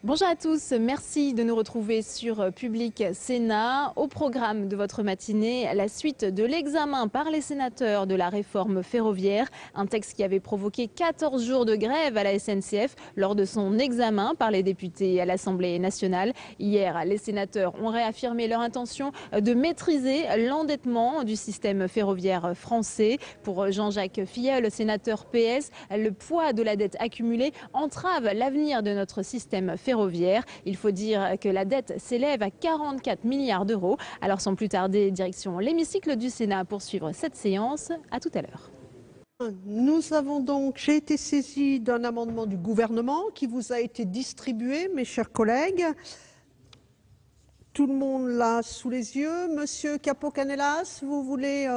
Bonjour à tous, merci de nous retrouver sur Public Sénat. Au programme de votre matinée, la suite de l'examen par les sénateurs de la réforme ferroviaire, un texte qui avait provoqué 14 jours de grève à la SNCF lors de son examen par les députés à l'Assemblée nationale. Hier, les sénateurs ont réaffirmé leur intention de maîtriser l'endettement du système ferroviaire français. Pour Jean-Jacques Filleul, sénateur PS, le poids de la dette accumulée entrave l'avenir de notre système ferroviaire. Il faut dire que la dette s'élève à 44 milliards d'euros. Alors sans plus tarder, direction l'hémicycle du Sénat pour suivre cette séance. À tout à l'heure. J'ai été saisie d'un amendement du gouvernement qui vous a été distribué, mes chers collègues. Tout le monde l'a sous les yeux. Monsieur Capo-Canellas, vous voulez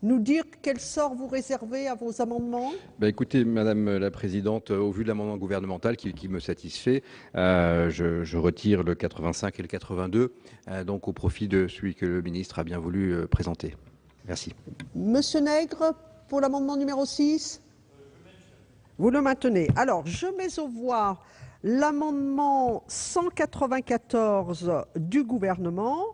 nous dire quel sort vous réservez à vos amendements? Écoutez, Madame la Présidente, au vu de l'amendement gouvernemental qui me satisfait, je retire le 85 et le 82, donc au profit de celui que le ministre a bien voulu présenter. Merci. Monsieur Nègre, pour l'amendement numéro 6 ? Vous le maintenez. Alors, je mets aux voix l'amendement 194 du gouvernement.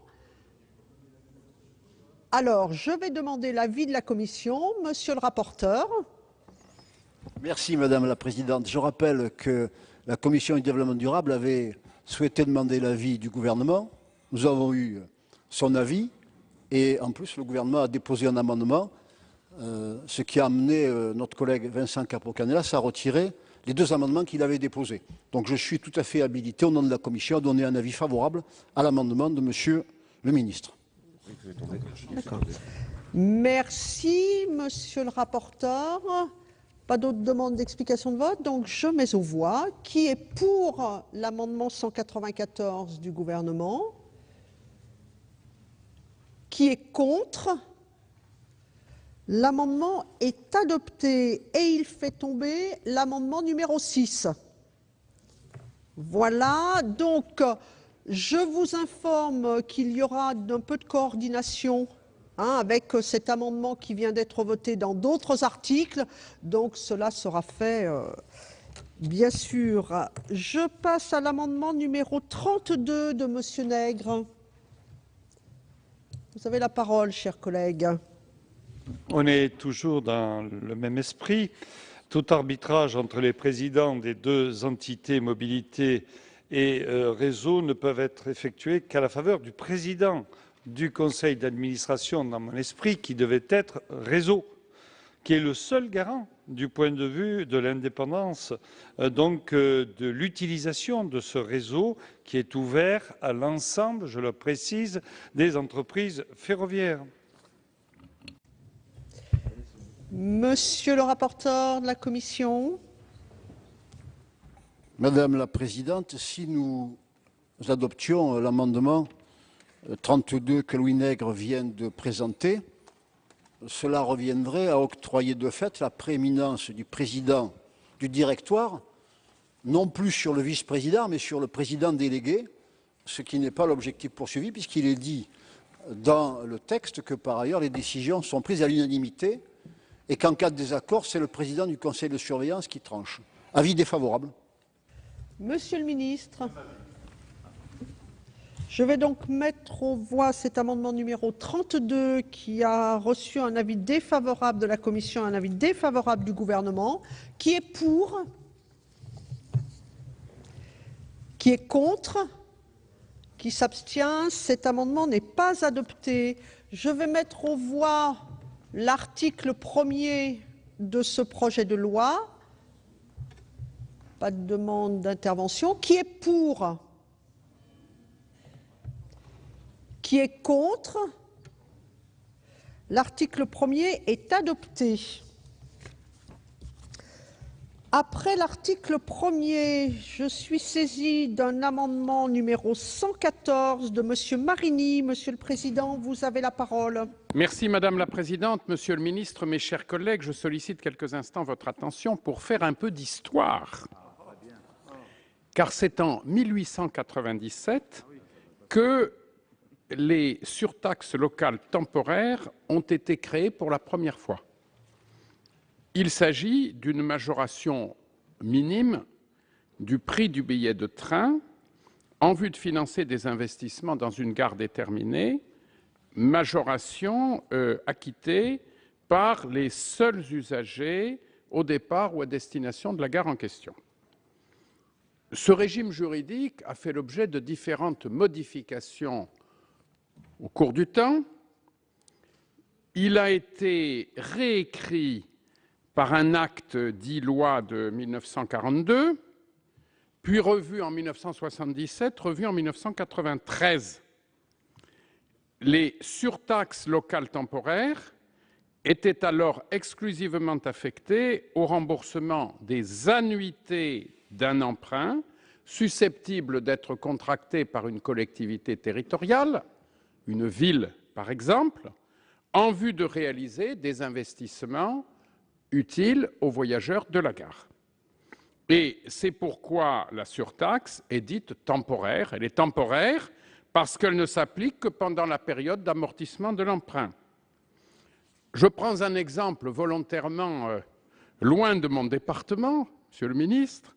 Alors, je vais demander l'avis de la commission. Monsieur le rapporteur. Merci Madame la Présidente. Je rappelle que la Commission du développement durable avait souhaité demander l'avis du gouvernement. Nous avons eu son avis et en plus le gouvernement a déposé un amendement, ce qui a amené notre collègue Vincent Capo-Canellas à retirer les deux amendements qu'il avait déposés. Donc je suis tout à fait habilité au nom de la Commission à donner un avis favorable à l'amendement de Monsieur le ministre. D'accord. Merci, monsieur le rapporteur. Pas d'autres demandes d'explication de vote, donc je mets aux voix. Qui est pour l'amendement 194 du gouvernement? Qui est contre? L'amendement est adopté et il fait tomber l'amendement numéro 6. Voilà, donc je vous informe qu'il y aura un peu de coordination avec cet amendement qui vient d'être voté dans d'autres articles. Donc cela sera fait, bien sûr. Je passe à l'amendement numéro 32 de Monsieur Nègre. Vous avez la parole, chers collègues. On est toujours dans le même esprit. Tout arbitrage entre les présidents des deux entités mobilité et réseau ne peuvent être effectués qu'à la faveur du président du conseil d'administration, dans mon esprit, qui devait être réseau, qui est le seul garant du point de vue de l'indépendance, de l'utilisation de ce réseau qui est ouvert à l'ensemble, je le précise, des entreprises ferroviaires. Monsieur le rapporteur de la commission. Madame la Présidente, si nous adoptions l'amendement 32 que Louis Nègre vient de présenter, cela reviendrait à octroyer de fait la prééminence du président du directoire, non plus sur le vice-président, mais sur le président délégué, ce qui n'est pas l'objectif poursuivi, puisqu'il est dit dans le texte que par ailleurs les décisions sont prises à l'unanimité et qu'en cas de désaccord, c'est le président du conseil de surveillance qui tranche. Avis défavorable. Monsieur le ministre, je vais donc mettre aux voix cet amendement numéro 32 qui a reçu un avis défavorable de la commission, un avis défavorable du gouvernement. Qui est pour? Qui est contre? Qui s'abstient? Cet amendement n'est pas adopté. Je vais mettre aux voix l'article 1er de ce projet de loi. Pas de demande d'intervention. Qui est pour? Qui est contre? L'article 1er est adopté. Après l'article 1er, je suis saisie d'un amendement numéro 114 de Monsieur Marini. Monsieur le Président, vous avez la parole. Merci Madame la Présidente, Monsieur le Ministre, mes chers collègues. Je sollicite quelques instants votre attention pour faire un peu d'histoire. Car c'est en 1897 que les surtaxes locales temporaires ont été créées pour la première fois. Il s'agit d'une majoration minime du prix du billet de train en vue de financer des investissements dans une gare déterminée, majoration acquittée par les seuls usagers au départ ou à destination de la gare en question. Ce régime juridique a fait l'objet de différentes modifications au cours du temps. Il a été réécrit par un acte dit loi de 1942, puis revu en 1977, revu en 1993. Les surtaxes locales temporaires étaient alors exclusivement affectées au remboursement des annuités d'un emprunt susceptible d'être contracté par une collectivité territoriale, une ville par exemple, en vue de réaliser des investissements utiles aux voyageurs de la gare. Et c'est pourquoi la surtaxe est dite temporaire. Elle est temporaire parce qu'elle ne s'applique que pendant la période d'amortissement de l'emprunt. Je prends un exemple volontairement loin de mon département, Monsieur le ministre.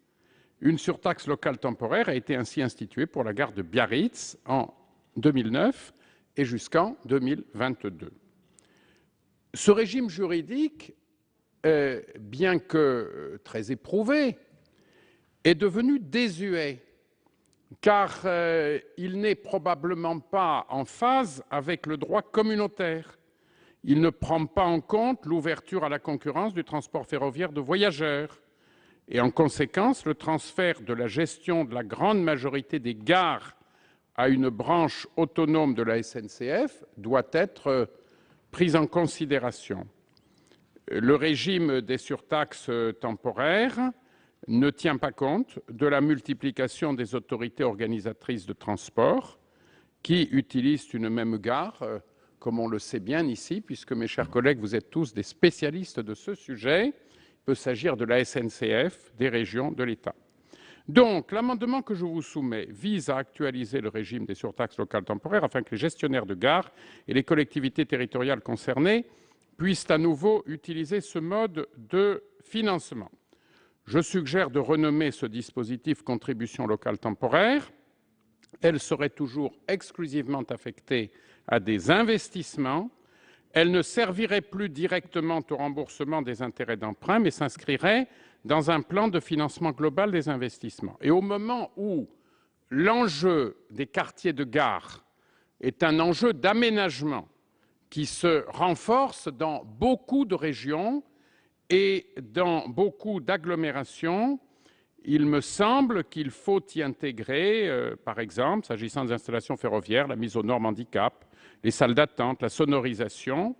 Une surtaxe locale temporaire a été ainsi instituée pour la gare de Biarritz en 2009 et jusqu'en 2022. Ce régime juridique, bien que très éprouvé, est devenu désuet, car il n'est probablement pas en phase avec le droit communautaire. Il ne prend pas en compte l'ouverture à la concurrence du transport ferroviaire de voyageurs. Et en conséquence, le transfert de la gestion de la grande majorité des gares à une branche autonome de la SNCF doit être pris en considération. Le régime des surtaxes temporaires ne tient pas compte de la multiplication des autorités organisatrices de transport qui utilisent une même gare, comme on le sait bien ici, puisque mes chers collègues, vous êtes tous des spécialistes de ce sujet. Il peut s'agir de la SNCF, des régions, de l'État. Donc, l'amendement que je vous soumets vise à actualiser le régime des surtaxes locales temporaires afin que les gestionnaires de gares et les collectivités territoriales concernées puissent à nouveau utiliser ce mode de financement. Je suggère de renommer ce dispositif contribution locale temporaire. Elle serait toujours exclusivement affectée à des investissements. Elle ne servirait plus directement au remboursement des intérêts d'emprunt, mais s'inscrirait dans un plan de financement global des investissements. Et au moment où l'enjeu des quartiers de gare est un enjeu d'aménagement qui se renforce dans beaucoup de régions et dans beaucoup d'agglomérations, il me semble qu'il faut y intégrer, par exemple, s'agissant des installations ferroviaires, la mise aux normes handicap, les salles d'attente, la sonorisation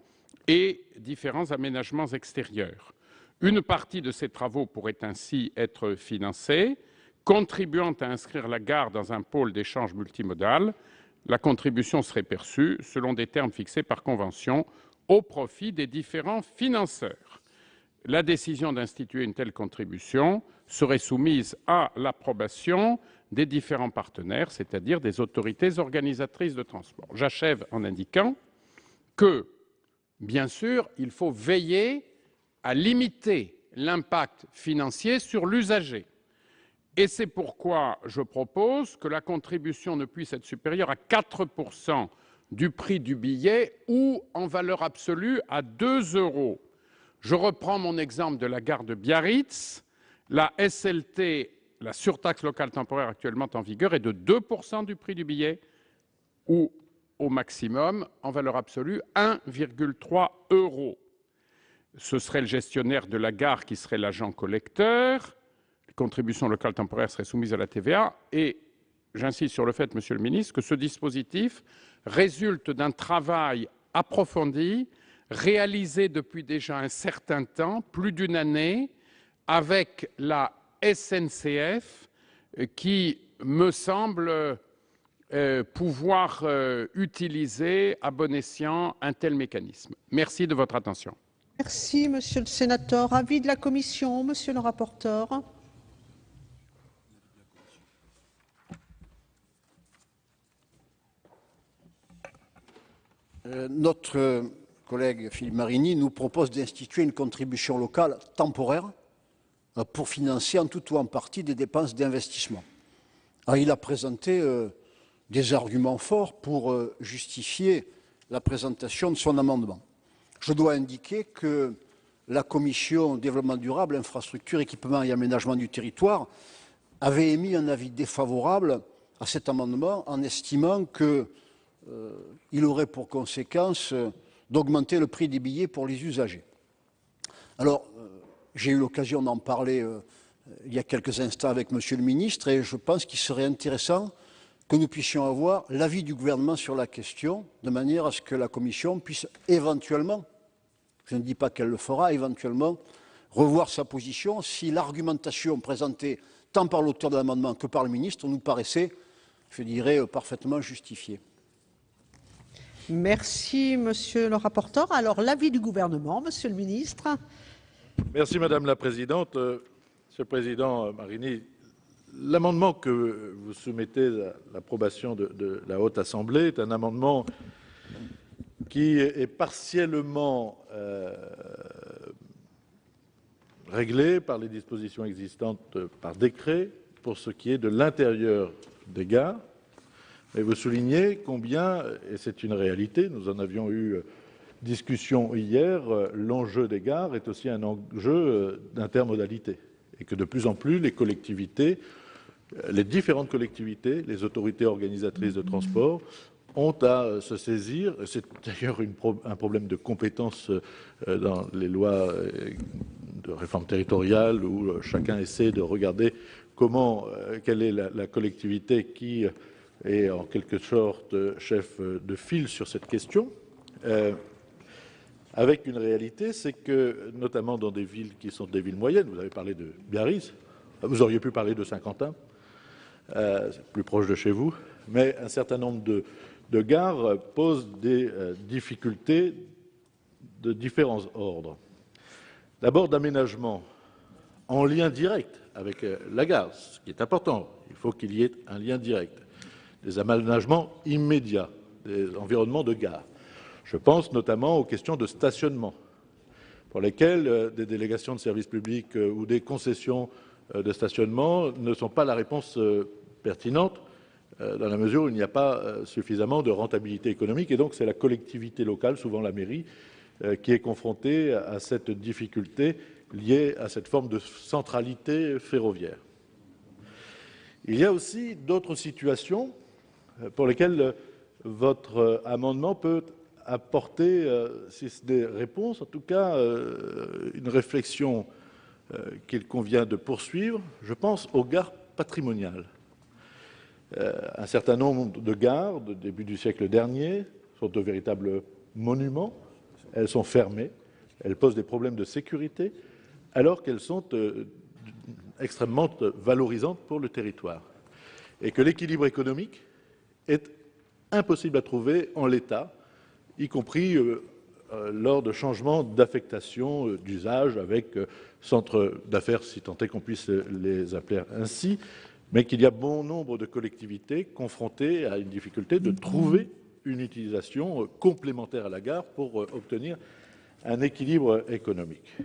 et différents aménagements extérieurs. Une partie de ces travaux pourrait ainsi être financée, contribuant à inscrire la gare dans un pôle d'échange multimodal. La contribution serait perçue selon des termes fixés par convention au profit des différents financeurs. La décision d'instituer une telle contribution serait soumise à l'approbation des différents partenaires, c'est-à-dire des autorités organisatrices de transport. J'achève en indiquant que, bien sûr, il faut veiller à limiter l'impact financier sur l'usager. Et c'est pourquoi je propose que la contribution ne puisse être supérieure à 4% du prix du billet ou, en valeur absolue, à 2 €. Je reprends mon exemple de la gare de Biarritz. La SLT, la surtaxe locale temporaire actuellement en vigueur, est de 2% du prix du billet ou, au maximum, en valeur absolue, 1,3 €. Ce serait le gestionnaire de la gare qui serait l'agent collecteur. Les contributions locales temporaires seraient soumises à la TVA. Et j'insiste sur le fait, Monsieur le ministre, que ce dispositif résulte d'un travail approfondi réalisé depuis déjà un certain temps, plus d'une année, avec la SNCF, qui me semble pouvoir utiliser à bon escient un tel mécanisme. Merci de votre attention. Merci, Monsieur le sénateur. Avis de la commission, Monsieur le rapporteur. Notre collègue Philippe Marigny nous propose d'instituer une contribution locale temporaire pour financer en tout ou en partie des dépenses d'investissement. Alors, il a présenté des arguments forts pour justifier la présentation de son amendement. Je dois indiquer que la Commission développement durable, infrastructure, équipement et aménagement du territoire avait émis un avis défavorable à cet amendement en estimant qu'il aurait pour conséquence d'augmenter le prix des billets pour les usagers. Alors, j'ai eu l'occasion d'en parler il y a quelques instants avec Monsieur le ministre et je pense qu'il serait intéressant que nous puissions avoir l'avis du gouvernement sur la question, de manière à ce que la Commission puisse éventuellement, je ne dis pas qu'elle le fera, éventuellement revoir sa position si l'argumentation présentée tant par l'auteur de l'amendement que par le ministre nous paraissait, je dirais, parfaitement justifiée. Merci, monsieur le rapporteur. Alors, l'avis du gouvernement, monsieur le ministre. Merci Madame la Présidente. Monsieur le Président Marini, l'amendement que vous soumettez à l'approbation de la Haute Assemblée est un amendement qui est partiellement réglé par les dispositions existantes par décret pour ce qui est de l'intérieur des gares. Mais vous soulignez combien, et c'est une réalité, nous en avions eu discussion hier, l'enjeu des gares est aussi un enjeu d'intermodalité et que de plus en plus les collectivités, les différentes collectivités, les autorités organisatrices de transport ont à se saisir, c'est d'ailleurs un problème de compétence dans les lois de réforme territoriale où chacun essaie de regarder quelle est la collectivité qui est en quelque sorte chef de file sur cette question. Avec une réalité, c'est que, notamment dans des villes qui sont des villes moyennes, vous avez parlé de Biarritz, vous auriez pu parler de Saint-Quentin, c'est plus proche de chez vous, mais un certain nombre de gares posent des difficultés de différents ordres. D'abord d'aménagement en lien direct avec la gare, ce qui est important, il faut qu'il y ait un lien direct, des aménagements immédiats, des environnements de gare. Je pense notamment aux questions de stationnement, pour lesquelles des délégations de services publics ou des concessions de stationnement ne sont pas la réponse pertinente, dans la mesure où il n'y a pas suffisamment de rentabilité économique. Et donc c'est la collectivité locale, souvent la mairie, qui est confrontée à cette difficulté liée à cette forme de centralité ferroviaire. Il y a aussi d'autres situations pour lesquelles votre amendement peut apporter, si ce n'est des réponses, en tout cas une réflexion qu'il convient de poursuivre. Je pense aux gares patrimoniales. Un certain nombre de gares, de début du siècle dernier, sont de véritables monuments. Elles sont fermées, elles posent des problèmes de sécurité, alors qu'elles sont extrêmement valorisantes pour le territoire. Et que l'équilibre économique est impossible à trouver en l'état, y compris lors de changements d'affectation, d'usage, avec centres d'affaires, si tant est qu'on puisse les appeler ainsi, mais qu'il y a bon nombre de collectivités confrontées à une difficulté de trouver une utilisation complémentaire à la gare pour obtenir un équilibre économique.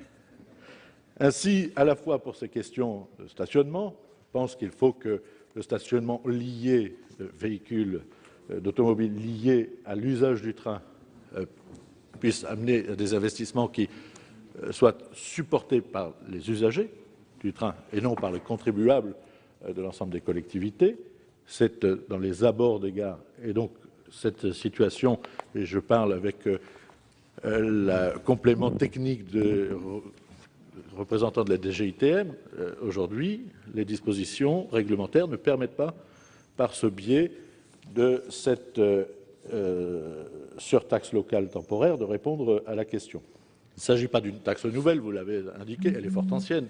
Ainsi, à la fois pour ces questions de stationnement, je pense qu'il faut que le stationnement lié de véhicules, d'automobiles liés à l'usage du train puisse amener à des investissements qui soient supportés par les usagers du train et non par les contribuables de l'ensemble des collectivités. C'est dans les abords des gares. Et donc, cette situation, et je parle avec le complément technique de représentant de la DGITM, aujourd'hui, les dispositions réglementaires ne permettent pas, par ce biais de cette surtaxe locale temporaire, de répondre à la question. Il ne s'agit pas d'une taxe nouvelle, vous l'avez indiqué, elle est fort ancienne.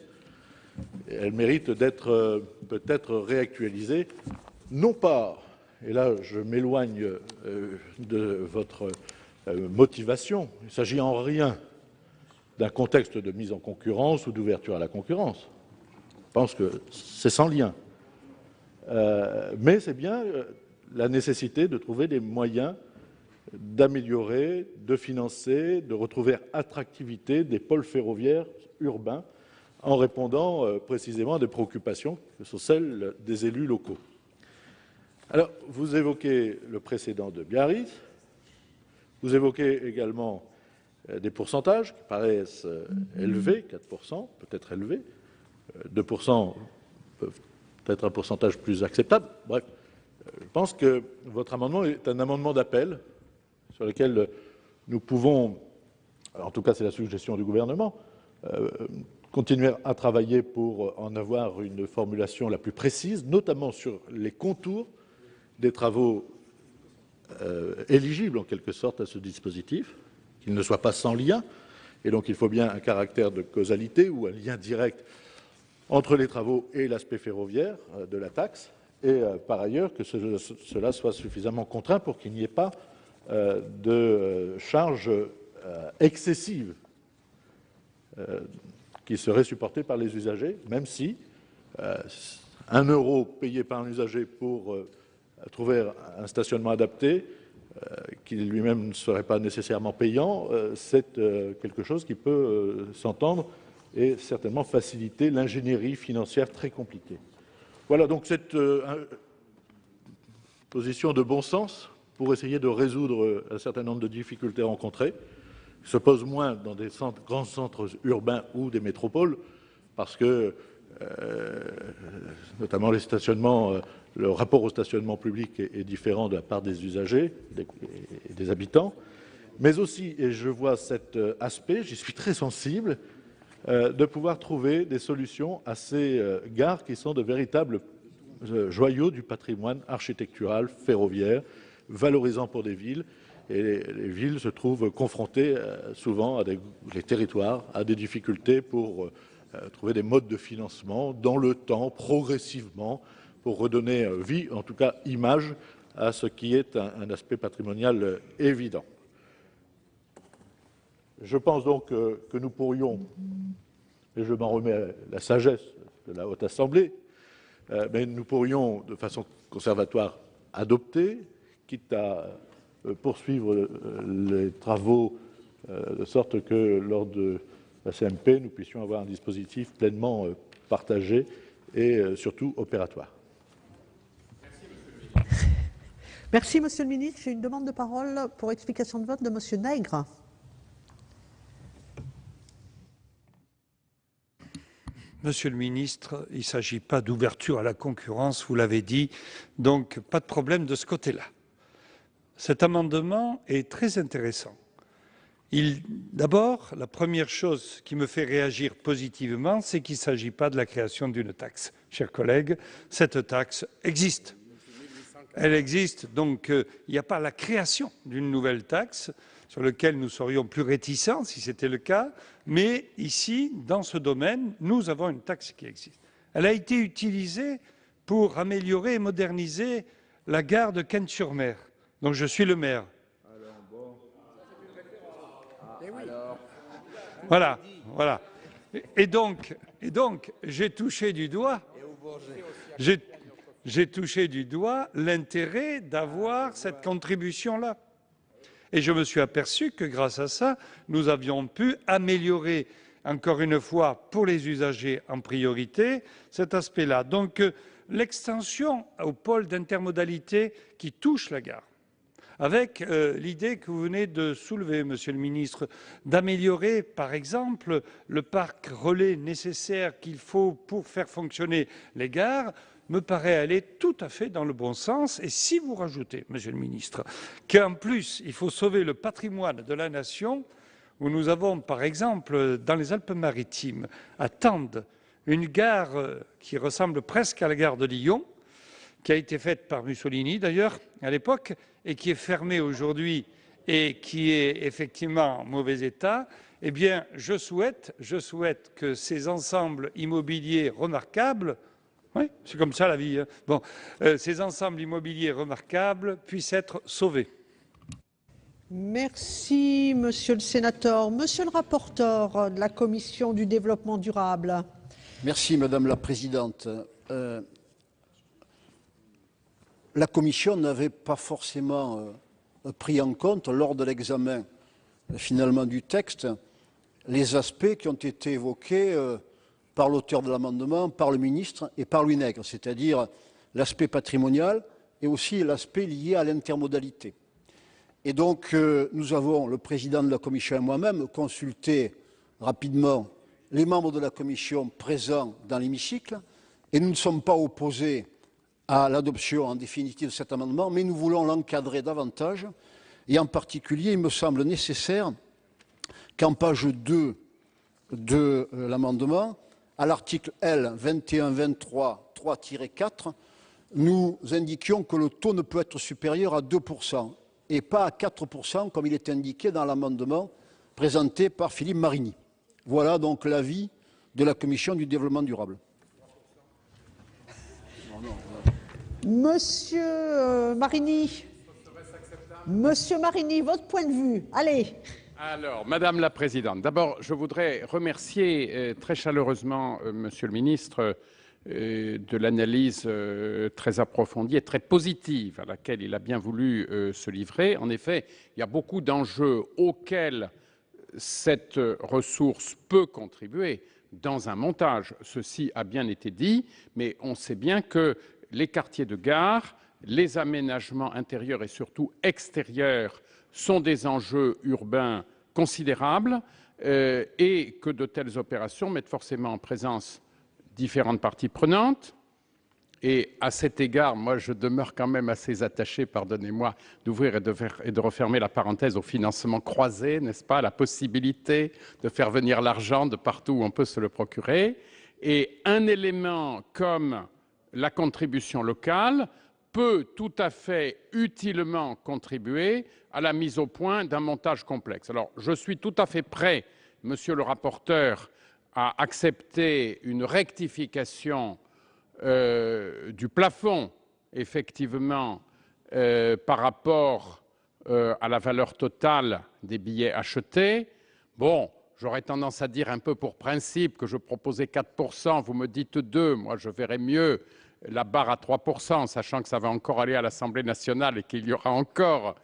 Elle mérite d'être peut-être réactualisée, non pas, et là je m'éloigne de votre motivation, il ne s'agit en rien d'un contexte de mise en concurrence ou d'ouverture à la concurrence. Je pense que c'est sans lien. Mais c'est bien la nécessité de trouver des moyens d'améliorer, de financer, de retrouver attractivité des pôles ferroviaires urbains en répondant précisément à des préoccupations que sont celles des élus locaux. Alors, vous évoquez le précédent de Biarritz, vous évoquez également des pourcentages qui paraissent élevés, 4%, peut-être élevés, 2% peuvent être un pourcentage plus acceptable. Bref, je pense que votre amendement est un amendement d'appel sur lequel nous pouvons, en tout cas c'est la suggestion du gouvernement, continuer à travailler pour en avoir une formulation la plus précise, notamment sur les contours des travaux éligibles en quelque sorte à ce dispositif, qu'il ne soit pas sans lien, et donc il faut bien un caractère de causalité ou un lien direct entre les travaux et l'aspect ferroviaire de la taxe, et par ailleurs que cela soit suffisamment contraint pour qu'il n'y ait pas de charges excessives qui seraient supportées par les usagers, même si 1 euro payé par un usager pour trouver un stationnement adapté, qui lui-même ne serait pas nécessairement payant, c'est quelque chose qui peut s'entendre et certainement faciliter l'ingénierie financière très compliquée. Voilà donc cette position de bon sens pour essayer de résoudre un certain nombre de difficultés rencontrées, qui se posent moins dans des grands centres urbains ou des métropoles, parce que notamment les stationnements, le rapport au stationnement public est différent de la part des usagers et des habitants, mais aussi, et je vois cet aspect, j'y suis très sensible, de pouvoir trouver des solutions à ces gares qui sont de véritables joyaux du patrimoine architectural, ferroviaire, valorisant pour des villes. Et les villes se trouvent confrontées souvent, les territoires, à des difficultés pour trouver des modes de financement dans le temps, progressivement, pour redonner vie, en tout cas image, à ce qui est un aspect patrimonial évident. Je pense donc que nous pourrions, et je m'en remets à la sagesse de la Haute Assemblée, mais nous pourrions, de façon conservatoire, adopter, quitte à poursuivre les travaux de sorte que, lors de la CMP, nous puissions avoir un dispositif pleinement partagé et surtout opératoire. Merci, Monsieur le Ministre. J'ai une demande de parole pour explication de vote de Monsieur Nègre. Monsieur le ministre, il ne s'agit pas d'ouverture à la concurrence, vous l'avez dit, donc pas de problème de ce côté-là. Cet amendement est très intéressant. D'abord, la première chose qui me fait réagir positivement, c'est qu'il ne s'agit pas de la création d'une taxe. Chers collègues, cette taxe existe. Elle existe, donc il n'y a pas la création d'une nouvelle taxe sur laquelle nous serions plus réticents si c'était le cas, mais ici, dans ce domaine, nous avons une taxe qui existe. Elle a été utilisée pour améliorer et moderniser la gare de Cannes-sur-Mer, dont je suis le maire. Voilà, voilà. Et donc j'ai touché du doigt l'intérêt d'avoir cette contribution-là. Et je me suis aperçu que grâce à ça, nous avions pu améliorer, encore une fois, pour les usagers en priorité, cet aspect-là. Donc l'extension au pôle d'intermodalité qui touche la gare, avec l'idée que vous venez de soulever, Monsieur le Ministre, d'améliorer, par exemple, le parc relais nécessaire qu'il faut pour faire fonctionner les gares, me paraît aller tout à fait dans le bon sens. Et si vous rajoutez, Monsieur le Ministre, qu'en plus, il faut sauver le patrimoine de la nation, où nous avons, par exemple, dans les Alpes-Maritimes, à Tende, une gare qui ressemble presque à la gare de Lyon, qui a été faite par Mussolini, d'ailleurs, à l'époque, et qui est fermée aujourd'hui et qui est effectivement en mauvais état, eh bien, je souhaite que ces ensembles immobiliers remarquables, oui, c'est comme ça la vie, hein. Bon, ces ensembles immobiliers remarquables puissent être sauvés. Merci, Monsieur le Sénateur. Monsieur le rapporteur de la Commission du développement durable. Merci, Madame la Présidente. La Commission n'avait pas forcément pris en compte, lors de l'examen finalement du texte, les aspects qui ont été évoqués par l'auteur de l'amendement, par le ministre et par Louis Nègre, c'est-à-dire l'aspect patrimonial et aussi l'aspect lié à l'intermodalité. Et donc, nous avons, le président de la commission et moi-même, consulté rapidement les membres de la commission présents dans l'hémicycle, et nous ne sommes pas opposés à l'adoption en définitive de cet amendement, mais nous voulons l'encadrer davantage. Et en particulier, il me semble nécessaire qu'en page 2 de l'amendement, à l'article L 2123-3-4, nous indiquions que le taux ne peut être supérieur à 2% et pas à 4% comme il est indiqué dans l'amendement présenté par Philippe Marini. Voilà donc l'avis de la Commission du développement durable. Monsieur Marini, votre point de vue. Allez. Alors, Madame la Présidente, d'abord, je voudrais remercier très chaleureusement Monsieur le Ministre de l'analyse très approfondie et très positive à laquelle il a bien voulu se livrer. En effet, il y a beaucoup d'enjeux auxquels cette ressource peut contribuer dans un montage. Ceci a bien été dit, mais on sait bien que les quartiers de gare, les aménagements intérieurs et surtout extérieurs sont des enjeux urbains considérables et que de telles opérations mettent forcément en présence différentes parties prenantes. Et à cet égard, moi, je demeure quand même assez attaché, pardonnez-moi, d'ouvrir et de refermer la parenthèse au financement croisé, n'est-ce pas, la possibilité de faire venir l'argent de partout où on peut se le procurer. Et un élément comme la contribution locale peut tout à fait utilement contribuer à la mise au point d'un montage complexe. Alors, je suis tout à fait prêt, monsieur le rapporteur, à accepter une rectification du plafond, effectivement, par rapport à la valeur totale des billets achetés. Bon, j'aurais tendance à dire un peu pour principe que je proposais 4%, vous me dites 2%, moi je verrais mieux la barre à 3%, sachant que ça va encore aller à l'Assemblée nationale et qu'il y aura encore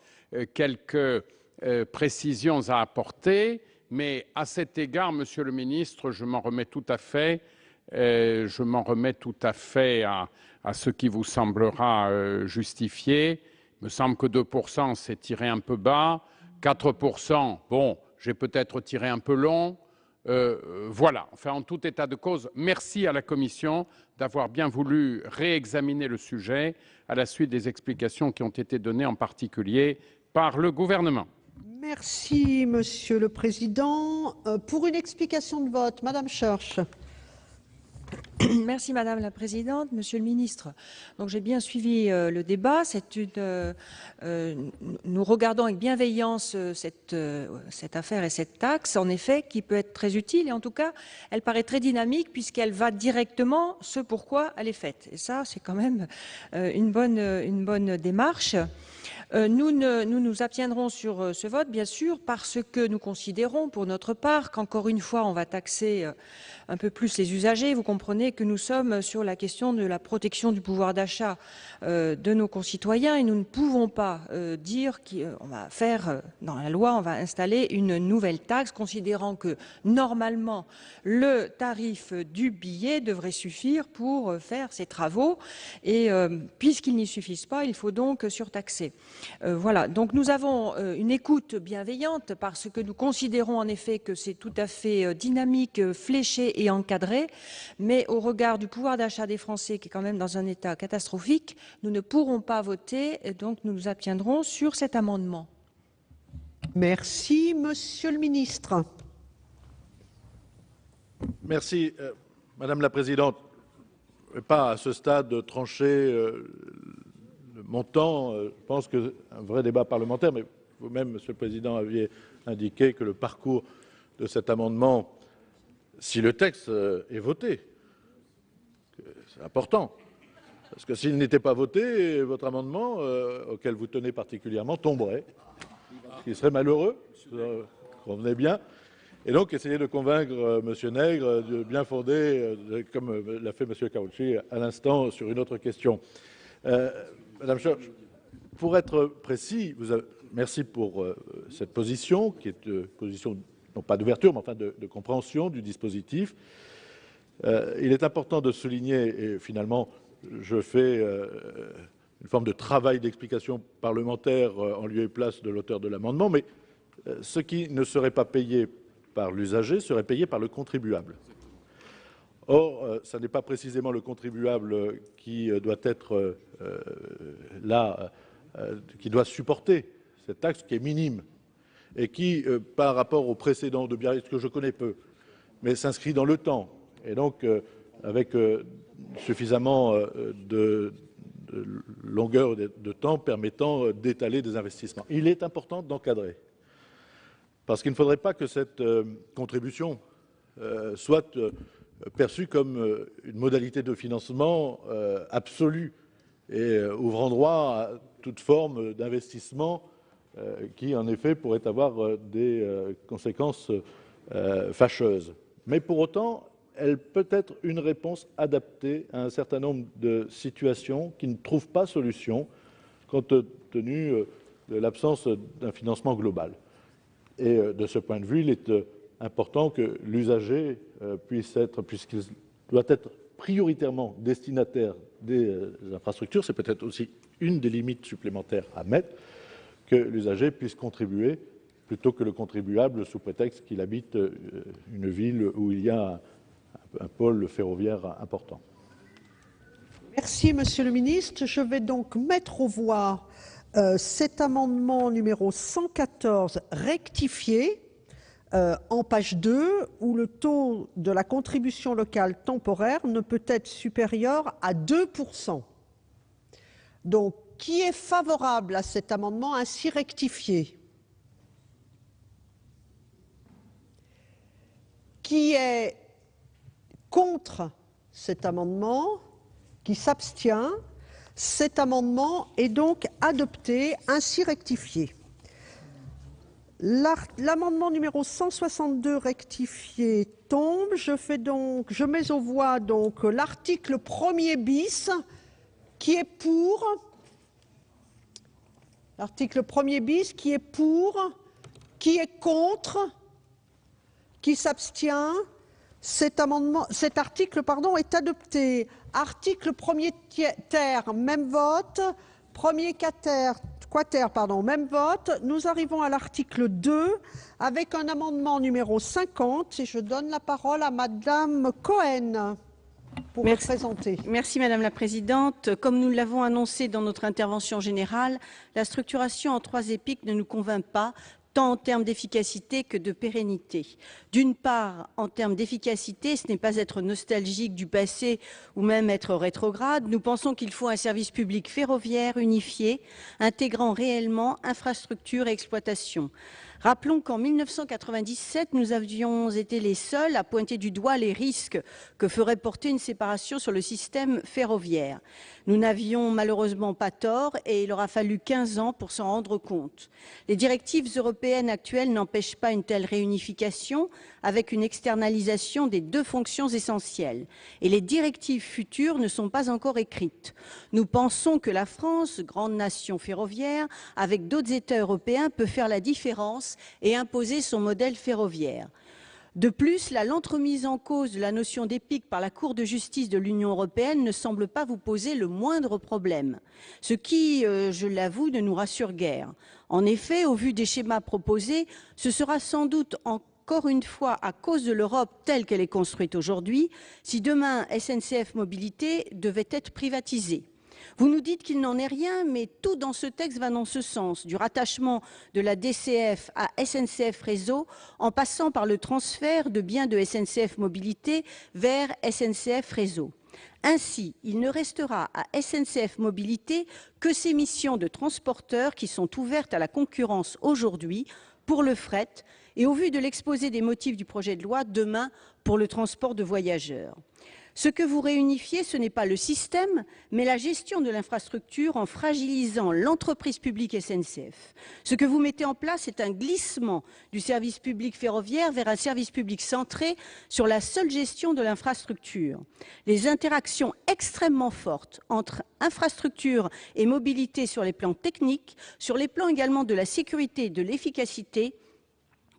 quelques précisions à apporter. Mais à cet égard, Monsieur le Ministre, je m'en remets tout à fait à ce qui vous semblera justifié. Il me semble que 2%, c'est tiré un peu bas. 4%, bon, j'ai peut-être tiré un peu long. Voilà, enfin, en tout état de cause, merci à la Commission d'avoir bien voulu réexaminer le sujet à la suite des explications qui ont été données en particulier par le gouvernement. Merci, Monsieur le Président. Pour une explication de vote, Madame Schorsch. Merci Madame la Présidente, Monsieur le Ministre. Donc j'ai bien suivi le débat. Nous regardons avec bienveillance cette affaire et cette taxe, en effet, qui peut être très utile. Et en tout cas, elle paraît très dynamique puisqu'elle va directement ce pourquoi elle est faite. Et ça, c'est quand même une bonne démarche. Nous nous abstiendrons sur ce vote, bien sûr, parce que nous considérons, pour notre part, qu'encore une fois, on va taxer un peu plus les usagers. Vous comprenez que nous sommes sur la question de la protection du pouvoir d'achat de nos concitoyens et nous ne pouvons pas dire qu'on va faire, dans la loi, on va installer une nouvelle taxe, considérant que, normalement, le tarif du billet devrait suffire pour faire ces travaux. Et puisqu'ils n'y suffisent pas, il faut donc surtaxer. Voilà, donc nous avons une écoute bienveillante parce que nous considérons en effet que c'est tout à fait dynamique, fléché et encadré, mais au regard du pouvoir d'achat des Français qui est quand même dans un état catastrophique, nous ne pourrons pas voter, et donc nous nous abstiendrons sur cet amendement. Merci, Monsieur le Ministre. Merci, Madame la Présidente. Pas à ce stade trancher le montant. Je pense que c'est un vrai débat parlementaire, mais vous-même, Monsieur le Président, aviez indiqué que le parcours de cet amendement, si le texte est voté, c'est important, parce que s'il n'était pas voté, votre amendement, auquel vous tenez particulièrement, tomberait, ce qui serait malheureux, vous convenez bien. Et donc, essayer de convaincre M. Nègre de bien fonder, comme l'a fait M. Karoutchi à l'instant sur une autre question. Madame Schorsch, pour être précis, merci pour cette position, qui est une position, non pas d'ouverture, mais enfin de compréhension du dispositif. Il est important de souligner, et finalement, je fais une forme de travail d'explication parlementaire en lieu et place de l'auteur de l'amendement, mais ce qui ne serait pas payé par l'usager serait payé par le contribuable. Or, ce n'est pas précisément le contribuable qui doit être qui doit supporter cette taxe qui est minime et qui, par rapport au précédent de Biarritz, que je connais peu, mais s'inscrit dans le temps, et donc avec suffisamment de longueur de temps permettant d'étaler des investissements. Il est important d'encadrer, parce qu'il ne faudrait pas que cette contribution soit perçue comme une modalité de financement absolue et ouvrant droit à toute forme d'investissement qui, en effet, pourrait avoir des conséquences fâcheuses. Mais pour autant, elle peut être une réponse adaptée à un certain nombre de situations qui ne trouvent pas solution compte tenu de l'absence d'un financement global. Et de ce point de vue, il est important que l'usager puisse être, puisqu'il doit être prioritairement destinataire des infrastructures, c'est peut-être aussi une des limites supplémentaires à mettre, que l'usager puisse contribuer plutôt que le contribuable sous prétexte qu'il habite une ville où il y a un pôle ferroviaire important. Merci, Monsieur le Ministre. Je vais donc mettre aux voix cet amendement numéro 114 rectifié en page 2, où le taux de la contribution locale temporaire ne peut être supérieur à 2%. Donc, qui est favorable à cet amendement ainsi rectifié? Qui est contre cet amendement? Qui s'abstient? Cet amendement est donc adopté, ainsi rectifié. L'amendement numéro 162 rectifié tombe. Je mets aux voix donc l'article 1er bis. Qui est pour? L'article 1er bis, qui est pour? Qui est contre? Qui s'abstient? Cet article est adopté. Article 1er ter, même vote. 1er quater, même vote. Nous arrivons à l'article 2 avec un amendement numéro 50 et je donne la parole à Madame Cohen pour le présenter. Merci Madame la Présidente. Comme nous l'avons annoncé dans notre intervention générale, la structuration en 3 EPIC ne nous convainc pas, tant en termes d'efficacité que de pérennité. D'une part, en termes d'efficacité, ce n'est pas être nostalgique du passé ou même être rétrograde. Nous pensons qu'il faut un service public ferroviaire unifié, intégrant réellement infrastructure et exploitation. Rappelons qu'en 1997, nous avions été les seuls à pointer du doigt les risques que ferait porter une séparation sur le système ferroviaire. Nous n'avions malheureusement pas tort et il aura fallu 15 ans pour s'en rendre compte. Les directives européennes actuelles n'empêchent pas une telle réunification avec une externalisation des 2 fonctions essentielles. Et les directives futures ne sont pas encore écrites. Nous pensons que la France, grande nation ferroviaire, avec d'autres États européens, peut faire la différence et imposer son modèle ferroviaire. De plus, la lente remise en cause de la notion d'EPIC par la Cour de justice de l'Union européenne ne semble pas vous poser le moindre problème, ce qui, je l'avoue, ne nous rassure guère. En effet, au vu des schémas proposés, ce sera sans doute encore une fois à cause de l'Europe telle qu'elle est construite aujourd'hui, si demain SNCF Mobilité devait être privatisée. Vous nous dites qu'il n'en est rien, mais tout dans ce texte va dans ce sens, du rattachement de la DCF à SNCF Réseau, en passant par le transfert de biens de SNCF Mobilité vers SNCF Réseau. Ainsi, il ne restera à SNCF Mobilité que ces missions de transporteur qui sont ouvertes à la concurrence aujourd'hui pour le fret et au vu de l'exposé des motifs du projet de loi, demain pour le transport de voyageurs. Ce que vous réunifiez, ce n'est pas le système, mais la gestion de l'infrastructure en fragilisant l'entreprise publique SNCF. Ce que vous mettez en place est un glissement du service public ferroviaire vers un service public centré sur la seule gestion de l'infrastructure. Les interactions extrêmement fortes entre infrastructure et mobilité sur les plans techniques, sur les plans également de la sécurité et de l'efficacité,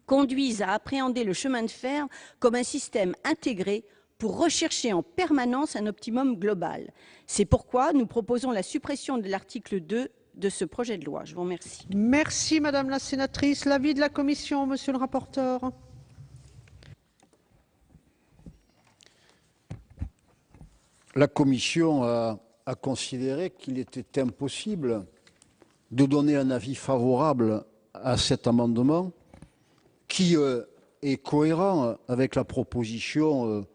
conduisent à appréhender le chemin de fer comme un système intégré, pour rechercher en permanence un optimum global. C'est pourquoi nous proposons la suppression de l'article 2 de ce projet de loi. Je vous remercie. Merci Madame la sénatrice. L'avis de la Commission, Monsieur le rapporteur. La Commission a considéré qu'il était impossible de donner un avis favorable à cet amendement qui est cohérent avec la proposition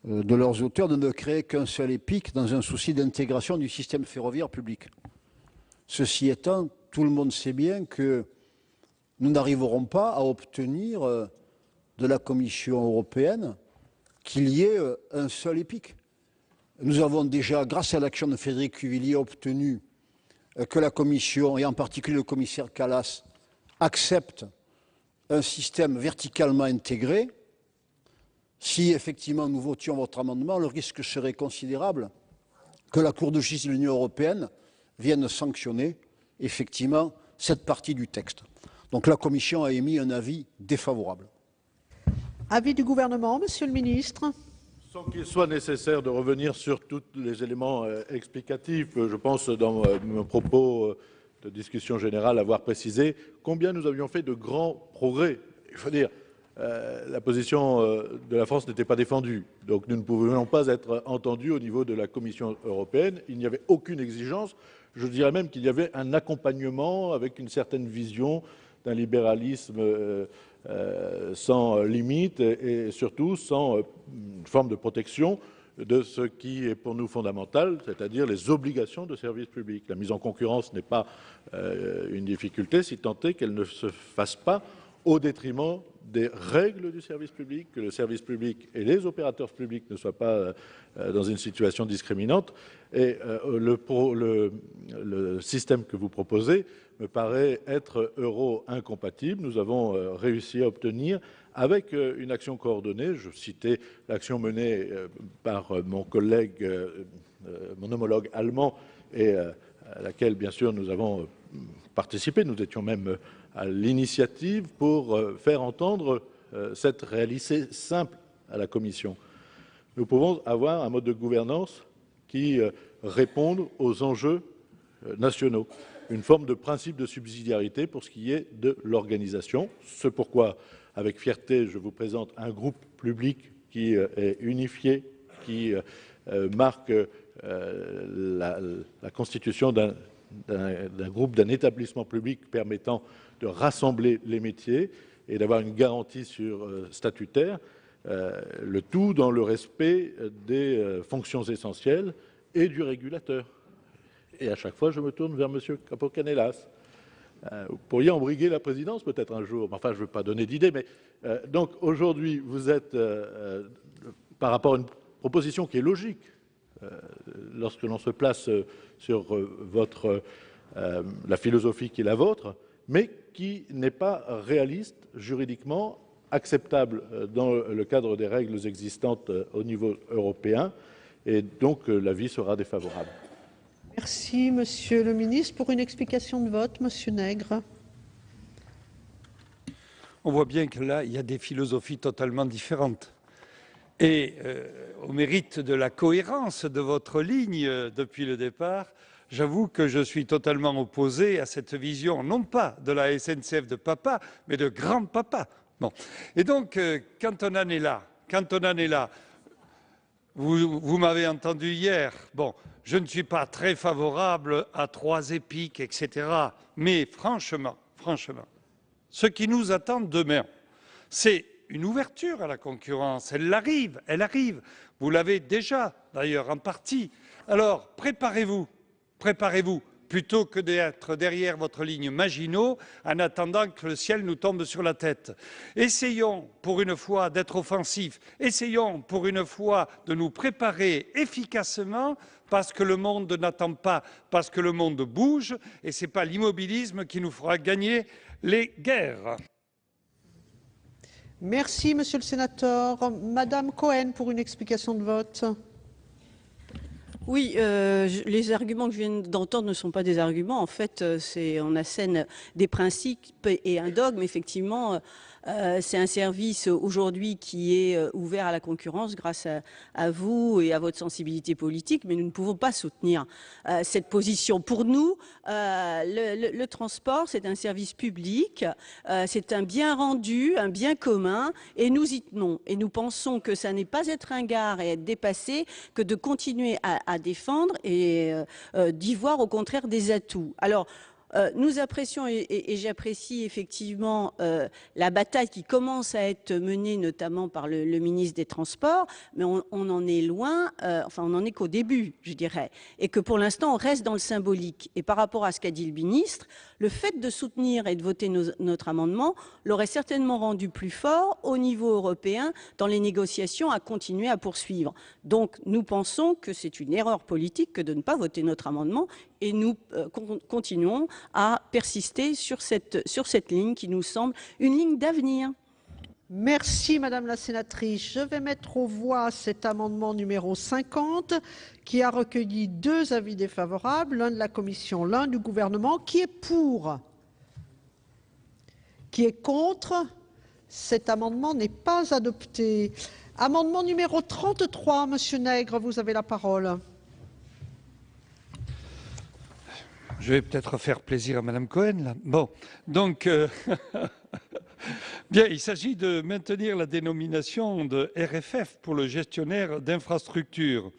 de leurs auteurs de ne créer qu'un seul EPIC dans un souci d'intégration du système ferroviaire public. Ceci étant, tout le monde sait bien que nous n'arriverons pas à obtenir de la Commission européenne qu'il y ait un seul EPIC. Nous avons déjà, grâce à l'action de Frédéric Cuvillier, obtenu que la Commission, et en particulier le commissaire Kallas, accepte un système verticalement intégré. Si effectivement nous votions votre amendement, le risque serait considérable que la Cour de justice de l'Union européenne vienne sanctionner effectivement cette partie du texte. Donc la Commission a émis un avis défavorable. Avis du gouvernement, Monsieur le ministre. Sans qu'il soit nécessaire de revenir sur tous les éléments explicatifs, je pense dans mon propos de discussion générale avoir précisé combien nous avions fait de grands progrès. Il faut dire, la position de la France n'était pas défendue, donc nous ne pouvions pas être entendus au niveau de la Commission européenne. Il n'y avait aucune exigence, je dirais même qu'il y avait un accompagnement avec une certaine vision d'un libéralisme sans limite et surtout sans forme de protection de ce qui est pour nous fondamental, c'est-à-dire les obligations de service public. La mise en concurrence n'est pas une difficulté, si tant est qu'elle ne se fasse pas au détriment des règles du service public, que le service public et les opérateurs publics ne soient pas dans une situation discriminante. Et le système que vous proposez me paraît être euro-incompatible. Nous avons réussi à obtenir, avec une action coordonnée, je citais l'action menée par mon collègue, mon homologue allemand, et à laquelle, bien sûr, nous avons participé. Nous étions même à l'initiative pour faire entendre cette réalité simple à la Commission. Nous pouvons avoir un mode de gouvernance qui réponde aux enjeux nationaux, une forme de principe de subsidiarité pour ce qui est de l'organisation. C'est pourquoi, avec fierté, je vous présente un groupe public qui est unifié, qui marque la constitution d'un groupe, d'un établissement public permettant de rassembler les métiers et d'avoir une garantie statutaire, le tout dans le respect des fonctions essentielles et du régulateur. Et à chaque fois, je me tourne vers M. Capo-Canellas. Vous pourriez embriguer la présidence peut-être un jour. Enfin, je ne veux pas donner d'idée, mais donc aujourd'hui, vous êtes, par rapport à une proposition qui est logique, lorsque l'on se place sur la philosophie qui est la vôtre, mais qui n'est pas réaliste, juridiquement acceptable dans le cadre des règles existantes au niveau européen, et donc l'avis sera défavorable. Merci, Monsieur le ministre. Pour une explication de vote, Monsieur Nègre. On voit bien que là, il y a des philosophies totalement différentes. Et au mérite de la cohérence de votre ligne depuis le départ, j'avoue que je suis totalement opposé à cette vision, non pas de la SNCF de papa, mais de grand-papa. Bon. Et donc, quand on en est là, vous m'avez entendu hier, bon, je ne suis pas très favorable à 3 EPIC, etc. Mais franchement, ce qui nous attend demain, c'est une ouverture à la concurrence. Elle arrive. Vous l'avez déjà, d'ailleurs, en partie. Alors, préparez-vous, plutôt que d'être derrière votre ligne Maginot en attendant que le ciel nous tombe sur la tête. Essayons pour une fois d'être offensifs, essayons pour une fois de nous préparer efficacement parce que le monde n'attend pas, parce que le monde bouge et ce n'est pas l'immobilisme qui nous fera gagner les guerres. Merci, Monsieur le sénateur. Madame Cohen, pour une explication de vote. Oui, les arguments que je viens d'entendre ne sont pas des arguments. En fait, on assène des principes et un dogme. Effectivement, C'est un service aujourd'hui qui est ouvert à la concurrence grâce à vous et à votre sensibilité politique, mais nous ne pouvons pas soutenir cette position. Pour nous, le transport, c'est un service public, c'est un bien rendu, un bien commun, et nous y tenons. Et nous pensons que ça n'est pas être ringard et être dépassé que de continuer à défendre et d'y voir au contraire des atouts. Alors, nous apprécions et j'apprécie effectivement la bataille qui commence à être menée notamment par le ministre des Transports, mais on en est loin, enfin on n'en est qu'au début, je dirais, et que pour l'instant on reste dans le symbolique. Et par rapport à ce qu'a dit le ministre, le fait de soutenir et de voter notre amendement l'aurait certainement rendu plus fort au niveau européen dans les négociations à continuer à poursuivre. Donc nous pensons que c'est une erreur politique que de ne pas voter notre amendement et nous continuons à persister sur cette ligne qui nous semble une ligne d'avenir. Merci Madame la sénatrice. Je vais mettre aux voix cet amendement numéro 50 qui a recueilli 2 avis défavorables, l'un de la Commission, l'un du gouvernement. Qui est pour? Qui est contre? Cet amendement n'est pas adopté. Amendement numéro 33, Monsieur Nègre, vous avez la parole. Je vais peut-être faire plaisir à Madame Cohen, là. Bon, donc, bien, il s'agit de maintenir la dénomination de RFF pour le gestionnaire d'infrastructures.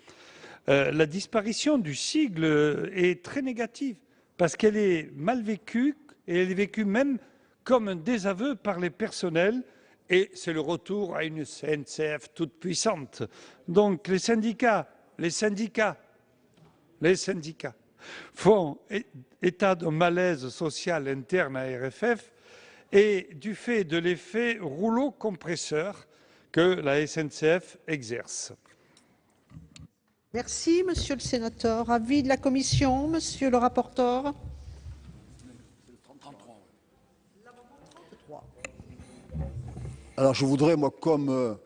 La disparition du sigle est très négative parce qu'elle est mal vécue et elle est vécue même comme un désaveu par les personnels et c'est le retour à une SNCF toute puissante. Donc, les syndicats font état d'un malaise social interne à RFF et du fait de l'effet rouleau compresseur que la SNCF exerce. Merci, Monsieur le sénateur. Avis de la Commission, Monsieur le rapporteur. Alors je voudrais, moi, comme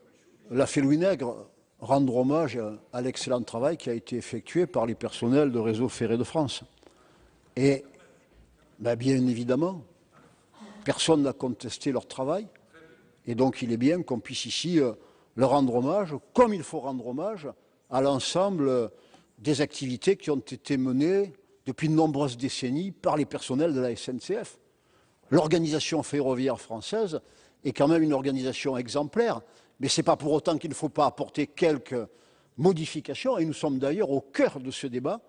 l'a fait Louis Nègre, rendre hommage à l'excellent travail qui a été effectué par les personnels de Réseau Ferré de France. Et bien évidemment, personne n'a contesté leur travail. Et donc il est bien qu'on puisse ici leur rendre hommage, comme il faut rendre hommage à l'ensemble des activités qui ont été menées depuis de nombreuses décennies par les personnels de la SNCF. L'organisation ferroviaire française est quand même une organisation exemplaire. Mais ce n'est pas pour autant qu'il ne faut pas apporter quelques modifications, et nous sommes d'ailleurs au cœur de ce débat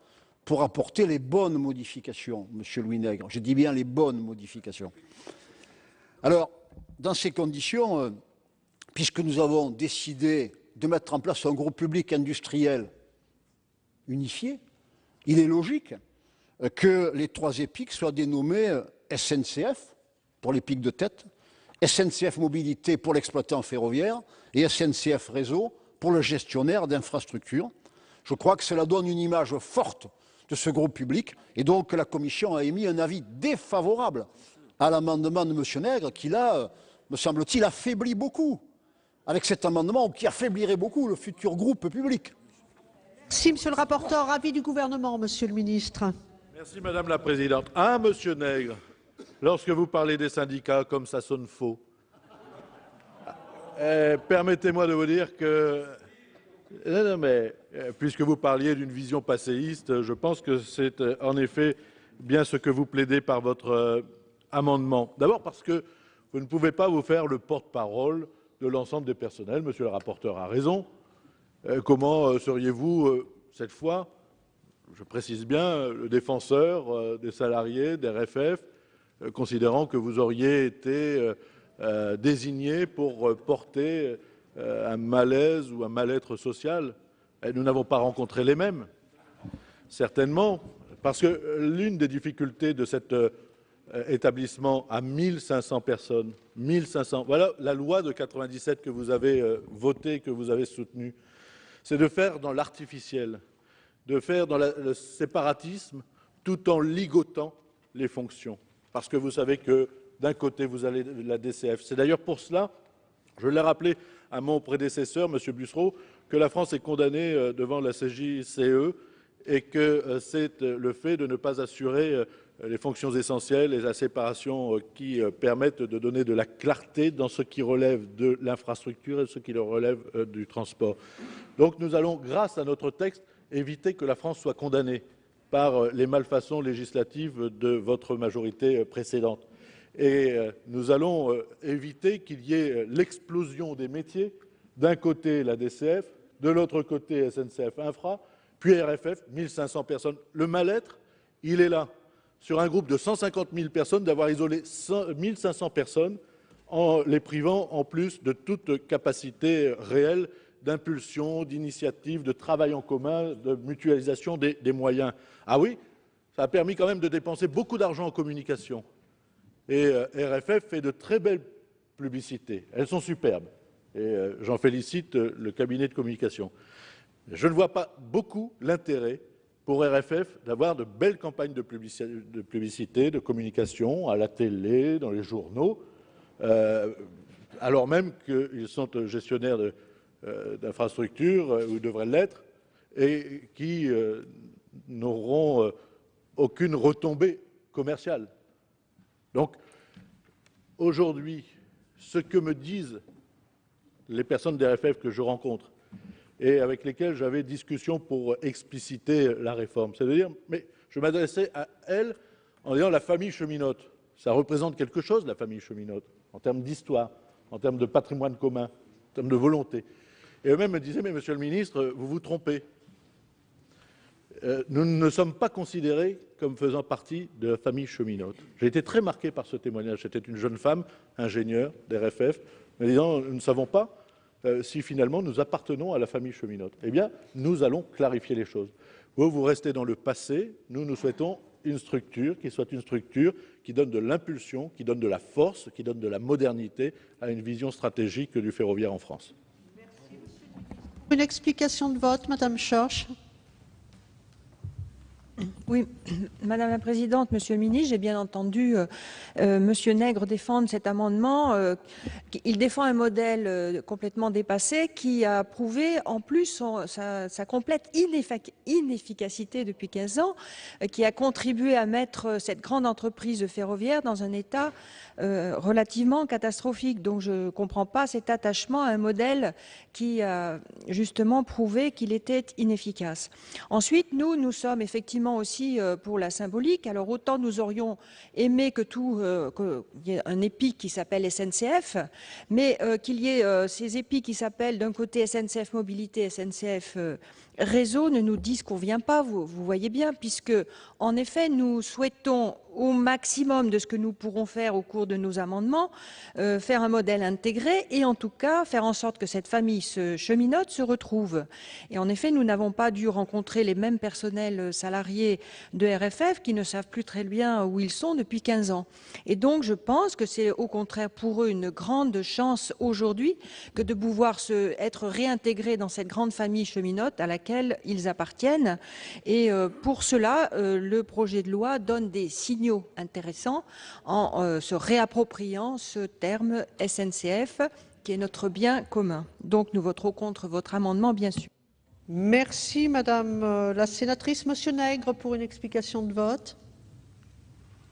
pour apporter les bonnes modifications, Monsieur Louis Nègre. Je dis bien les bonnes modifications. Alors, dans ces conditions, puisque nous avons décidé de mettre en place un groupe public industriel unifié, il est logique que les 3 EPIC soient dénommés SNCF pour les pics de tête, SNCF Mobilité pour l'exploitant ferroviaire et SNCF Réseau pour le gestionnaire d'infrastructures. Je crois que cela donne une image forte de ce groupe public et donc la Commission a émis un avis défavorable à l'amendement de M. Nègre qui, là, me semble-t-il, affaiblit beaucoup, avec cet amendement qui affaiblirait beaucoup le futur groupe public. Merci, Monsieur le rapporteur. Avis du gouvernement, Monsieur le ministre. Merci Madame la Présidente. Monsieur Nègre, lorsque vous parlez des syndicats, comme ça sonne faux, permettez-moi de vous dire que, non, mais puisque vous parliez d'une vision passéiste, je pense que c'est en effet bien ce que vous plaidez par votre amendement. D'abord parce que vous ne pouvez pas vous faire le porte-parole de l'ensemble des personnels. Monsieur le rapporteur a raison. Comment seriez-vous, cette fois, je précise bien, le défenseur des salariés, des RFF, considérant que vous auriez été désigné pour porter un malaise ou un mal-être social? Nous n'avons pas rencontré les mêmes, certainement, parce que l'une des difficultés de cet établissement à 1500 personnes, 1500, voilà la loi de 97 que vous avez votée, que vous avez soutenue, c'est de faire dans l'artificiel, de faire dans le séparatisme, tout en ligotant les fonctions. Parce que vous savez que d'un côté, vous avez la DCF. C'est d'ailleurs pour cela, je l'ai rappelé à mon prédécesseur, M. Bussereau, que la France est condamnée devant la CJCE et que c'est le fait de ne pas assurer les fonctions essentielles et la séparation qui permettent de donner de la clarté dans ce qui relève de l'infrastructure et ce qui relève du transport. Donc nous allons, grâce à notre texte, éviter que la France soit condamnée par les malfaçons législatives de votre majorité précédente. Et nous allons éviter qu'il y ait l'explosion des métiers, d'un côté la DCF, de l'autre côté SNCF Infra, puis RFF, 1500 personnes. Le mal-être, il est là. Sur un groupe de 150 000 personnes, d'avoir isolé 1500 personnes en les privant en plus de toute capacité réelle d'impulsion, d'initiative, de travail en commun, de mutualisation des moyens. Ah oui, ça a permis quand même de dépenser beaucoup d'argent en communication. Et RFF fait de très belles publicités. Elles sont superbes. Et j'en félicite le cabinet de communication. Je ne vois pas beaucoup l'intérêt pour RFF d'avoir de belles campagnes de publicité, de communication, à la télé, dans les journaux, alors même qu'ils sont gestionnaires d'infrastructures, ou devraient l'être, et qui n'auront aucune retombée commerciale. Donc, aujourd'hui, ce que me disent les personnes d'RFF que je rencontre, et avec lesquels j'avais discussion pour expliciter la réforme. C'est-à-dire, mais je m'adressais à elles en disant la famille cheminote, ça représente quelque chose, la famille cheminote, en termes d'histoire, en termes de patrimoine commun, en termes de volonté. Et eux-mêmes me disaient, mais monsieur le ministre, vous vous trompez. Nous ne sommes pas considérés comme faisant partie de la famille cheminote. J'ai été très marqué par ce témoignage. C'était une jeune femme, ingénieure d'RFF, me disant, nous ne savons pas si finalement nous appartenons à la famille cheminote. Eh bien, nous allons clarifier les choses. Vous restez dans le passé, nous souhaitons une structure qui donne de l'impulsion, qui donne de la force, qui donne de la modernité à une vision stratégique du ferroviaire en France. Merci. Une explication de vote, Madame Schorsch. Oui, Madame la Présidente, Monsieur le Ministre, j'ai bien entendu Monsieur Nègre défendre cet amendement. Il défend un modèle complètement dépassé qui a prouvé en plus sa complète inefficacité depuis 15 ans, qui a contribué à mettre cette grande entreprise ferroviaire dans un état relativement catastrophique. Donc je ne comprends pas cet attachement à un modèle qui a justement prouvé qu'il était inefficace. Ensuite, nous sommes effectivement aussi pour la symbolique. Alors autant nous aurions aimé qu'il y ait un EPIC qui s'appelle SNCF, mais qu'il y ait ces EPIC qui s'appellent d'un côté SNCF Mobilité, SNCF Réseau ne nous disconvient pas, vous voyez bien, puisque en effet nous souhaitons au maximum de ce que nous pourrons faire au cours de nos amendements, faire un modèle intégré et en tout cas faire en sorte que cette famille cheminote se retrouve. Et en effet, nous n'avons pas dû rencontrer les mêmes personnels salariés de RFF qui ne savent plus très bien où ils sont depuis 15 ans. Et donc je pense que c'est au contraire pour eux une grande chance aujourd'hui que de pouvoir être réintégrés dans cette grande famille cheminote à laquelle ils appartiennent. Et pour cela, le projet de loi donne des signaux intéressants en se réappropriant ce terme SNCF qui est notre bien commun. Donc nous voterons contre votre amendement, bien sûr. Merci Madame la sénatrice. Monsieur Nègre pour une explication de vote.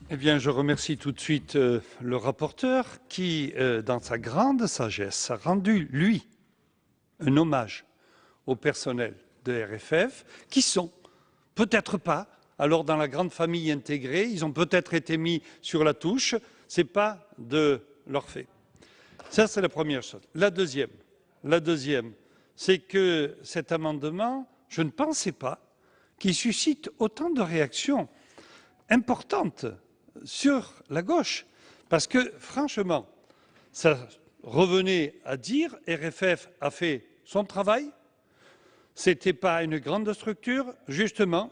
Eh bien, je remercie tout de suite le rapporteur qui, dans sa grande sagesse, a rendu, lui, un hommage au personnel de RFF qui sont peut-être pas alors dans la grande famille intégrée, ils ont peut-être été mis sur la touche, ce n'est pas de leur fait. Ça, c'est la première chose. La deuxième, c'est que cet amendement, je ne pensais pas qu'il suscite autant de réactions importantes sur la gauche. Parce que, franchement, ça revenait à dire RFF a fait son travail, ce n'était pas une grande structure, justement,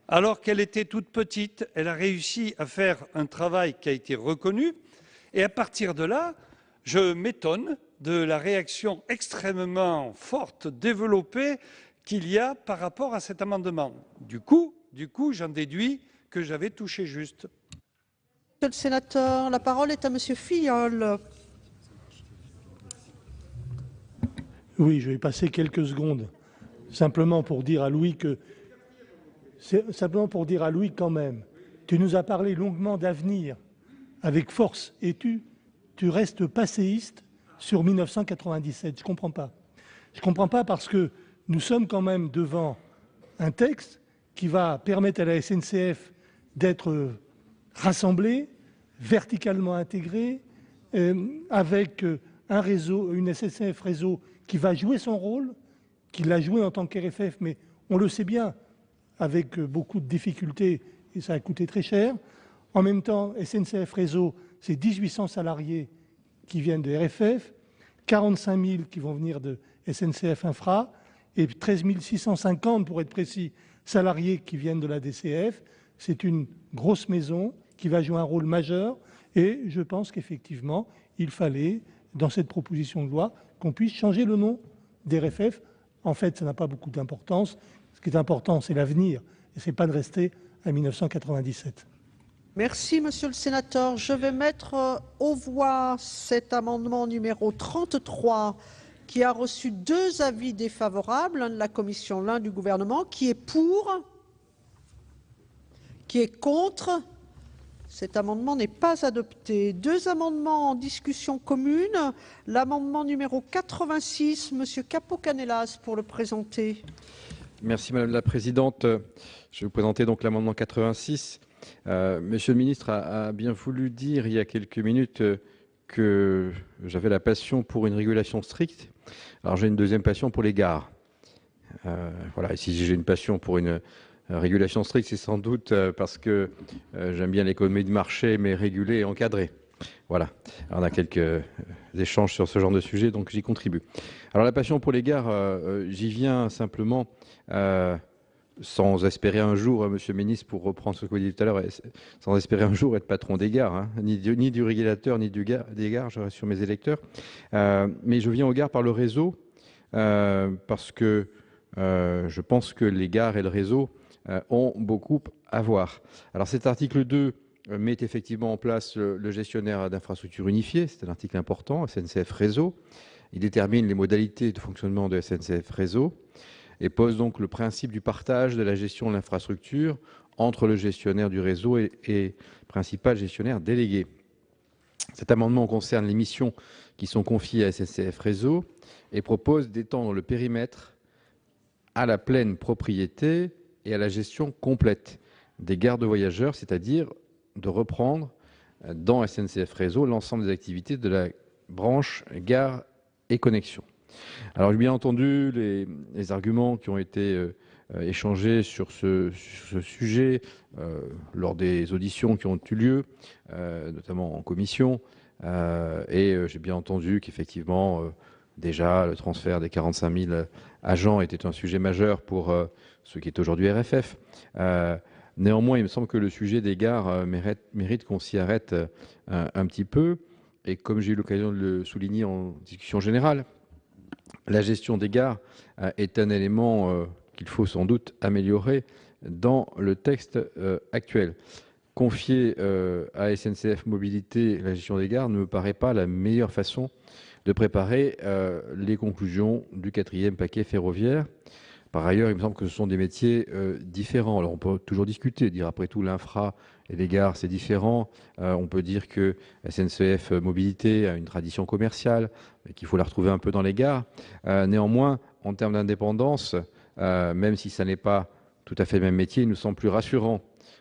alors qu'elle était toute petite, elle a réussi à faire un travail qui a été reconnu. Et à partir de là, je m'étonne de la réaction extrêmement forte, développée qu'il y a par rapport à cet amendement. Du coup, j'en déduis que j'avais touché juste. Monsieur le sénateur, la parole est à Monsieur Filleul. Oui, je vais passer quelques secondes, simplement pour dire à Louis quand même Tu nous as parlé longuement d'avenir, avec force, et tu restes passéiste sur 1997. Je ne comprends pas. Je ne comprends pas parce que nous sommes quand même devant un texte qui va permettre à la SNCF d'être rassemblée, verticalement intégrée, avec un réseau, une SNCF réseau qui va jouer son rôle, qui l'a joué en tant qu'RFF, mais on le sait bien, avec beaucoup de difficultés, et ça a coûté très cher. En même temps, SNCF Réseau, c'est 1800 salariés qui viennent de RFF, 45 000 qui vont venir de SNCF Infra, et 13 650, pour être précis, salariés qui viennent de la DCF. C'est une grosse maison qui va jouer un rôle majeur, et je pense qu'effectivement, il fallait, dans cette proposition de loi, qu'on puisse changer le nom d'RFF. En fait, ça n'a pas beaucoup d'importance. Ce qui est important, c'est l'avenir, et ce n'est pas de rester à 1997. Merci, monsieur le sénateur. Je vais mettre aux voix cet amendement numéro 33 qui a reçu 2 avis défavorables, l'un de la commission, l'un du gouvernement. Qui est pour? Qui est contre? Cet amendement n'est pas adopté. 2 amendements en discussion commune. L'amendement numéro 86, monsieur Capo-Canellas, pour le présenter. Merci Madame la Présidente. Je vais vous présenter donc l'amendement 86. Monsieur le ministre a bien voulu dire il y a quelques minutes que j'avais la passion pour une régulation stricte. Alors j'ai une deuxième passion pour les gares. Voilà, et si j'ai une passion pour une régulation stricte, c'est sans doute parce que j'aime bien l'économie de marché, mais régulée et encadrée. Voilà, alors, on a quelques échanges sur ce genre de sujet, donc j'y contribue. Alors la passion pour les gares, j'y viens simplement sans espérer un jour, monsieur le ministre, pour reprendre ce que vous disiez tout à l'heure, sans espérer un jour être patron des gares, hein, ni du régulateur, ni des gares, je rassure mes électeurs. Mais je viens aux gares par le réseau, parce que je pense que les gares et le réseau ont beaucoup à voir. Alors cet article 2 met effectivement en place le gestionnaire d'infrastructures unifié, c'est un article important, SNCF Réseau. Il détermine les modalités de fonctionnement de SNCF Réseau et pose donc le principe du partage de la gestion de l'infrastructure entre le gestionnaire du réseau et principal gestionnaire délégué. Cet amendement concerne les missions qui sont confiées à SNCF Réseau et propose d'étendre le périmètre à la pleine propriété et à la gestion complète des gares de voyageurs, c'est-à-dire de reprendre dans SNCF Réseau l'ensemble des activités de la branche gare et connexion. Alors j'ai bien entendu les arguments qui ont été échangés sur ce sujet lors des auditions qui ont eu lieu, notamment en commission, et j'ai bien entendu qu'effectivement déjà le transfert des 45 000 agents était un sujet majeur pour ce qui est aujourd'hui RFF. Néanmoins, il me semble que le sujet des gares mérite qu'on s'y arrête un petit peu, et comme j'ai eu l'occasion de le souligner en discussion générale, la gestion des gares est un élément qu'il faut sans doute améliorer dans le texte actuel. Confier à SNCF Mobilité la gestion des gares ne me paraît pas la meilleure façon de préparer les conclusions du 4e paquet ferroviaire. Par ailleurs, il me semble que ce sont des métiers différents. Alors on peut toujours discuter, dire après tout l'infra et les gares c'est différent. On peut dire que SNCF Mobilité a une tradition commerciale, mais qu'il faut la retrouver un peu dans les gares. Néanmoins, en termes d'indépendance, même si ça n'est pas tout à fait le même métier, il nous semble plus rassurant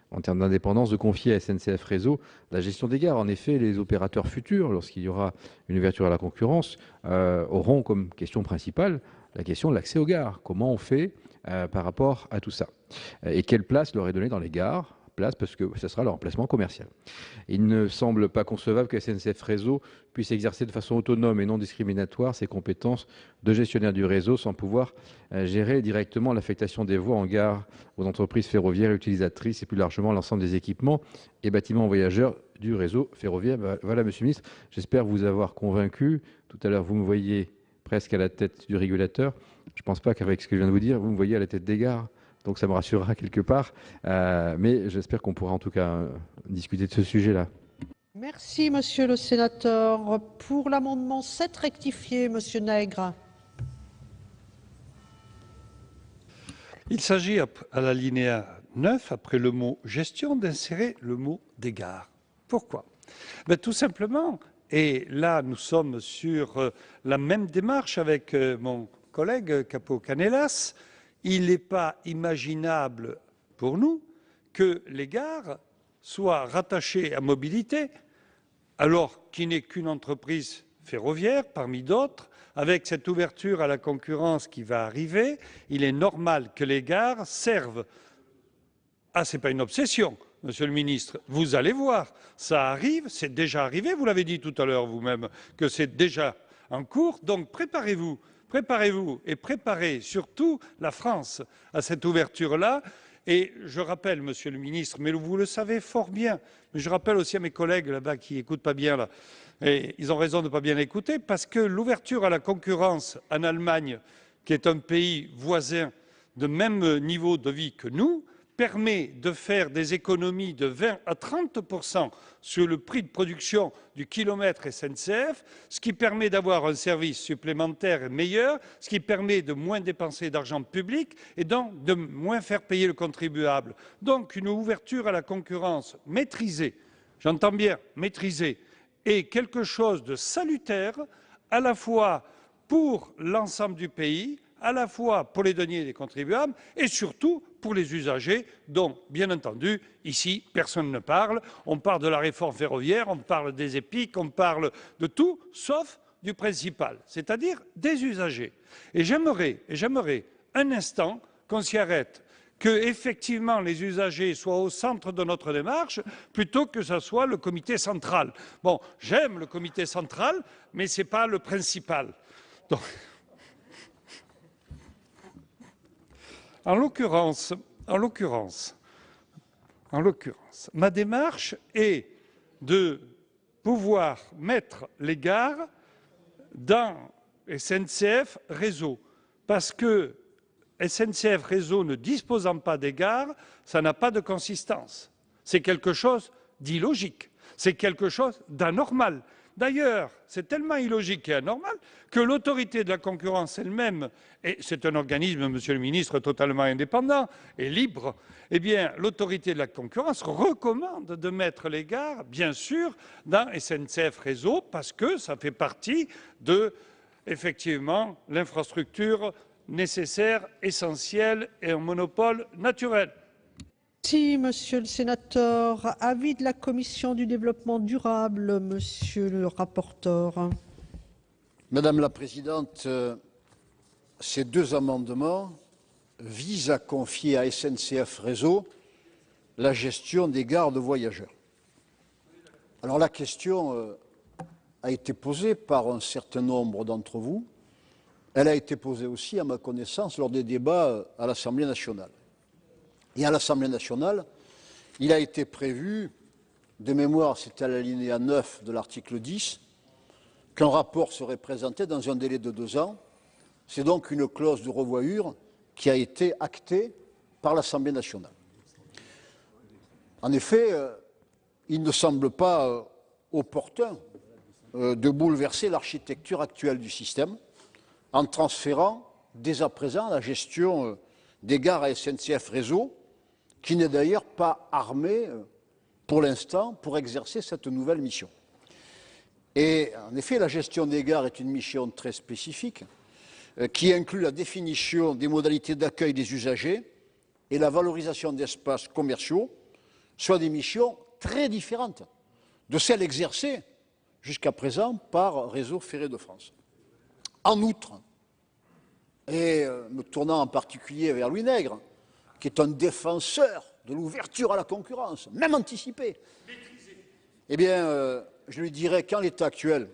en termes d'indépendance de confier à SNCF Réseau la gestion des gares. En effet, les opérateurs futurs, lorsqu'il y aura une ouverture à la concurrence, auront comme question principale la question de l'accès aux gares. Comment on fait par rapport à tout ça? Et quelle place leur est donnée dans les gares? Place parce que ce sera leur emplacement commercial. Il ne semble pas concevable que SNCF Réseau puisse exercer de façon autonome et non discriminatoire ses compétences de gestionnaire du réseau sans pouvoir gérer directement l'affectation des voies en gare aux entreprises ferroviaires utilisatrices et plus largement l'ensemble des équipements et bâtiments voyageurs du réseau ferroviaire. Voilà, monsieur le ministre, j'espère vous avoir convaincu. Tout à l'heure, vous me voyez presque à la tête du régulateur. Je ne pense pas qu'avec ce que je viens de vous dire, vous me voyez à la tête des gares. Donc ça me rassurera quelque part. Mais j'espère qu'on pourra en tout cas discuter de ce sujet-là. Merci, monsieur le sénateur. Pour l'amendement 7 rectifié, monsieur Nègre. Il s'agit à l'alinéa 9, après le mot « gestion », d'insérer le mot « des gares ». Pourquoi? Tout simplement, et là nous sommes sur la même démarche avec mon collègue Capo Canellas, il n'est pas imaginable pour nous que les gares soient rattachées à Mobilité, alors qu'il n'est qu'une entreprise ferroviaire parmi d'autres. Avec cette ouverture à la concurrence qui va arriver, il est normal que les gares servent. Ah, ce n'est pas une obsession, Monsieur le ministre, vous allez voir, ça arrive, c'est déjà arrivé, vous l'avez dit tout à l'heure vous-même, que c'est déjà en cours, donc préparez-vous et préparez surtout la France à cette ouverture-là. Et je rappelle, Monsieur le ministre, mais vous le savez fort bien, mais je rappelle aussi à mes collègues là-bas qui n'écoutent pas bien, là, et ils ont raison de ne pas bien écouter, parce que l'ouverture à la concurrence en Allemagne, qui est un pays voisin de même niveau de vie que nous, permet de faire des économies de 20 à 30% sur le prix de production du kilomètre SNCF, ce qui permet d'avoir un service supplémentaire et meilleur, ce qui permet de moins dépenser d'argent public et donc de moins faire payer le contribuable. Donc une ouverture à la concurrence maîtrisée, j'entends bien maîtrisée, est quelque chose de salutaire à la fois pour l'ensemble du pays, à la fois pour les deniers des contribuables et surtout pour les usagers dont, bien entendu, ici, personne ne parle. On parle de la réforme ferroviaire, on parle des EPIC, on parle de tout, sauf du principal, c'est-à-dire des usagers. Et j'aimerais un instant qu'on s'y arrête, que effectivement les usagers soient au centre de notre démarche, plutôt que ce soit le comité central. Bon, j'aime le comité central, mais ce n'est pas le principal. Donc, En l'occurrence, ma démarche est de pouvoir mettre les gares dans SNCF Réseau, parce que SNCF Réseau ne disposant pas des gares, ça n'a pas de consistance. C'est quelque chose d'illogique, c'est quelque chose d'anormal. D'ailleurs, c'est tellement illogique et anormal que l'autorité de la concurrence elle-même, et c'est un organisme, Monsieur le ministre, totalement indépendant et libre, eh bien, l'autorité de la concurrence recommande de mettre les gares, bien sûr, dans SNCF Réseau, parce que ça fait partie de, effectivement, l'infrastructure nécessaire, essentielle et un monopole naturel. Merci, monsieur le sénateur. Avis de la commission du développement durable, monsieur le rapporteur. Madame la Présidente, ces deux amendements visent à confier à SNCF Réseau la gestion des gares de voyageurs. Alors la question a été posée par un certain nombre d'entre vous. Elle a été posée aussi, à ma connaissance, lors des débats à l'Assemblée nationale. Et à l'Assemblée nationale, il a été prévu, de mémoire, c'était à l'alinéa 9 de l'article 10, qu'un rapport serait présenté dans un délai de 2 ans. C'est donc une clause de revoyure qui a été actée par l'Assemblée nationale. En effet, il ne semble pas opportun de bouleverser l'architecture actuelle du système en transférant dès à présent la gestion des gares à SNCF Réseau, qui n'est d'ailleurs pas armé pour l'instant pour exercer cette nouvelle mission. Et en effet, la gestion des gares est une mission très spécifique qui inclut la définition des modalités d'accueil des usagers et la valorisation d'espaces commerciaux, soit des missions très différentes de celles exercées jusqu'à présent par Réseau Ferré de France. En outre, et me tournant en particulier vers Louis Nègre, qui est un défenseur de l'ouverture à la concurrence, même anticipée, eh bien, je lui dirais qu'en l'état actuel,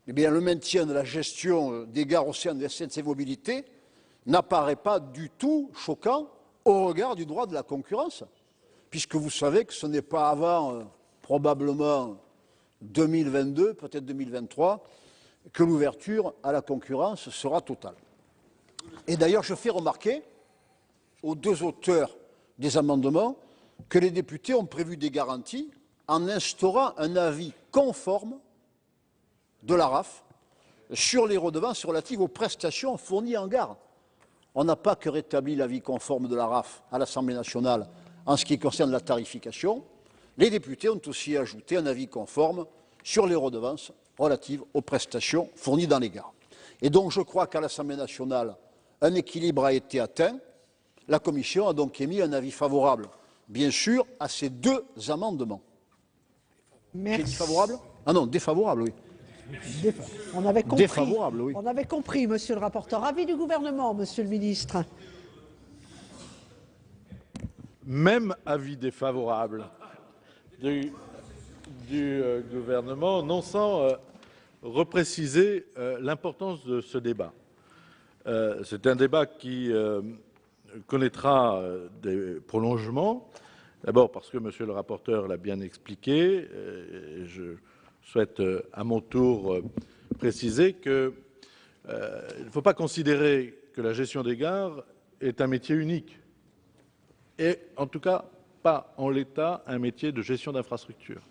eh bien, le maintien de la gestion des gares au sein de SNCF Mobilité n'apparaît pas du tout choquant au regard du droit de la concurrence, puisque vous savez que ce n'est pas avant probablement 2022, peut-être 2023, que l'ouverture à la concurrence sera totale. Et d'ailleurs, je fais remarquer aux deux auteurs des amendements que les députés ont prévu des garanties en instaurant un avis conforme de l'ARAF sur les redevances relatives aux prestations fournies en gare. On n'a pas que rétabli l'avis conforme de l'ARAF à l'Assemblée nationale En ce qui concerne la tarification, les députés ont aussi ajouté un avis conforme sur les redevances relatives aux prestations fournies dans les gares. Et donc je crois qu'à l'Assemblée nationale, un équilibre a été atteint. La Commission a donc émis un avis favorable, bien sûr, à ces deux amendements. Merci. J'ai dit favorable? Ah non, défavorable, oui. On avait compris. Défavorable, oui. On avait compris, monsieur le rapporteur. Avis du gouvernement, monsieur le ministre. Même avis défavorable du gouvernement, non sans repréciser l'importance de ce débat. C'est un débat qui connaîtra des prolongements. D'abord parce que monsieur le rapporteur l'a bien expliqué. Je souhaite à mon tour préciser qu'il ne faut pas considérer que la gestion des gares est un métier unique. Et en tout cas, pas en l'état un métier de gestion d'infrastructure.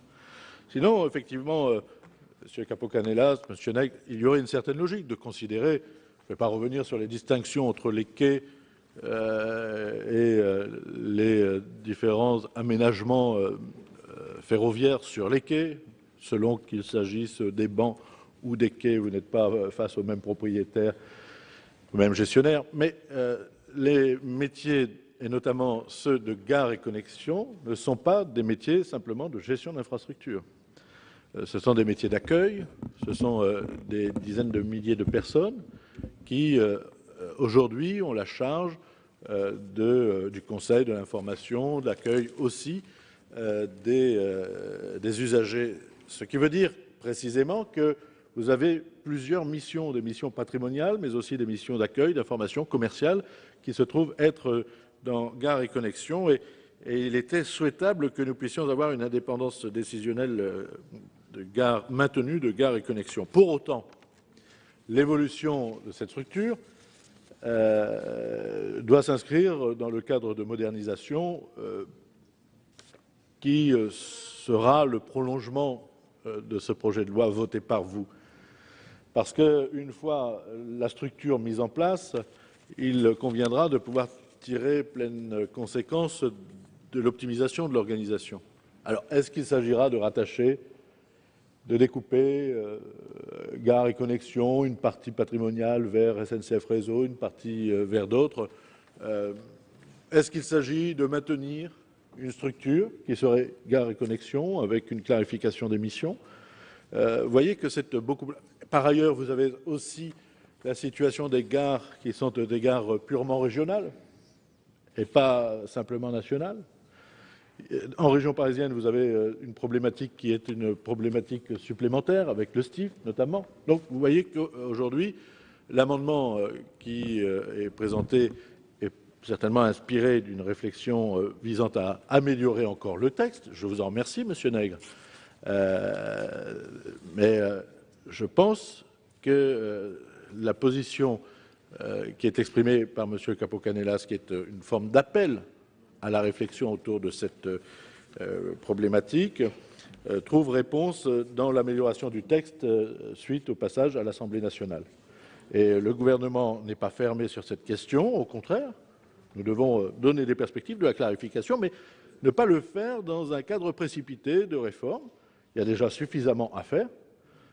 Sinon, effectivement, M. Capo-Canellas, M. Nègre, il y aurait une certaine logique de considérer, je ne vais pas revenir sur les distinctions entre les quais et les différents aménagements ferroviaires sur les quais, selon qu'il s'agisse des bancs ou des quais, vous n'êtes pas face au même propriétaire, au même gestionnaire, mais les métiers, et notamment ceux de gare et connexion, ne sont pas des métiers simplement de gestion d'infrastructure. Ce sont des métiers d'accueil, ce sont des dizaines de milliers de personnes qui, aujourd'hui, ont la charge du conseil, de l'information, de l'accueil aussi des usagers. Ce qui veut dire précisément que vous avez plusieurs missions, des missions patrimoniales, mais aussi des missions d'accueil, d'information commerciale, qui se trouvent être dans Gare et Connexion. Et il était souhaitable que nous puissions avoir une indépendance décisionnelle maintenue de Gare et Connexion. Pour autant, l'évolution de cette structure doit s'inscrire dans le cadre de modernisation qui sera le prolongement de ce projet de loi voté par vous. Parce qu'une fois la structure mise en place, il conviendra de pouvoir tirer pleine conséquence de l'optimisation de l'organisation. Alors, est-ce qu'il s'agira de rattacher, de découper Gare et Connexion, une partie patrimoniale vers SNCF Réseau, une partie vers d'autres? Est-ce qu'il s'agit de maintenir une structure qui serait Gare et Connexion avec une clarification des missions? Vous voyez que c'est beaucoup... Par ailleurs, vous avez aussi la situation des gares qui sont des gares purement régionales et pas simplement nationales. En région parisienne, vous avez une problématique qui est une problématique supplémentaire avec le STIF notamment. Donc vous voyez qu'aujourd'hui, l'amendement qui est présenté est certainement inspiré d'une réflexion visant à améliorer encore le texte. Je vous en remercie, Monsieur Nègre. Mais je pense que la position qui est exprimée par M. Capo-Canellas, qui est une forme d'appel à la réflexion autour de cette problématique, trouve réponse dans l'amélioration du texte suite au passage à l'Assemblée nationale. Et le gouvernement n'est pas fermé sur cette question, au contraire. Nous devons donner des perspectives de la clarification, mais ne pas le faire dans un cadre précipité de réforme. Il y a déjà suffisamment à faire.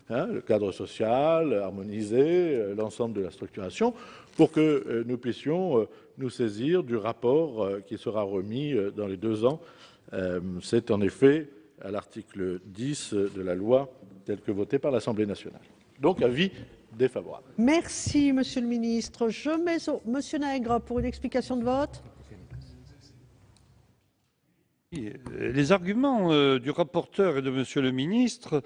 Le cadre social, harmoniser l'ensemble de la structuration, pour que nous puissions nous saisir du rapport qui sera remis dans les 2 ans. C'est en effet à l'article 10 de la loi telle que votée par l'Assemblée nationale. Donc, avis défavorable. Merci, monsieur le ministre. Je mets monsieur Nègre pour une explication de vote. Les arguments du rapporteur et de monsieur le ministre,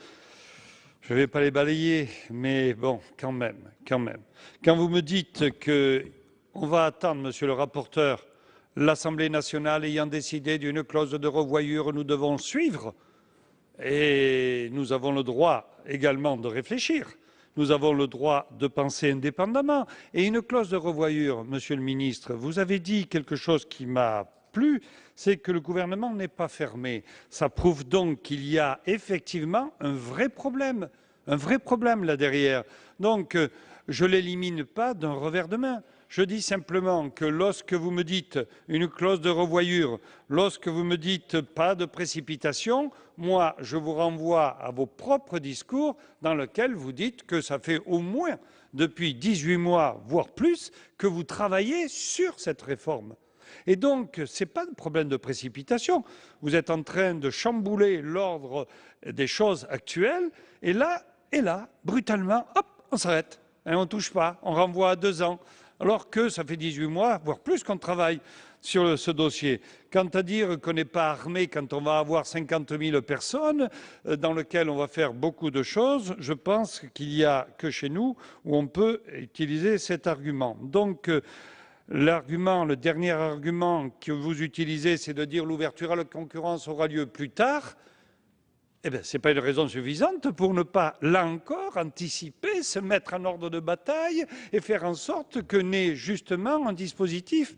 je ne vais pas les balayer, mais bon, quand même. Quand vous me dites qu'on va attendre, monsieur le rapporteur, l'Assemblée nationale ayant décidé d'une clause de revoyure, nous devons suivre, et nous avons le droit également de réfléchir. Nous avons le droit de penser indépendamment. Et une clause de revoyure, monsieur le ministre, vous avez dit quelque chose qui m'a plu, c'est que le gouvernement n'est pas fermé. Ça prouve donc qu'il y a effectivement un vrai problème là derrière. Donc, je ne l'élimine pas d'un revers de main. Je dis simplement que lorsque vous me dites une clause de revoyure, lorsque vous me dites pas de précipitation, moi, je vous renvoie à vos propres discours dans lesquels vous dites que ça fait au moins depuis 18 mois, voire plus, que vous travaillez sur cette réforme. Et donc, ce n'est pas de problème de précipitation. Vous êtes en train de chambouler l'ordre des choses actuelles, et là, brutalement, hop, on s'arrête. Et on ne touche pas, on renvoie à 2 ans. Alors que ça fait 18 mois, voire plus, qu'on travaille sur ce dossier. Quant à dire qu'on n'est pas armé quand on va avoir 50 000 personnes, dans lequel on va faire beaucoup de choses, je pense qu'il n'y a que chez nous où on peut utiliser cet argument. Donc, le dernier argument que vous utilisez, c'est de dire l'ouverture à la concurrence aura lieu plus tard. Eh bien, ce n'est pas une raison suffisante pour ne pas, là encore, anticiper, se mettre en ordre de bataille et faire en sorte que n'ait justement un dispositif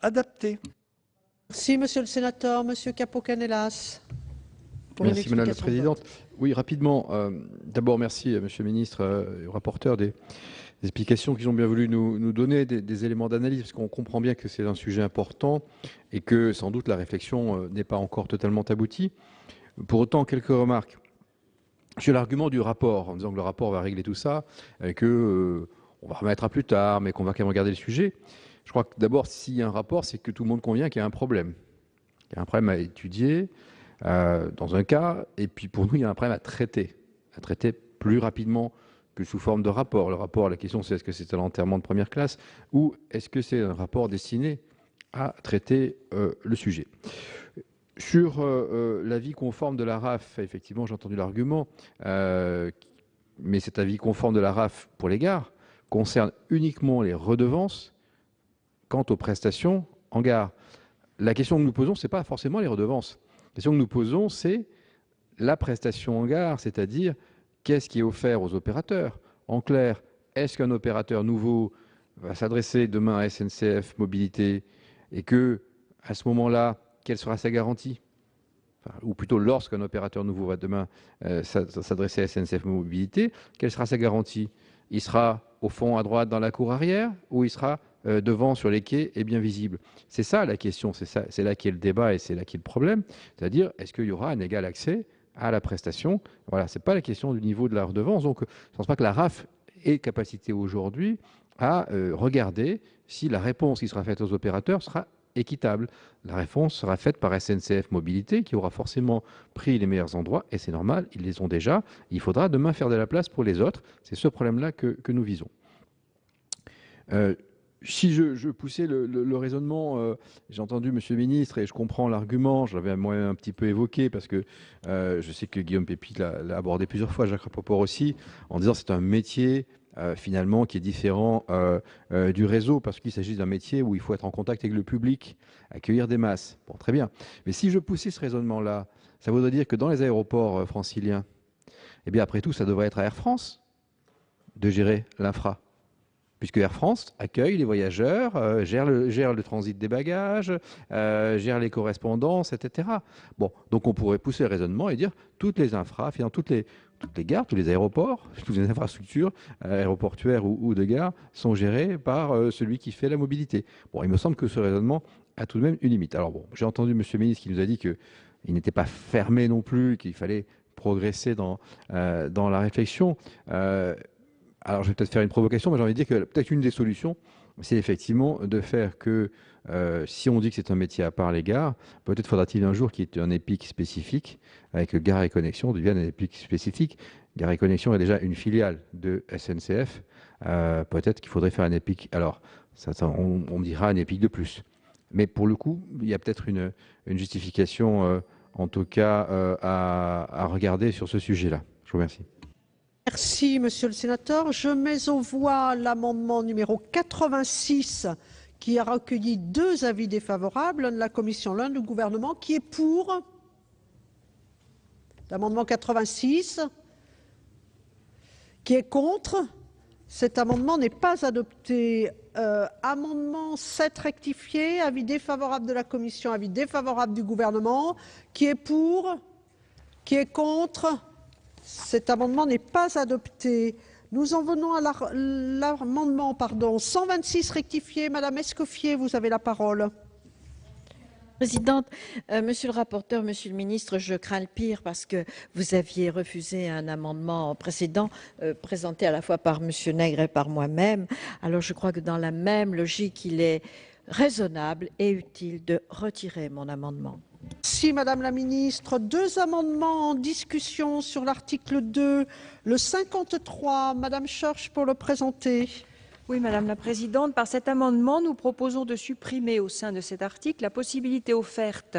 adapté. Merci, Monsieur le Sénateur. Monsieur Capo-Canellas. Merci, Madame la Présidente. Oui, rapidement. D'abord, merci, Monsieur le Ministre et au rapporteur des explications qu'ils ont bien voulu nous donner, des éléments d'analyse, parce qu'on comprend bien que c'est un sujet important et que sans doute la réflexion n'est pas encore totalement aboutie. Pour autant, quelques remarques sur l'argument du rapport, en disant que le rapport va régler tout ça, que on va remettre à plus tard, mais qu'on va quand même regarder le sujet. Je crois que d'abord, s'il y a un rapport, c'est que tout le monde convient qu'il y a un problème. Il y a un problème à étudier dans un cas, et puis pour nous, il y a un problème à traiter plus rapidement que sous forme de rapport. Le rapport, la question c'est est-ce que c'est un enterrement de première classe ou est-ce que c'est un rapport destiné à traiter le sujet. Sur l'avis conforme de la RAF, effectivement, j'ai entendu l'argument, mais cet avis conforme de la RAF pour les gares concerne uniquement les redevances quant aux prestations en gare. La question que nous posons, ce n'est pas forcément les redevances. La question que nous posons, c'est la prestation en gare, c'est-à-dire qu'est-ce qui est offert aux opérateurs. En clair, est-ce qu'un opérateur nouveau va s'adresser demain à SNCF Mobilité et que, à ce moment-là, quelle sera sa garantie? Ou plutôt, lorsqu'un opérateur nouveau va demain s'adresser à SNCF Mobilité, quelle sera sa garantie? Il sera au fond à droite dans la cour arrière ou il sera devant sur les quais et bien visible? C'est ça la question, c'est là qu'est le débat et c'est là qu'est le problème. C'est-à-dire, est-ce qu'il y aura un égal accès à la prestation? Voilà, ce n'est pas la question du niveau de la redevance. Donc, je ne pense pas que la RAF ait capacité aujourd'hui à regarder si la réponse qui sera faite aux opérateurs sera équitable. La réponse sera faite par SNCF Mobilité qui aura forcément pris les meilleurs endroits et c'est normal, ils les ont déjà. Il faudra demain faire de la place pour les autres. C'est ce problème-là que nous visons. Si je poussais le raisonnement, j'ai entendu Monsieur le Ministre et je comprends l'argument, je l'avais moi-même un petit peu évoqué parce que je sais que Guillaume Pépite l'a abordé plusieurs fois, Jacques Rapoport aussi, en disant c'est un métier finalement qui est différent du réseau parce qu'il s'agit d'un métier où il faut être en contact avec le public, accueillir des masses. Bon, très bien. Mais si je poussais ce raisonnement-là, ça voudrait dire que dans les aéroports franciliens, eh bien après tout, ça devrait être à Air France de gérer l'infra. Puisque Air France accueille les voyageurs, gère le transit des bagages, gère les correspondances, etc. Bon, donc on pourrait pousser le raisonnement et dire toutes les infras, finalement, toutes les gares, tous les aéroports, toutes les infrastructures aéroportuaires ou de gare sont gérées par celui qui fait la mobilité. Bon, il me semble que ce raisonnement a tout de même une limite. Alors bon, j'ai entendu Monsieur le Ministre qui nous a dit qu'il n'était pas fermé non plus, qu'il fallait progresser dans la réflexion. Alors, je vais peut-être faire une provocation, mais j'ai envie de dire que peut-être une des solutions, c'est effectivement de faire que, si on dit que c'est un métier à part les gares, peut-être faudra-t-il un jour qu'il y ait un EPIC spécifique, avec que Gares et Connexions devienne un EPIC spécifique. Gares et Connexions est déjà une filiale de SNCF. Peut-être qu'il faudrait faire un EPIC. Alors, on dira un EPIC de plus. Mais pour le coup, il y a peut-être une justification, en tout cas, à regarder sur ce sujet-là. Je vous remercie. Merci, Monsieur le Sénateur. Je mets aux voix l'amendement numéro 86 qui a recueilli 2 avis défavorables, l'un de la Commission, l'un du gouvernement. Qui est pour l'amendement 86? Qui est contre? Cet amendement n'est pas adopté. Amendement 7 rectifié, avis défavorable de la Commission, avis défavorable du gouvernement. Qui est pour? Qui est contre? Cet amendement n'est pas adopté. Nous en venons à l'amendement 126 rectifié. Madame Escoffier, vous avez la parole. Présidente, monsieur le rapporteur, monsieur le ministre, je crains le pire parce que vous aviez refusé un amendement précédent présenté à la fois par monsieur Nègre et par moi-même. Alors je crois que dans la même logique, il est raisonnable et utile de retirer mon amendement. Merci Madame la Ministre. 2 amendements en discussion sur l'article 2, le 53. Madame Schorsch pour le présenter. Oui, Madame la Présidente, par cet amendement, nous proposons de supprimer au sein de cet article la possibilité offerte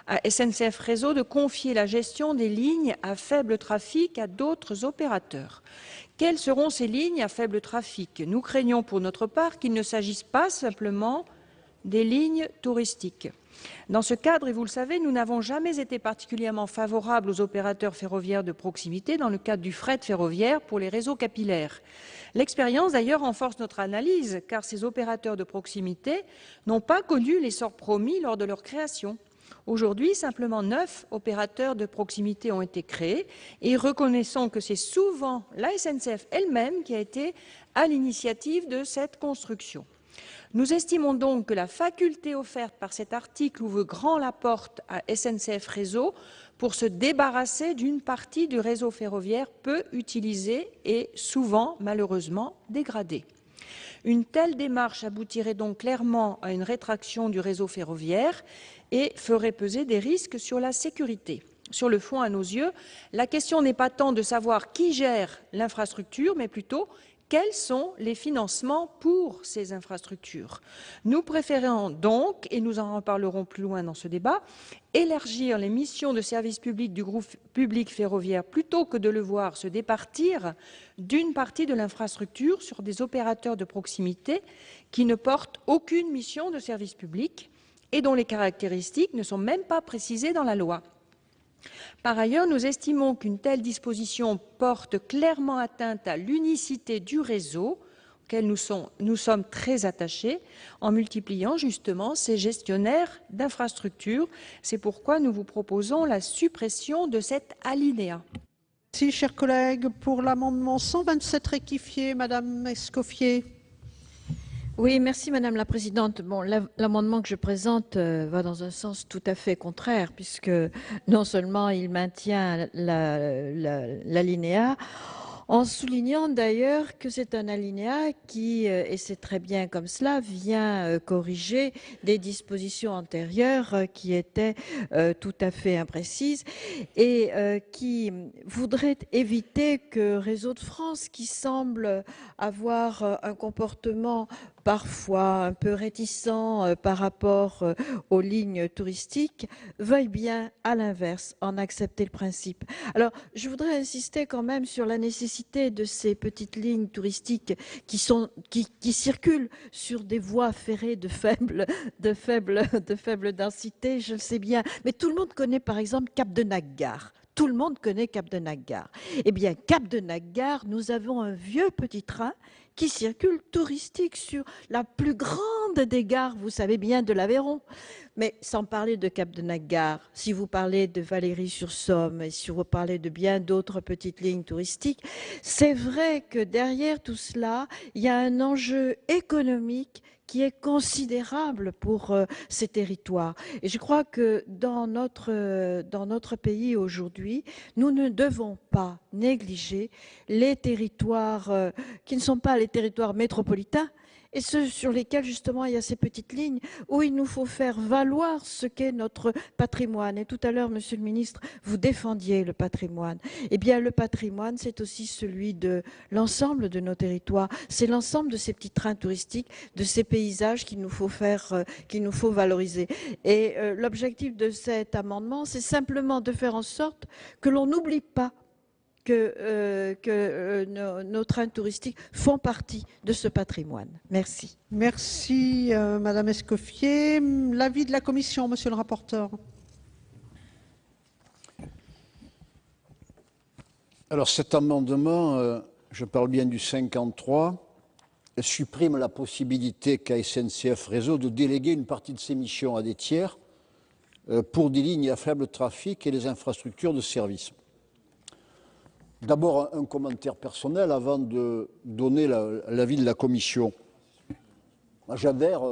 à SNCF Réseau de confier la gestion des lignes à faible trafic à d'autres opérateurs. Quelles seront ces lignes à faible trafic? Nous craignons pour notre part qu'il ne s'agisse pas simplement des lignes touristiques. Dans ce cadre, et vous le savez, nous n'avons jamais été particulièrement favorables aux opérateurs ferroviaires de proximité dans le cadre du fret ferroviaire pour les réseaux capillaires. L'expérience d'ailleurs renforce notre analyse, car ces opérateurs de proximité n'ont pas connu l'essor promis lors de leur création. Aujourd'hui, simplement 9 opérateurs de proximité ont été créés et reconnaissons que c'est souvent la SNCF elle-même qui a été à l'initiative de cette construction. Nous estimons donc que la faculté offerte par cet article ouvre grand la porte à SNCF Réseau pour se débarrasser d'une partie du réseau ferroviaire peu utilisé et souvent, malheureusement, dégradé. Une telle démarche aboutirait donc clairement à une rétraction du réseau ferroviaire et ferait peser des risques sur la sécurité. Sur le fond, à nos yeux, la question n'est pas tant de savoir qui gère l'infrastructure, mais plutôt quels sont les financements pour ces infrastructures. Nous préférons donc, et nous en reparlerons plus loin dans ce débat, élargir les missions de service public du groupe public ferroviaire plutôt que de le voir se départir d'une partie de l'infrastructure sur des opérateurs de proximité qui ne portent aucune mission de service public et dont les caractéristiques ne sont même pas précisées dans la loi. Par ailleurs, nous estimons qu'une telle disposition porte clairement atteinte à l'unicité du réseau, auquel nous sommes très attachés, en multipliant justement ces gestionnaires d'infrastructures. C'est pourquoi nous vous proposons la suppression de cet alinéa. Merci, chers collègues. Pour l'amendement 127 rectifié, Madame Escoffier. Oui, merci Madame la Présidente. Bon, l'amendement que je présente va dans un sens tout à fait contraire, puisque non seulement il maintient l'alinéa, en soulignant d'ailleurs que c'est un alinéa qui, et c'est très bien comme cela, vient corriger des dispositions antérieures qui étaient tout à fait imprécises et qui voudraient éviter que Réseau de France, qui semble avoir un comportement parfois un peu réticent par rapport aux lignes touristiques, veuille bien, à l'inverse, en accepter le principe. Alors, je voudrais insister quand même sur la nécessité de ces petites lignes touristiques qui circulent sur des voies ferrées de faible densité, je le sais bien. Mais tout le monde connaît par exemple Cap-de-Nac-Gare. Tout le monde connaît Cap-de-Nac-Gare. Eh bien, Cap-de-Nac-Gare, nous avons un vieux petit train qui circule touristique sur la plus grande des gares, vous savez bien, de l'Aveyron. Mais sans parler de Cap-de-Nac-Gare, si vous parlez de Valéry-sur-Somme et si vous parlez de bien d'autres petites lignes touristiques, c'est vrai que derrière tout cela, il y a un enjeu économique qui est considérable pour ces territoires. Et je crois que dans notre pays aujourd'hui, nous ne devons pas négliger les territoires qui ne sont pas les territoires métropolitains, et ceux sur lesquels justement il y a ces petites lignes où il nous faut faire valoir ce qu'est notre patrimoine. Et tout à l'heure, Monsieur le Ministre, vous défendiez le patrimoine. Eh bien, le patrimoine, c'est aussi celui de l'ensemble de nos territoires. C'est l'ensemble de ces petits trains touristiques, de ces paysages qu'il nous faut valoriser. Et l'objectif de cet amendement, c'est simplement de faire en sorte que l'on n'oublie pas que nos trains touristiques font partie de ce patrimoine. Merci. Merci, Madame Escoffier. L'avis de la Commission, Monsieur le rapporteur. Alors cet amendement, je parle bien du 53, supprime la possibilité qu'a SNCF Réseau de déléguer une partie de ses missions à des tiers pour des lignes à faible trafic et les infrastructures de service. D'abord, un commentaire personnel avant de donner l'avis de la Commission. J'adhère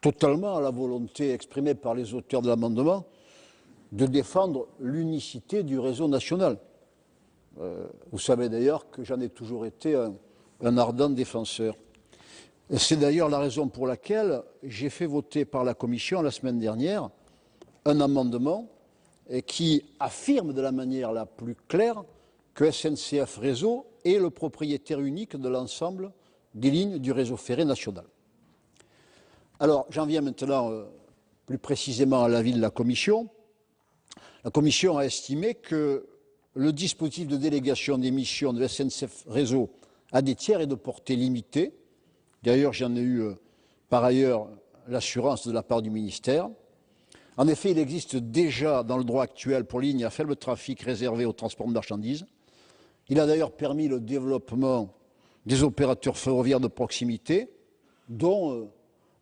totalement à la volonté exprimée par les auteurs de l'amendement de défendre l'unicité du réseau national. Vous savez d'ailleurs que j'en ai toujours été un ardent défenseur. C'est d'ailleurs la raison pour laquelle j'ai fait voter par la Commission la semaine dernière un amendement qui affirme de la manière la plus claire que SNCF Réseau est le propriétaire unique de l'ensemble des lignes du réseau ferré national. Alors, j'en viens maintenant plus précisément à l'avis de la Commission. La Commission a estimé que le dispositif de délégation des missions de SNCF Réseau à des tiers est de portée limitée. D'ailleurs, j'en ai eu par ailleurs l'assurance de la part du ministère. En effet, il existe déjà dans le droit actuel pour lignes à faible trafic réservées au transport de marchandises. Il a d'ailleurs permis le développement des opérateurs ferroviaires de proximité, dont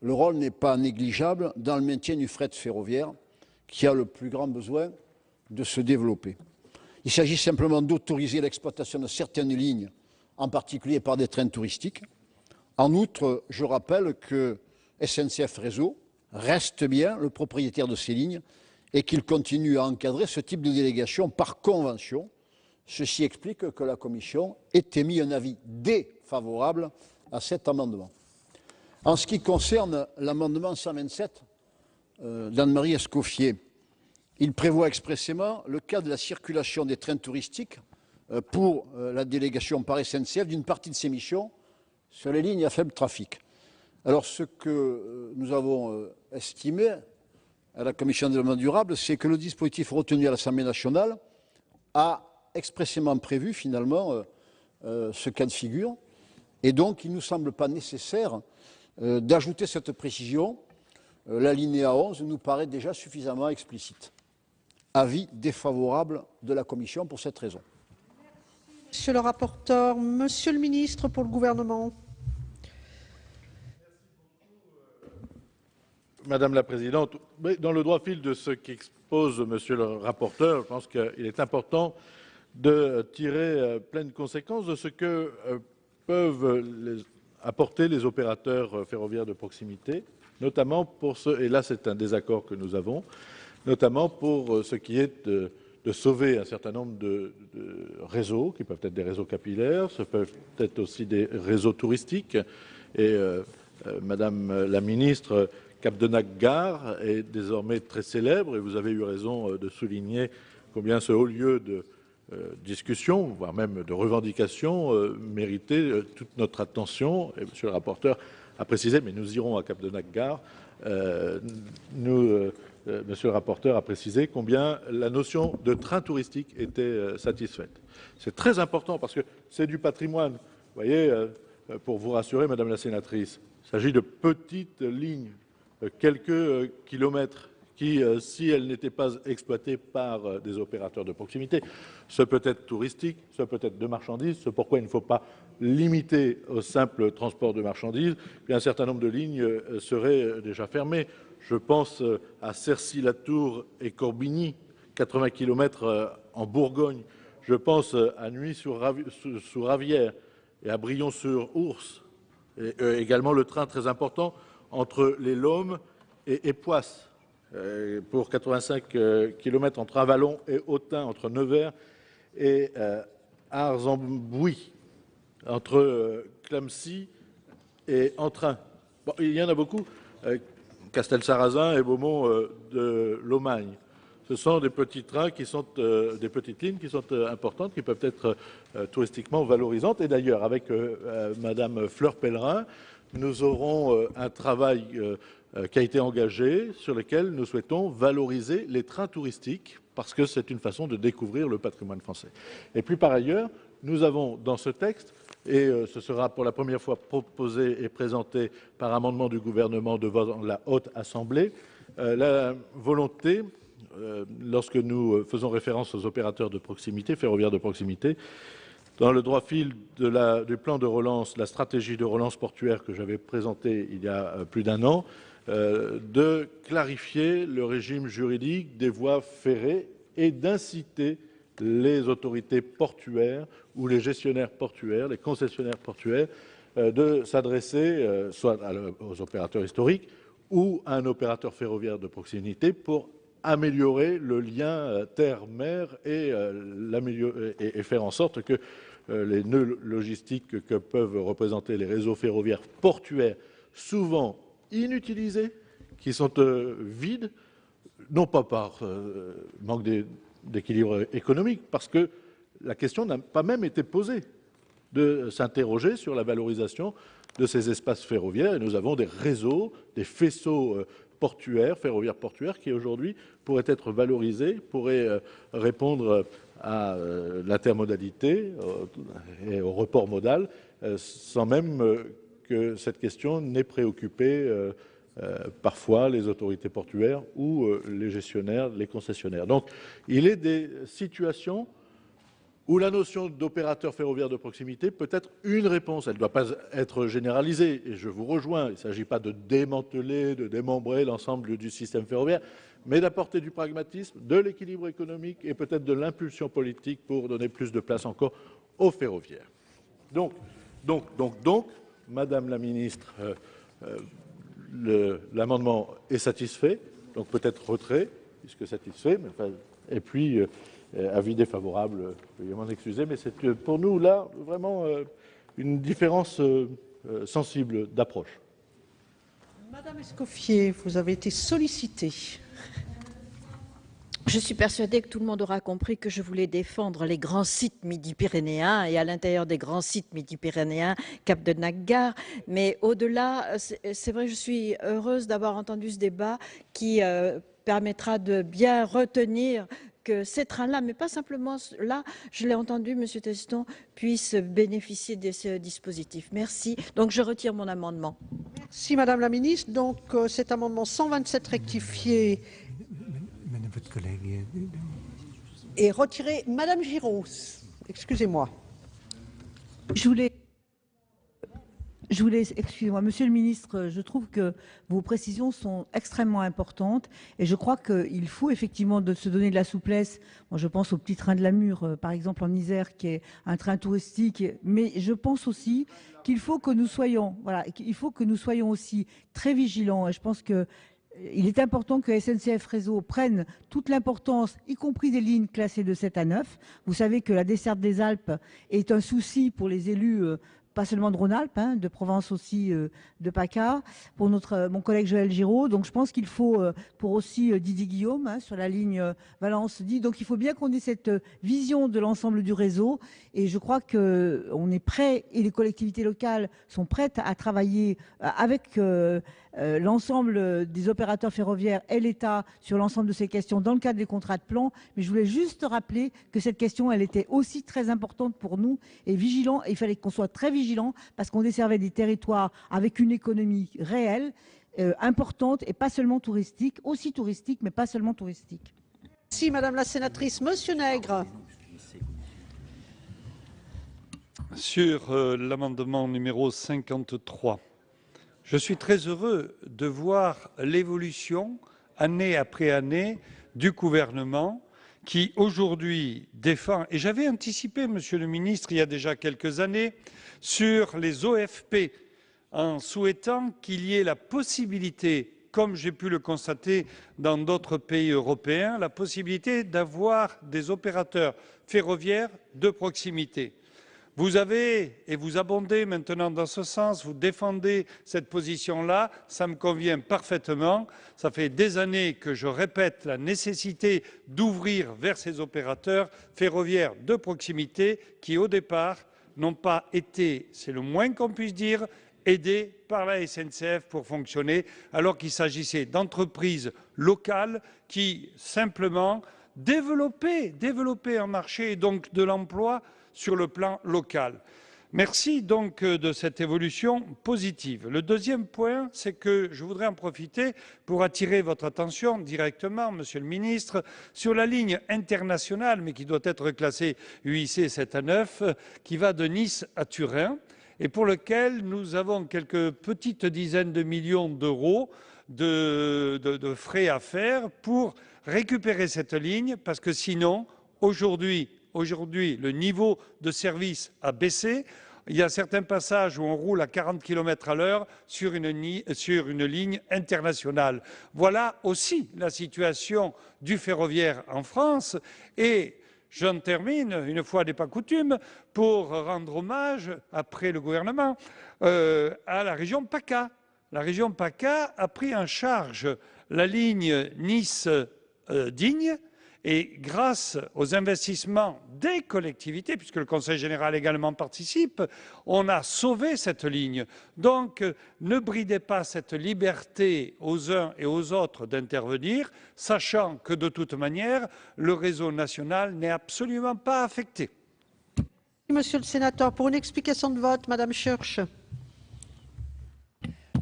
le rôle n'est pas négligeable dans le maintien du fret ferroviaire, qui a le plus grand besoin de se développer. Il s'agit simplement d'autoriser l'exploitation de certaines lignes, en particulier par des trains touristiques. En outre, je rappelle que SNCF Réseau reste bien le propriétaire de ces lignes et qu'il continue à encadrer ce type de délégation par convention. Ceci explique que la Commission ait émis un avis défavorable à cet amendement. En ce qui concerne l'amendement 127 d'Anne-Marie Escoffier, il prévoit expressément le cas de la circulation des trains touristiques pour la délégation par SNCF d'une partie de ses missions sur les lignes à faible trafic. Alors ce que nous avons estimé à la Commission de développement durable, c'est que le dispositif retenu à l'Assemblée nationale a expressément prévu finalement ce cas de figure et donc il ne nous semble pas nécessaire d'ajouter cette précision. L'alinéa 11 nous paraît déjà suffisamment explicite. Avis défavorable de la Commission pour cette raison. Monsieur le rapporteur, Monsieur le ministre pour le gouvernement. Madame la Présidente, dans le droit fil de ce qu'expose Monsieur le rapporteur, je pense qu'il est important de tirer pleine conséquence de ce que peuvent apporter les opérateurs ferroviaires de proximité, notamment pour ce, et là c'est un désaccord que nous avons, notamment pour ce qui est de sauver un certain nombre de réseaux, qui peuvent être des réseaux capillaires, ce peuvent être aussi des réseaux touristiques. Et Madame la Ministre, Capdenac-Gare est désormais très célèbre, et vous avez eu raison de souligner combien ce haut lieu de discussion, voire même de revendication, méritait toute notre attention. Et Monsieur le rapporteur a précisé, mais nous irons à Capdenac-Gare, Monsieur le rapporteur a précisé combien la notion de train touristique était satisfaite. C'est très important parce que c'est du patrimoine. Vous voyez, pour vous rassurer, Madame la sénatrice, il s'agit de petites lignes, quelques kilomètres, qui, si elles n'étaient pas exploitées par des opérateurs de proximité, ce peut être touristique, ce peut être de marchandises, c'est pourquoi il ne faut pas limiter au simple transport de marchandises, puis un certain nombre de lignes seraient déjà fermées. Je pense à Cercy-la-Tour et Corbigny, 80 km en Bourgogne. Je pense à Nuits-sous-Ravière et à Brillon-sur-Ours. Et également le train très important entre les Laumes et Poisse, pour 85 km entre Avallon et Autun, entre Nevers et Arzembouy, entre Clamecy et Entrain. Bon, il y en a beaucoup. Castel-Sarrazin et Beaumont de Lomagne. Ce sont des petits trains qui sont des petites lignes qui sont importantes, qui peuvent être touristiquement valorisantes. Et d'ailleurs, avec Madame Fleur-Pellerin, nous aurons un travail qui a été engagé, sur lequel nous souhaitons valoriser les trains touristiques, parce que c'est une façon de découvrir le patrimoine français. Et puis par ailleurs, nous avons dans ce texte, et ce sera pour la première fois proposé et présenté par amendement du gouvernement devant la Haute Assemblée, la volonté, lorsque nous faisons référence aux opérateurs de proximité, ferroviaires de proximité, dans le droit fil du plan de relance, la stratégie de relance portuaire que j'avais présentée il y a plus d'un an, de clarifier le régime juridique des voies ferrées et d'inciter les autorités portuaires ou les gestionnaires portuaires, les concessionnaires portuaires, de s'adresser soit aux opérateurs historiques ou à un opérateur ferroviaire de proximité pour améliorer le lien terre-mer et faire en sorte que les nœuds logistiques que peuvent représenter les réseaux ferroviaires portuaires, souvent inutilisés, qui sont vides, non pas par manque d'équilibre économique, parce que la question n'a pas même été posée de s'interroger sur la valorisation de ces espaces ferroviaires. Et nous avons des réseaux, des faisceaux portuaires, ferroviaires portuaires, qui aujourd'hui pourraient être valorisés, pourraient répondre à l'intermodalité et au report modal, sans même que cette question n'ait préoccupé parfois les autorités portuaires ou les gestionnaires, les concessionnaires. Donc, il est des situations où la notion d'opérateur ferroviaire de proximité peut être une réponse. Elle ne doit pas être généralisée. Et je vous rejoins, il ne s'agit pas de démanteler, de démembrer l'ensemble du système ferroviaire, mais d'apporter du pragmatisme, de l'équilibre économique et peut-être de l'impulsion politique pour donner plus de place encore au ferroviaire. Donc, Madame la Ministre, l'amendement est satisfait, donc peut-être retrait, puisque satisfait, mais enfin, et puis avis défavorable, veuillez m'en excuser, mais c'est pour nous là vraiment une différence sensible d'approche. Madame Escoffier, vous avez été sollicitée. Je suis persuadée que tout le monde aura compris que je voulais défendre les grands sites midi-pyrénéens et à l'intérieur des grands sites midi-pyrénéens, Cap de Naggar. Mais au-delà, c'est vrai, je suis heureuse d'avoir entendu ce débat qui permettra de bien retenir que ces trains-là, mais pas simplement là, je l'ai entendu, Monsieur Teston, puissent bénéficier de ce dispositif. Merci. Donc je retire mon amendement. Merci Madame la Ministre. Donc cet amendement 127 rectifié votre collègue est retiré. Madame Giraud, excusez-moi. Je voulais, excusez-moi, Monsieur le Ministre, je trouve que vos précisions sont extrêmement importantes et je crois qu'il faut effectivement se donner de la souplesse. Moi, je pense au petit train de la Mure, par exemple en Isère, qui est un train touristique, mais je pense aussi qu'il faut que nous soyons, voilà, il faut que nous soyons aussi très vigilants et je pense que il est important que SNCF Réseau prenne toute l'importance, y compris des lignes classées de 7 à 9. Vous savez que la desserte des Alpes est un souci pour les élus, pas seulement de Rhône-Alpes, hein, de Provence aussi, de PACA, pour mon collègue Joël Giraud. Donc je pense qu'il faut, pour aussi Didier Guillaume, hein, sur la ligne Valence-Die, donc il faut bien qu'on ait cette vision de l'ensemble du réseau. Et je crois qu'on est prêt, et les collectivités locales sont prêtes à travailler avec l'ensemble des opérateurs ferroviaires et l'État sur l'ensemble de ces questions dans le cadre des contrats de plan. Mais je voulais juste rappeler que cette question, elle était aussi très importante pour nous et vigilant. Et il fallait qu'on soit très vigilant parce qu'on desservait des territoires avec une économie réelle, importante et pas seulement touristique, aussi touristique mais pas seulement touristique. Merci Madame la Sénatrice. Monsieur Nègre. Sur l'amendement numéro 53, je suis très heureux de voir l'évolution, année après année, du gouvernement qui, aujourd'hui, défend, et j'avais anticipé, Monsieur le Ministre, il y a déjà quelques années, sur les OFP, en souhaitant qu'il y ait la possibilité, comme j'ai pu le constater dans d'autres pays européens, la possibilité d'avoir des opérateurs ferroviaires de proximité. Vous avez, et vous abondez maintenant dans ce sens, vous défendez cette position-là, ça me convient parfaitement. Ça fait des années que je répète la nécessité d'ouvrir vers ces opérateurs ferroviaires de proximité qui, au départ, n'ont pas été, c'est le moins qu'on puisse dire, aidés par la SNCF pour fonctionner, alors qu'il s'agissait d'entreprises locales qui, simplement, développaient un marché et donc de l'emploi sur le plan local. Merci donc de cette évolution positive. Le deuxième point, c'est que je voudrais en profiter pour attirer votre attention directement, Monsieur le Ministre, sur la ligne internationale, mais qui doit être classée UIC 7 à 9, qui va de Nice à Turin, et pour lequel nous avons quelques petites dizaines de millions d'euros de frais à faire pour récupérer cette ligne, parce que sinon, aujourd'hui, le niveau de service a baissé. Il y a certains passages où on roule à 40 km à l'heure sur une ligne internationale. Voilà aussi la situation du ferroviaire en France. Et j'en termine, une fois n'est pas coutume, pour rendre hommage, après le gouvernement, à la région PACA. La région PACA a pris en charge la ligne Nice-Digne. Et grâce aux investissements des collectivités, puisque le Conseil général également participe, on a sauvé cette ligne. Donc, ne bridez pas cette liberté aux uns et aux autres d'intervenir, sachant que de toute manière, le réseau national n'est absolument pas affecté. Monsieur le sénateur, pour une explication de vote, Madame Schurch.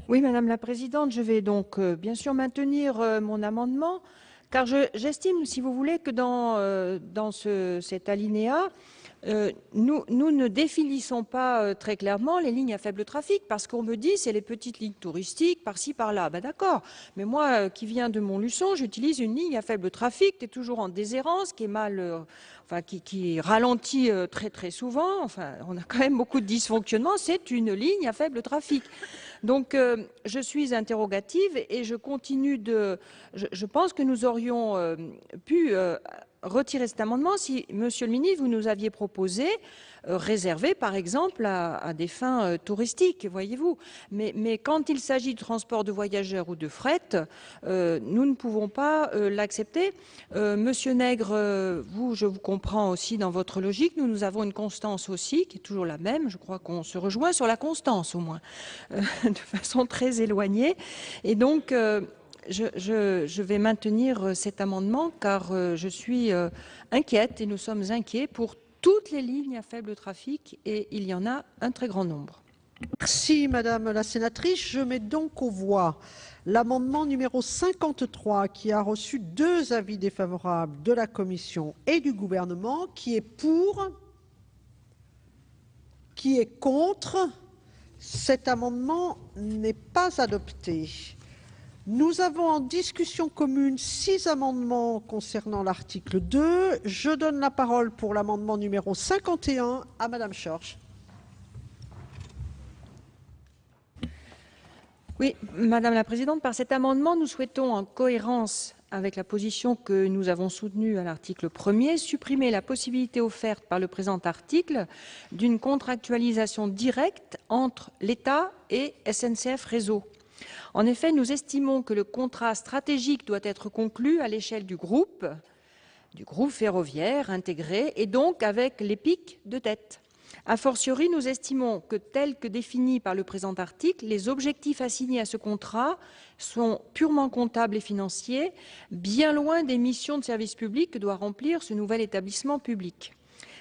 Oui, Madame la Présidente, je vais donc bien sûr maintenir mon amendement. Car j'estime, si vous voulez, que dans cet alinéa, nous ne définissons pas très clairement les lignes à faible trafic, parce qu'on me dit c'est les petites lignes touristiques par-ci par-là. Ben d'accord, mais moi qui viens de Montluçon, j'utilise une ligne à faible trafic qui est toujours en déshérence, qui est mal, qui ralentit très très souvent. Enfin, on a quand même beaucoup de dysfonctionnements. C'est une ligne à faible trafic. Donc, je suis interrogative et je continue de... Je pense que nous aurions pu retirer cet amendement si, Monsieur le ministre, vous nous aviez proposé réservé, par exemple, à des fins touristiques, voyez-vous. Mais quand il s'agit de transport de voyageurs ou de fret, nous ne pouvons pas l'accepter. Monsieur Nègre, je vous comprends aussi dans votre logique. Nous avons une constance aussi, qui est toujours la même. Je crois qu'on se rejoint sur la constance, au moins, de façon très éloignée. Et donc... Je vais maintenir cet amendement car je suis inquiète et nous sommes inquiets pour toutes les lignes à faible trafic et il y en a un très grand nombre. Merci Madame la sénatrice. Je mets donc aux voix l'amendement numéro 53 qui a reçu 2 avis défavorables de la Commission et du gouvernement. Qui est pour? Qui est contre? Cet amendement n'est pas adopté. Nous avons en discussion commune 6 amendements concernant l'article 2. Je donne la parole pour l'amendement numéro 51 à Madame Schurch. Oui, Madame la Présidente, par cet amendement, nous souhaitons, en cohérence avec la position que nous avons soutenue à l'article 1er, supprimer la possibilité offerte par le présent article d'une contractualisation directe entre l'État et SNCF Réseau. En effet, nous estimons que le contrat stratégique doit être conclu à l'échelle du groupe ferroviaire intégré et donc avec l'EPIC de tête. A fortiori, nous estimons que, tels que définis par le présent article, les objectifs assignés à ce contrat sont purement comptables et financiers, bien loin des missions de service public que doit remplir ce nouvel établissement public.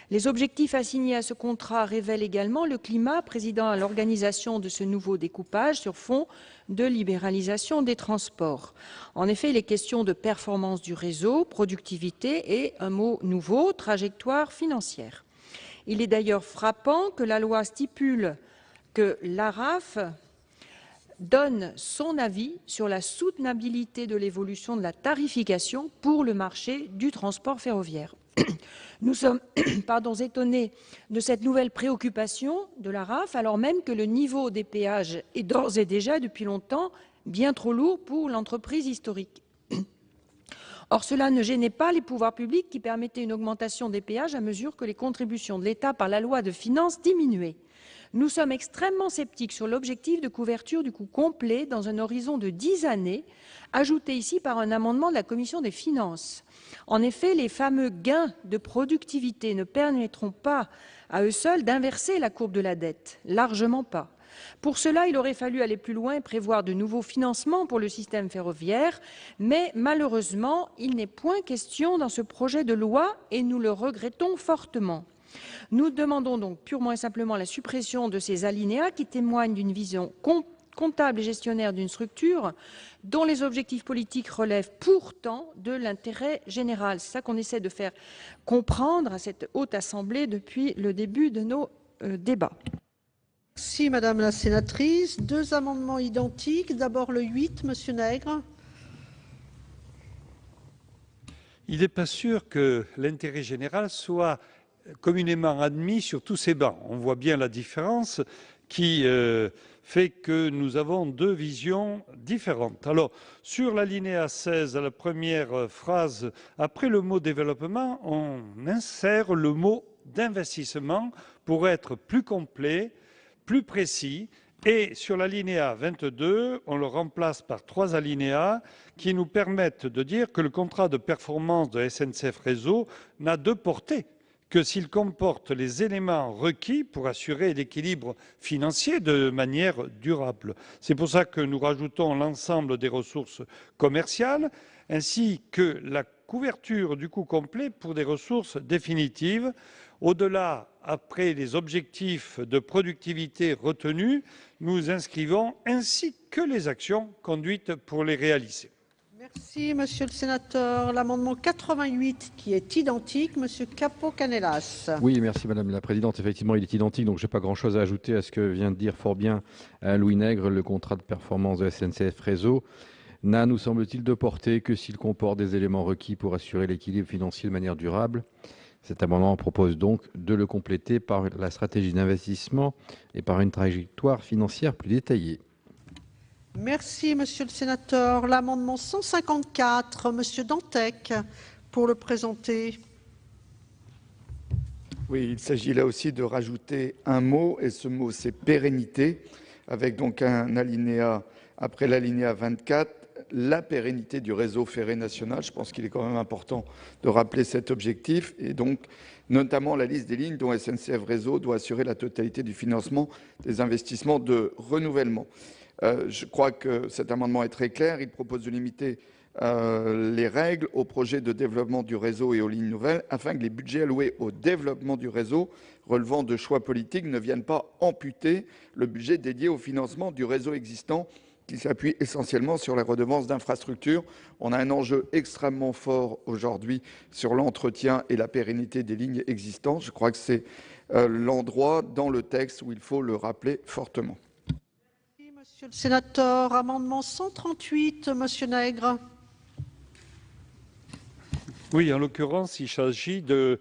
Les objectifs assignés à ce contrat révèlent également le climat présidant à l'organisation de ce nouveau découpage sur fond de libéralisation des transports. En effet, il est question de performance du réseau, productivité et, un mot nouveau, trajectoire financière. Il est d'ailleurs frappant que la loi stipule que l'ARAF donne son avis sur la soutenabilité de l'évolution de la tarification pour le marché du transport ferroviaire. Nous sommes étonnés de cette nouvelle préoccupation de l'ARAF, alors même que le niveau des péages est d'ores et déjà, depuis longtemps, bien trop lourd pour l'entreprise historique. Or, cela ne gênait pas les pouvoirs publics qui permettaient une augmentation des péages à mesure que les contributions de l'État par la loi de finances diminuaient. Nous sommes extrêmement sceptiques sur l'objectif de couverture du coût complet dans un horizon de 10 années, ajouté ici par un amendement de la Commission des finances. En effet, les fameux gains de productivité ne permettront pas à eux seuls d'inverser la courbe de la dette, largement pas. Pour cela, il aurait fallu aller plus loin et prévoir de nouveaux financements pour le système ferroviaire, mais malheureusement, il n'est point question dans ce projet de loi et nous le regrettons fortement. Nous demandons donc purement et simplement la suppression de ces alinéas qui témoignent d'une vision comptable et gestionnaire d'une structure dont les objectifs politiques relèvent pourtant de l'intérêt général. C'est ça qu'on essaie de faire comprendre à cette haute assemblée depuis le début de nos débats. Merci Madame la sénatrice. 2 amendements identiques. D'abord le 8, Monsieur Nègre. il n'est pas sûr que l'intérêt général soit communément admis sur tous ces bancs. On voit bien la différence qui fait que nous avons deux visions différentes. Alors, sur l'alinéa 16, à la première phrase, après le mot développement, on insère le mot d'investissement pour être plus complet, plus précis. Et sur l'alinéa 22, on le remplace par 3 alinéas qui nous permettent de dire que le contrat de performance de SNCF Réseau n'a de portée que s'il comporte les éléments requis pour assurer l'équilibre financier de manière durable. C'est pour ça que nous rajoutons l'ensemble des ressources commerciales ainsi que la couverture du coût complet pour des ressources définitives. Au-delà, après les objectifs de productivité retenus, nous inscrivons ainsi que les actions conduites pour les réaliser. Merci, monsieur le sénateur. L'amendement 88 qui est identique, monsieur Capo-Canellas. Oui, merci madame la présidente. Effectivement, il est identique, donc je n'ai pas grand-chose à ajouter à ce que vient de dire fort bien Louis Nègre. Le contrat de performance de SNCF Réseau n'a, nous semble-t-il, de portée que s'il comporte des éléments requis pour assurer l'équilibre financier de manière durable. Cet amendement propose donc de le compléter par la stratégie d'investissement et par une trajectoire financière plus détaillée. Merci, monsieur le sénateur. L'amendement 154, monsieur Dantec, pour le présenter. Oui, il s'agit là aussi de rajouter un mot, et ce mot, c'est pérennité, avec donc un alinéa, après l'alinéa 24, la pérennité du réseau ferré national. Je pense qu'il est quand même important de rappeler cet objectif, et donc notamment la liste des lignes dont SNCF Réseau doit assurer la totalité du financement des investissements de renouvellement. Je crois que cet amendement est très clair. Il propose de limiter les règles aux projets de développement du réseau et aux lignes nouvelles, afin que les budgets alloués au développement du réseau relevant de choix politiques ne viennent pas amputer le budget dédié au financement du réseau existant, qui s'appuie essentiellement sur les redevances d'infrastructure. On a un enjeu extrêmement fort aujourd'hui sur l'entretien et la pérennité des lignes existantes. Je crois que c'est l'endroit dans le texte où il faut le rappeler fortement. Merci, monsieur le sénateur. Amendement 138, monsieur Nègre. Oui, en l'occurrence, il s'agit de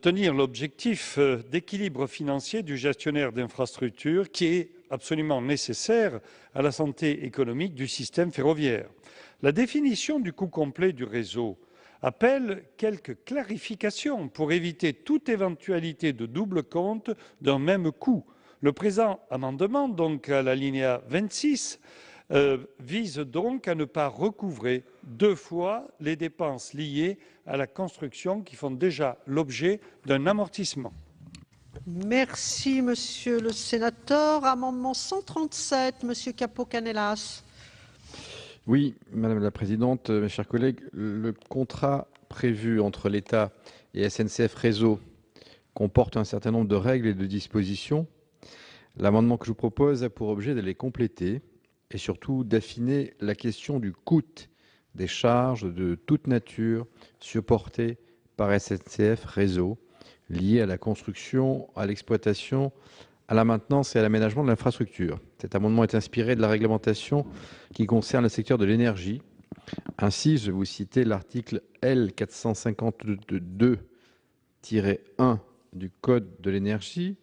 tenir l'objectif d'équilibre financier du gestionnaire d'infrastructure qui est absolument nécessaire à la santé économique du système ferroviaire. La définition du coût complet du réseau appelle quelques clarifications pour éviter toute éventualité de double compte d'un même coût. Le présent amendement, donc à l'alinéa 26, vise donc à ne pas recouvrer deux fois les dépenses liées à la construction qui font déjà l'objet d'un amortissement. Merci, monsieur le sénateur. Amendement 137, monsieur Capo-Canellas. Oui, madame la présidente, mes chers collègues, le contrat prévu entre l'État et SNCF Réseau comporte un certain nombre de règles et de dispositions. L'amendement que je vous propose a pour objet de les compléter et surtout d'affiner la question du coût des charges de toute nature supportées par SNCF Réseau, liées à la construction, à l'exploitation, à la maintenance et à l'aménagement de l'infrastructure. Cet amendement est inspiré de la réglementation qui concerne le secteur de l'énergie. Ainsi, je vais vous citer l'article L. 452-1 du Code de l'énergie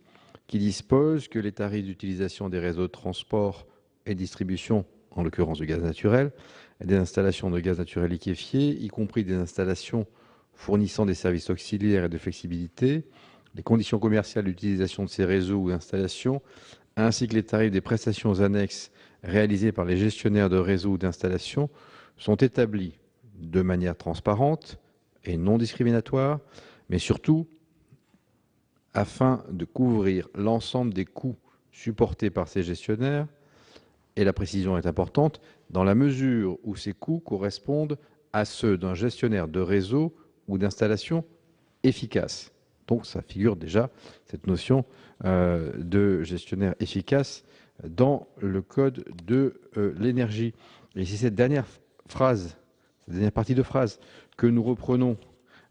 qui dispose que les tarifs d'utilisation des réseaux de transport et distribution, en l'occurrence du gaz naturel, et des installations de gaz naturel liquéfié, y compris des installations fournissant des services auxiliaires et de flexibilité, les conditions commerciales d'utilisation de ces réseaux ou installations, ainsi que les tarifs des prestations annexes réalisées par les gestionnaires de réseaux ou d'installations sont établis de manière transparente et non discriminatoire, mais surtout afin de couvrir l'ensemble des coûts supportés par ces gestionnaires, et la précision est importante, dans la mesure où ces coûts correspondent à ceux d'un gestionnaire de réseau ou d'installation efficace. Donc ça figure déjà, cette notion de gestionnaire efficace, dans le Code de l'énergie. Et c'est cette dernière partie de phrase que nous reprenons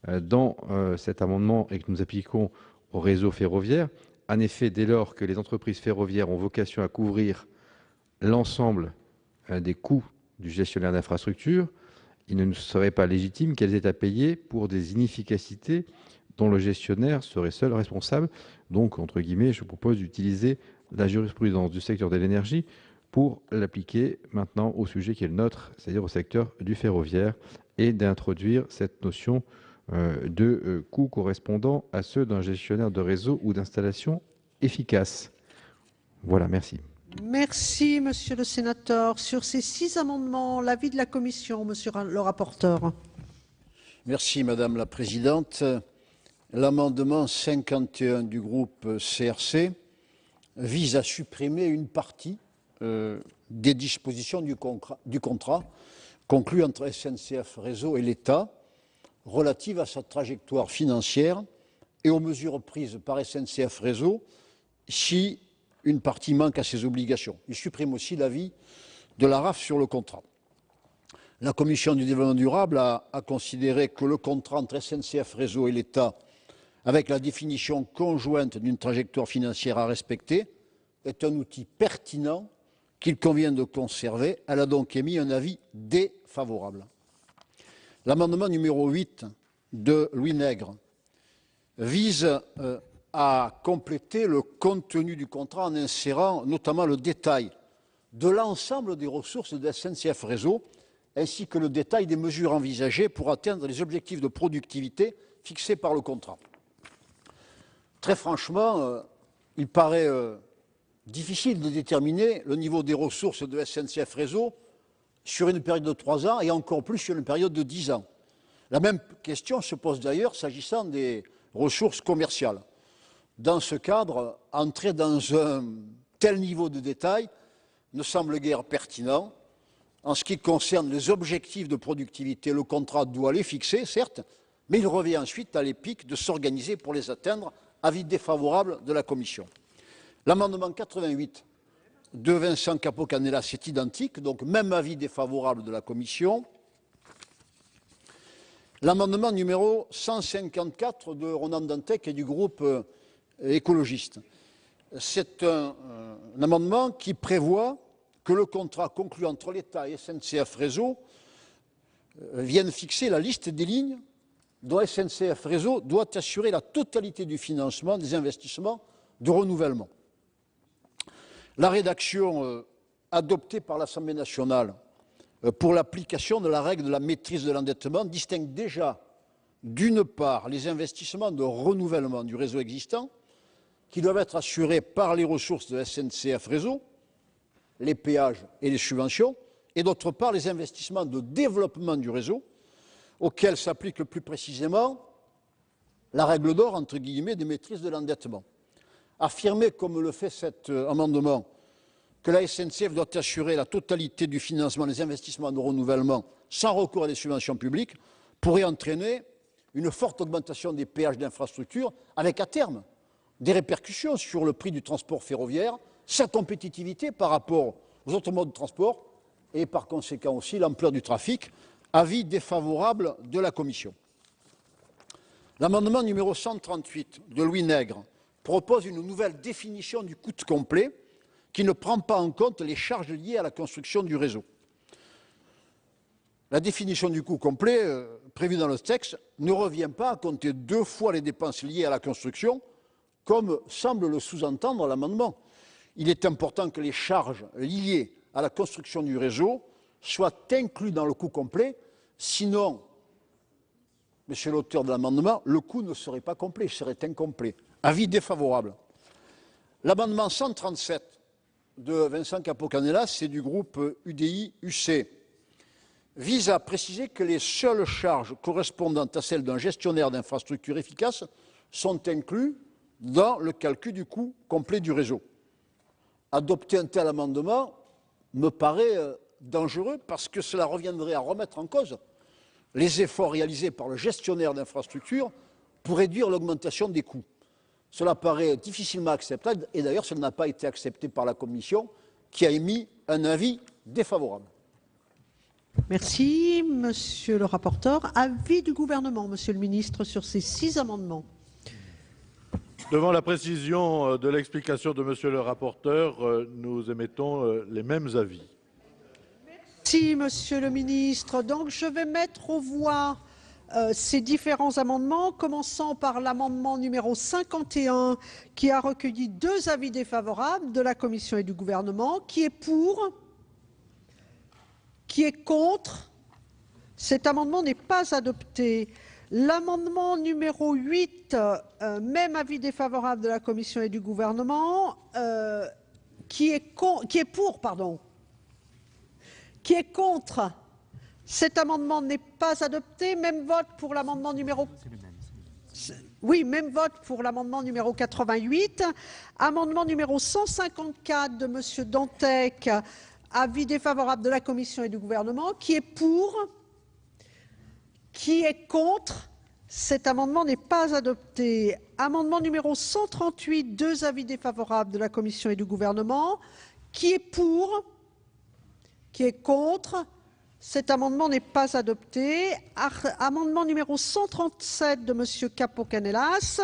dans cet amendement et que nous appliquons au réseau ferroviaire. En effet, dès lors que les entreprises ferroviaires ont vocation à couvrir l'ensemble des coûts du gestionnaire d'infrastructure, il ne serait pas légitime qu'elles aient à payer pour des inefficacités dont le gestionnaire serait seul responsable. Donc, entre guillemets, je propose d'utiliser la jurisprudence du secteur de l'énergie pour l'appliquer maintenant au sujet qui est le nôtre, c'est-à-dire au secteur du ferroviaire, et d'introduire cette notion de coûts correspondant à ceux d'un gestionnaire de réseau ou d'installation efficace. Voilà, merci. Merci, monsieur le sénateur. Sur ces 6 amendements, l'avis de la commission, monsieur le rapporteur. Merci, madame la présidente. L'amendement 51 du groupe CRC vise à supprimer une partie des dispositions du contrat conclu entre SNCF Réseau et l'État relative à sa trajectoire financière et aux mesures prises par SNCF Réseau si une partie manque à ses obligations. Il supprime aussi l'avis de l'ARAF sur le contrat. La Commission du développement durable a considéré que le contrat entre SNCF Réseau et l'État, avec la définition conjointe d'une trajectoire financière à respecter, est un outil pertinent qu'il convient de conserver. Elle a donc émis un avis défavorable. L'amendement numéro 8 de Louis Nègre vise à compléter le contenu du contrat en insérant notamment le détail de l'ensemble des ressources de SNCF Réseau ainsi que le détail des mesures envisagées pour atteindre les objectifs de productivité fixés par le contrat. Très franchement, il paraît difficile de déterminer le niveau des ressources de SNCF Réseau sur une période de 3 ans et encore plus sur une période de 10 ans. La même question se pose d'ailleurs s'agissant des ressources commerciales. Dans ce cadre, entrer dans un tel niveau de détail ne semble guère pertinent. En ce qui concerne les objectifs de productivité, le contrat doit les fixer, certes, mais il revient ensuite à l'EPIC de s'organiser pour les atteindre. Avis défavorable de la Commission. L'amendement 88 de Vincent Capo-Canellas est identique, donc même avis défavorable de la Commission. L'amendement numéro 154 de Ronan Dantec et du groupe écologiste. C'est un amendement qui prévoit que le contrat conclu entre l'État et SNCF Réseau vienne fixer la liste des lignes dont SNCF Réseau doit assurer la totalité du financement des investissements de renouvellement. La rédaction adoptée par l'Assemblée nationale pour l'application de la règle de la maîtrise de l'endettement distingue déjà, d'une part, les investissements de renouvellement du réseau existant, qui doivent être assurés par les ressources de SNCF Réseau, les péages et les subventions, et d'autre part, les investissements de développement du réseau, auxquels s'applique plus précisément la règle d'or, entre guillemets, des maîtrises de l'endettement. Affirmer, comme le fait cet amendement, que la SNCF doit assurer la totalité du financement des investissements de renouvellement sans recours à des subventions publiques pourrait entraîner une forte augmentation des péages d'infrastructure, avec à terme des répercussions sur le prix du transport ferroviaire, sa compétitivité par rapport aux autres modes de transport et par conséquent aussi l'ampleur du trafic. Avis défavorable de la Commission. L'amendement numéro 138 de Louis Nègre propose une nouvelle définition du coût complet qui ne prend pas en compte les charges liées à la construction du réseau. La définition du coût complet prévue dans le texte ne revient pas à compter 2 fois les dépenses liées à la construction, comme semble le sous-entendre l'amendement. Il est important que les charges liées à la construction du réseau soient incluses dans le coût complet, sinon, monsieur l'auteur de l'amendement, le coût ne serait pas complet, il serait incomplet. Avis défavorable. L'amendement 137 de Vincent Capo-Canellas et du groupe UDI-UC vise à préciser que les seules charges correspondant à celles d'un gestionnaire d'infrastructure efficace sont incluses dans le calcul du coût complet du réseau. Adopter un tel amendement me paraît dangereux parce que cela reviendrait à remettre en cause les efforts réalisés par le gestionnaire d'infrastructure pour réduire l'augmentation des coûts. Cela paraît difficilement acceptable et d'ailleurs cela n'a pas été accepté par la Commission qui a émis un avis défavorable. Merci, monsieur le rapporteur. Avis du gouvernement, monsieur le ministre, sur ces 6 amendements. Devant la précision de l'explication de monsieur le rapporteur, nous émettons les mêmes avis. Merci, Monsieur le Ministre. Donc, je vais mettre aux voix ces différents amendements, commençant par l'amendement numéro 51, qui a recueilli 2 avis défavorables de la Commission et du Gouvernement. Qui est pour? Qui est contre? Cet amendement n'est pas adopté. L'amendement numéro 8, même avis défavorable de la Commission et du Gouvernement. Qui est pour, pardon. Qui est contre? Cet amendement n'est pas adopté. Même vote pour l'amendement numéro... Oui, même vote pour l'amendement numéro 88. Amendement numéro 154 de M. Dantec. Avis défavorable de la Commission et du Gouvernement. Qui est pour? Qui est contre? Cet amendement n'est pas adopté. Amendement numéro 138, 2 avis défavorables de la Commission et du Gouvernement. Qui est pour? Qui est contre? Cet amendement n'est pas adopté. Amendement numéro 137 de M. Capo-Canellas.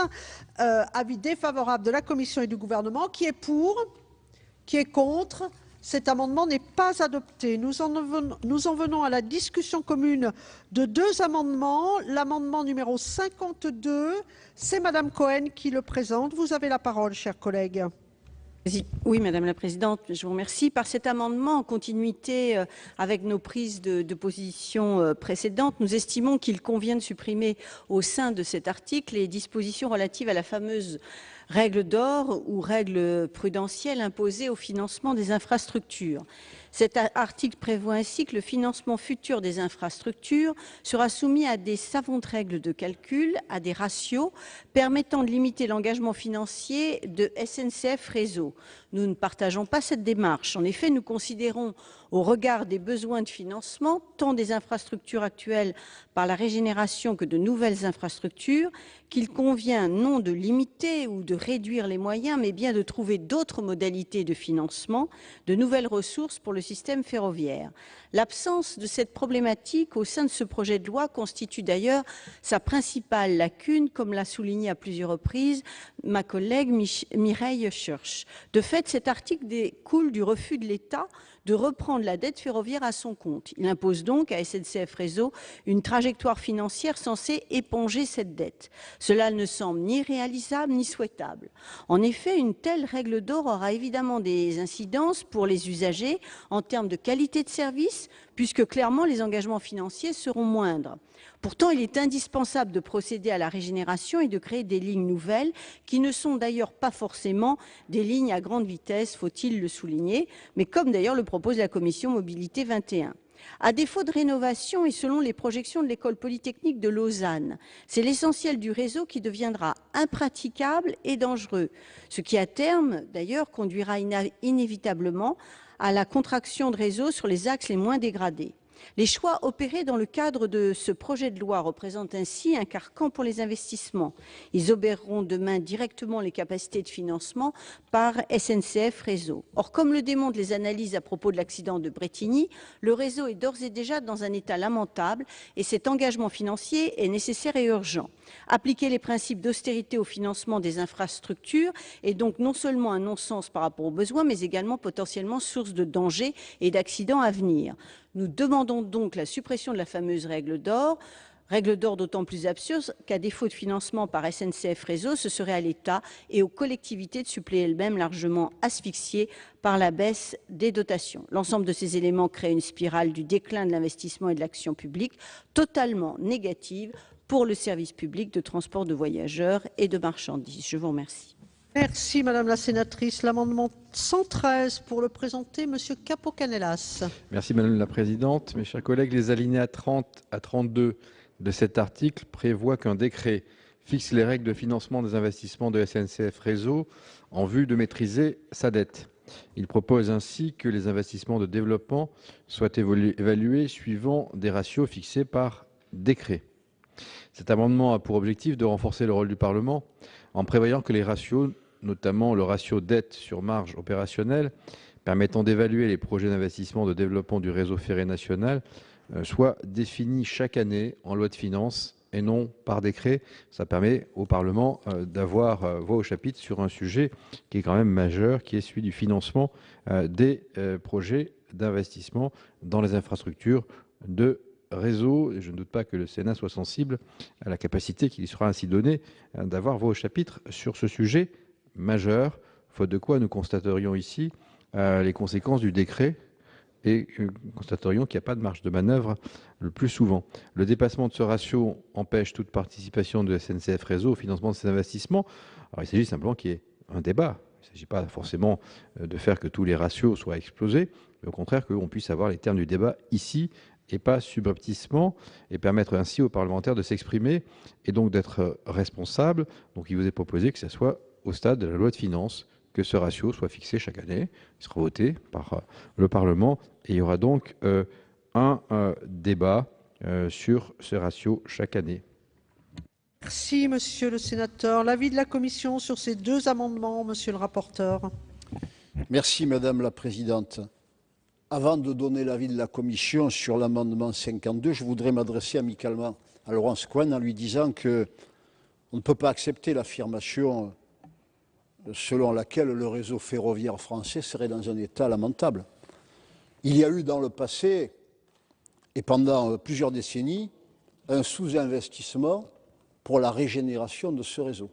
Avis défavorable de la Commission et du Gouvernement. Qui est pour? Qui est contre? Cet amendement n'est pas adopté. Nous en venons à la discussion commune de 2 amendements. L'amendement numéro 52, c'est Madame Cohen qui le présente. Vous avez la parole, chers collègues. Oui, Madame la Présidente, je vous remercie. Par cet amendement, en continuité avec nos prises de position précédentes, nous estimons qu'il convient de supprimer au sein de cet article les dispositions relatives à la fameuse règle d'or ou règle prudentielle imposée au financement des infrastructures. Cet article prévoit ainsi que le financement futur des infrastructures sera soumis à des savantes règles de calcul, à des ratios permettant de limiter l'engagement financier de SNCF Réseau. Nous ne partageons pas cette démarche. En effet, nous considérons, au regard des besoins de financement, tant des infrastructures actuelles par la régénération que de nouvelles infrastructures, qu'il convient non de limiter ou de réduire les moyens, mais bien de trouver d'autres modalités de financement, de nouvelles ressources pour le système ferroviaire. L'absence de cette problématique au sein de ce projet de loi constitue d'ailleurs sa principale lacune, comme l'a souligné à plusieurs reprises ma collègue Mireille Schurch. De fait, cet article découle du refus de l'État de reprendre la dette ferroviaire à son compte. Il impose donc à SNCF Réseau une trajectoire financière censée éponger cette dette. Cela ne semble ni réalisable ni souhaitable. En effet, une telle règle d'or aura évidemment des incidences pour les usagers en termes de qualité de service, puisque clairement les engagements financiers seront moindres. Pourtant, il est indispensable de procéder à la régénération et de créer des lignes nouvelles, qui ne sont d'ailleurs pas forcément des lignes à grande vitesse, faut-il le souligner, mais comme d'ailleurs le propose la Commission Mobilité 21. À défaut de rénovation et selon les projections de l'École polytechnique de Lausanne, c'est l'essentiel du réseau qui deviendra impraticable et dangereux, ce qui à terme d'ailleurs conduira inévitablement à la contraction de réseau sur les axes les moins dégradés. Les choix opérés dans le cadre de ce projet de loi représentent ainsi un carcan pour les investissements. Ils obéreront demain directement les capacités de financement par SNCF Réseau. Or, comme le démontrent les analyses à propos de l'accident de Brétigny, le réseau est d'ores et déjà dans un état lamentable et cet engagement financier est nécessaire et urgent. Appliquer les principes d'austérité au financement des infrastructures est donc non seulement un non-sens par rapport aux besoins, mais également potentiellement source de dangers et d'accidents à venir. Nous demandons donc la suppression de la fameuse règle d'or d'autant plus absurde qu'à défaut de financement par SNCF Réseau, ce serait à l'État et aux collectivités de suppléer elles-mêmes largement asphyxiées par la baisse des dotations. L'ensemble de ces éléments crée une spirale du déclin de l'investissement et de l'action publique totalement négative pour le service public de transport de voyageurs et de marchandises. Je vous remercie. Merci Madame la Sénatrice. L'amendement 113 pour le présenter, Monsieur Capo-Canellas. Merci Madame la Présidente. Mes chers collègues, les alinéas 30 à 32 de cet article prévoient qu'un décret fixe les règles de financement des investissements de SNCF Réseau en vue de maîtriser sa dette. Il propose ainsi que les investissements de développement soient évalués suivant des ratios fixés par décret. Cet amendement a pour objectif de renforcer le rôle du Parlement en prévoyant que les ratios, notamment le ratio dette sur marge opérationnelle, permettant d'évaluer les projets d'investissement de développement du réseau ferré national, soient définis chaque année en loi de finances et non par décret. Ça permet au Parlement d'avoir voix au chapitre sur un sujet qui est quand même majeur, qui est celui du financement des projets d'investissement dans les infrastructures de réseau. Et je ne doute pas que le Sénat soit sensible à la capacité qui lui sera ainsi donnée d'avoir vos chapitres sur ce sujet majeur, faute de quoi nous constaterions ici les conséquences du décret et constaterions qu'il n'y a pas de marge de manœuvre le plus souvent. Le dépassement de ce ratio empêche toute participation de SNCF Réseau au financement de ces investissements. Alors, il s'agit simplement qu'il y ait un débat. Il ne s'agit pas forcément de faire que tous les ratios soient explosés, mais au contraire qu'on puisse avoir les termes du débat ici et pas subrepticement, et permettre ainsi aux parlementaires de s'exprimer et donc d'être responsables. Donc il vous est proposé que ce soit au stade de la loi de finances que ce ratio soit fixé chaque année, il sera voté par le Parlement, et il y aura donc un débat sur ce ratio chaque année. Merci, monsieur le sénateur. L'avis de la commission sur ces deux amendements, monsieur le rapporteur. Merci, madame la présidente. Avant de donner l'avis de la commission sur l'amendement 52, je voudrais m'adresser amicalement à Laurence Cohen en lui disant qu'on ne peut pas accepter l'affirmation selon laquelle le réseau ferroviaire français serait dans un état lamentable. Il y a eu dans le passé, et pendant plusieurs décennies, un sous-investissement pour la régénération de ce réseau.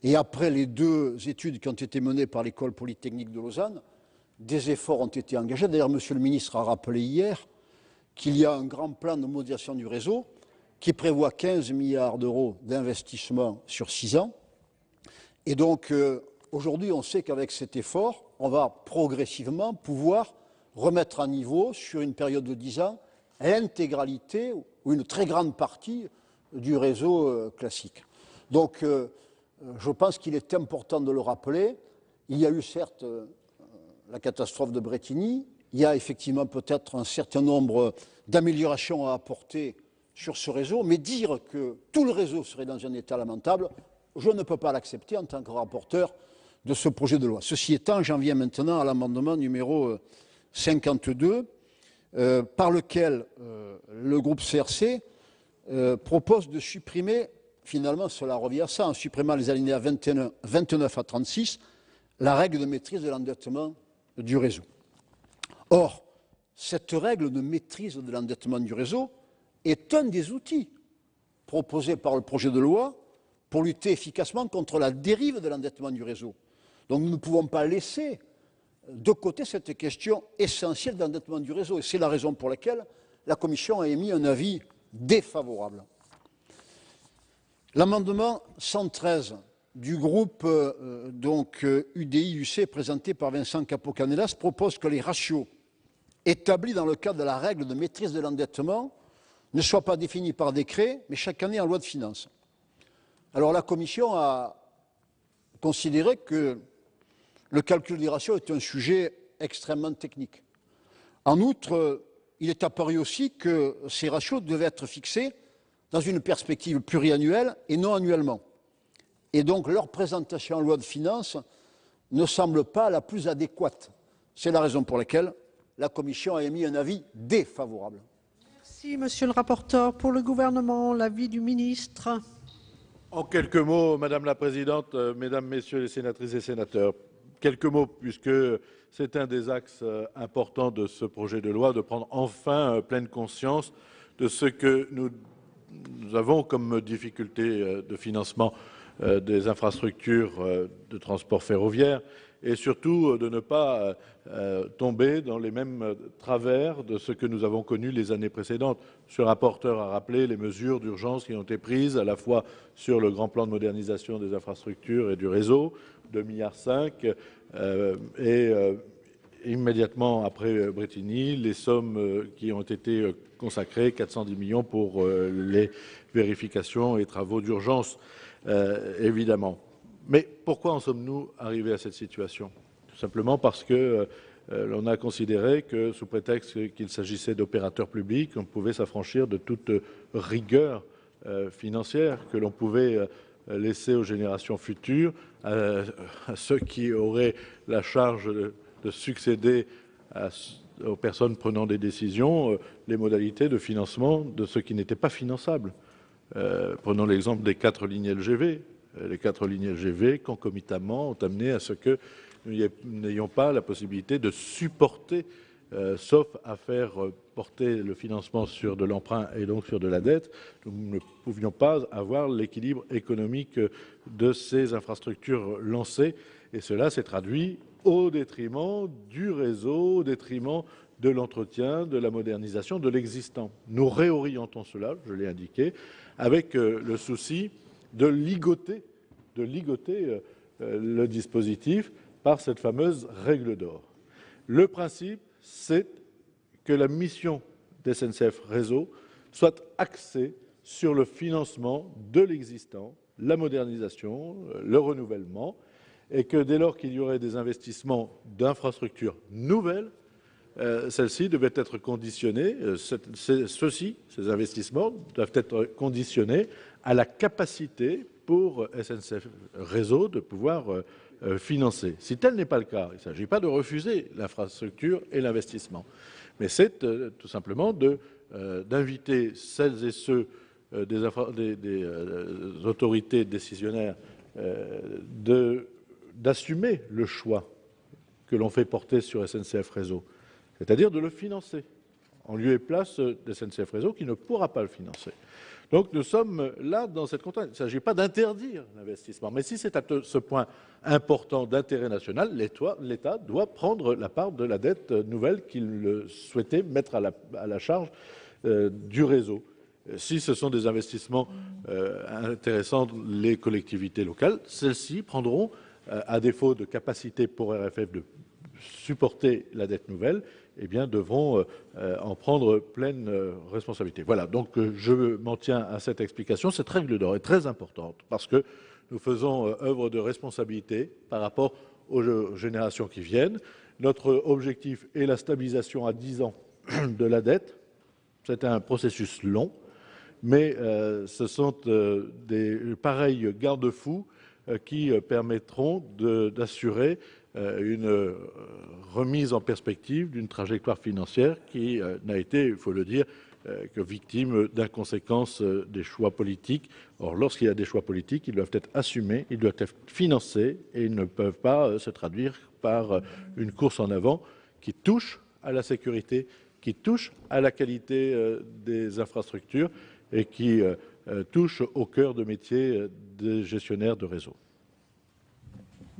Et après les deux études qui ont été menées par l'École polytechnique de Lausanne, des efforts ont été engagés. D'ailleurs, monsieur le ministre a rappelé hier qu'il y a un grand plan de modernisation du réseau qui prévoit 15 milliards d'euros d'investissement sur 6 ans. Et donc, aujourd'hui, on sait qu'avec cet effort, on va progressivement pouvoir remettre à niveau, sur une période de 10 ans, l'intégralité ou une très grande partie du réseau classique. Donc, je pense qu'il est important de le rappeler. Il y a eu certes la catastrophe de Brétigny, il y a effectivement peut-être un certain nombre d'améliorations à apporter sur ce réseau, mais dire que tout le réseau serait dans un état lamentable, je ne peux pas l'accepter en tant que rapporteur de ce projet de loi. Ceci étant, j'en viens maintenant à l'amendement numéro 52, par lequel le groupe CRC propose de supprimer, finalement cela revient à ça, en supprimant les alinéas 29 à 36, la règle de maîtrise de l'endettement du réseau. Or, cette règle de maîtrise de l'endettement du réseau est un des outils proposés par le projet de loi pour lutter efficacement contre la dérive de l'endettement du réseau. Donc nous ne pouvons pas laisser de côté cette question essentielle d'endettement du réseau. Et c'est la raison pour laquelle la Commission a émis un avis défavorable. L'amendement 113 du groupe UDI-UC présenté par Vincent Capo-Canellas propose que les ratios établis dans le cadre de la règle de maîtrise de l'endettement ne soient pas définis par décret, mais chaque année en loi de finances. Alors la Commission a considéré que le calcul des ratios est un sujet extrêmement technique. En outre, il est apparu aussi que ces ratios devaient être fixés dans une perspective pluriannuelle et non annuellement. Et donc leur présentation en loi de finances ne semble pas la plus adéquate. C'est la raison pour laquelle la Commission a émis un avis défavorable. Merci, monsieur le rapporteur. Pour le gouvernement, l'avis du ministre. En quelques mots, Madame la Présidente, Mesdames, Messieurs les sénatrices et sénateurs, quelques mots puisque c'est un des axes importants de ce projet de loi, de prendre enfin pleine conscience de ce que nous avons comme difficulté de financement des infrastructures de transport ferroviaire et surtout de ne pas tomber dans les mêmes travers de ce que nous avons connu les années précédentes. Ce rapporteur a rappelé les mesures d'urgence qui ont été prises à la fois sur le grand plan de modernisation des infrastructures et du réseau, 2,5 milliards, et immédiatement après Brétigny, les sommes qui ont été consacrées, 410 millions pour les vérifications et travaux d'urgence, évidemment. Mais pourquoi en sommes-nous arrivés à cette situation? Tout simplement parce que l'on a considéré que, sous prétexte qu'il s'agissait d'opérateurs publics, on pouvait s'affranchir de toute rigueur financière, que l'on pouvait laisser aux générations futures, à ceux qui auraient la charge de succéder aux personnes prenant des décisions, les modalités de financement de ce qui n'était pas finançable. Prenons l'exemple des 4 lignes LGV. Les 4 lignes LGV, concomitamment, ont amené à ce que nous n'ayons pas la possibilité de supporter sauf à faire porter le financement sur de l'emprunt et donc sur de la dette, nous ne pouvions pas avoir l'équilibre économique de ces infrastructures lancées. Et cela s'est traduit au détriment du réseau, au détriment de l'entretien, de la modernisation, de l'existant. Nous réorientons cela, je l'ai indiqué, avec le souci de ligoter le dispositif par cette fameuse règle d'or. Le principe, c'est que la mission d'SNCF Réseau soit axée sur le financement de l'existant, la modernisation, le renouvellement, et que dès lors qu'il y aurait des investissements d'infrastructures nouvelles, celles-ci devaient être conditionnées, ces investissements doivent être conditionnés à la capacité pour SNCF Réseau de pouvoir financer. Si tel n'est pas le cas, il ne s'agit pas de refuser l'infrastructure et l'investissement, mais c'est tout simplement d'inviter celles et ceux des autorités décisionnaires d'assumer le choix que l'on fait porter sur SNCF Réseau, c'est-à-dire de le financer, en lieu et place de SNCF Réseau qui ne pourra pas le financer. Donc nous sommes là dans cette contrainte. Il ne s'agit pas d'interdire l'investissement, mais si c'est à ce point important d'intérêt national, l'État doit prendre la part de la dette nouvelle qu'il souhaitait mettre à la charge du réseau. Si ce sont des investissements intéressants, les collectivités locales, celles-ci prendront, à défaut de capacité pour RFF de supporter la dette nouvelle, eh bien, devront en prendre pleine responsabilité. Voilà, donc je m'en tiens à cette explication. Cette règle d'or est très importante parce que nous faisons œuvre de responsabilité par rapport aux générations qui viennent. Notre objectif est la stabilisation à 10 ans de la dette. C'est un processus long, mais ce sont des pareils garde-fous qui permettront d'assurer une remise en perspective d'une trajectoire financière qui n'a été, il faut le dire, que victime d'inconséquences des choix politiques. Or, lorsqu'il y a des choix politiques, ils doivent être assumés, ils doivent être financés et ils ne peuvent pas se traduire par une course en avant qui touche à la sécurité, qui touche à la qualité des infrastructures et qui touche au cœur de métier des gestionnaires de réseau.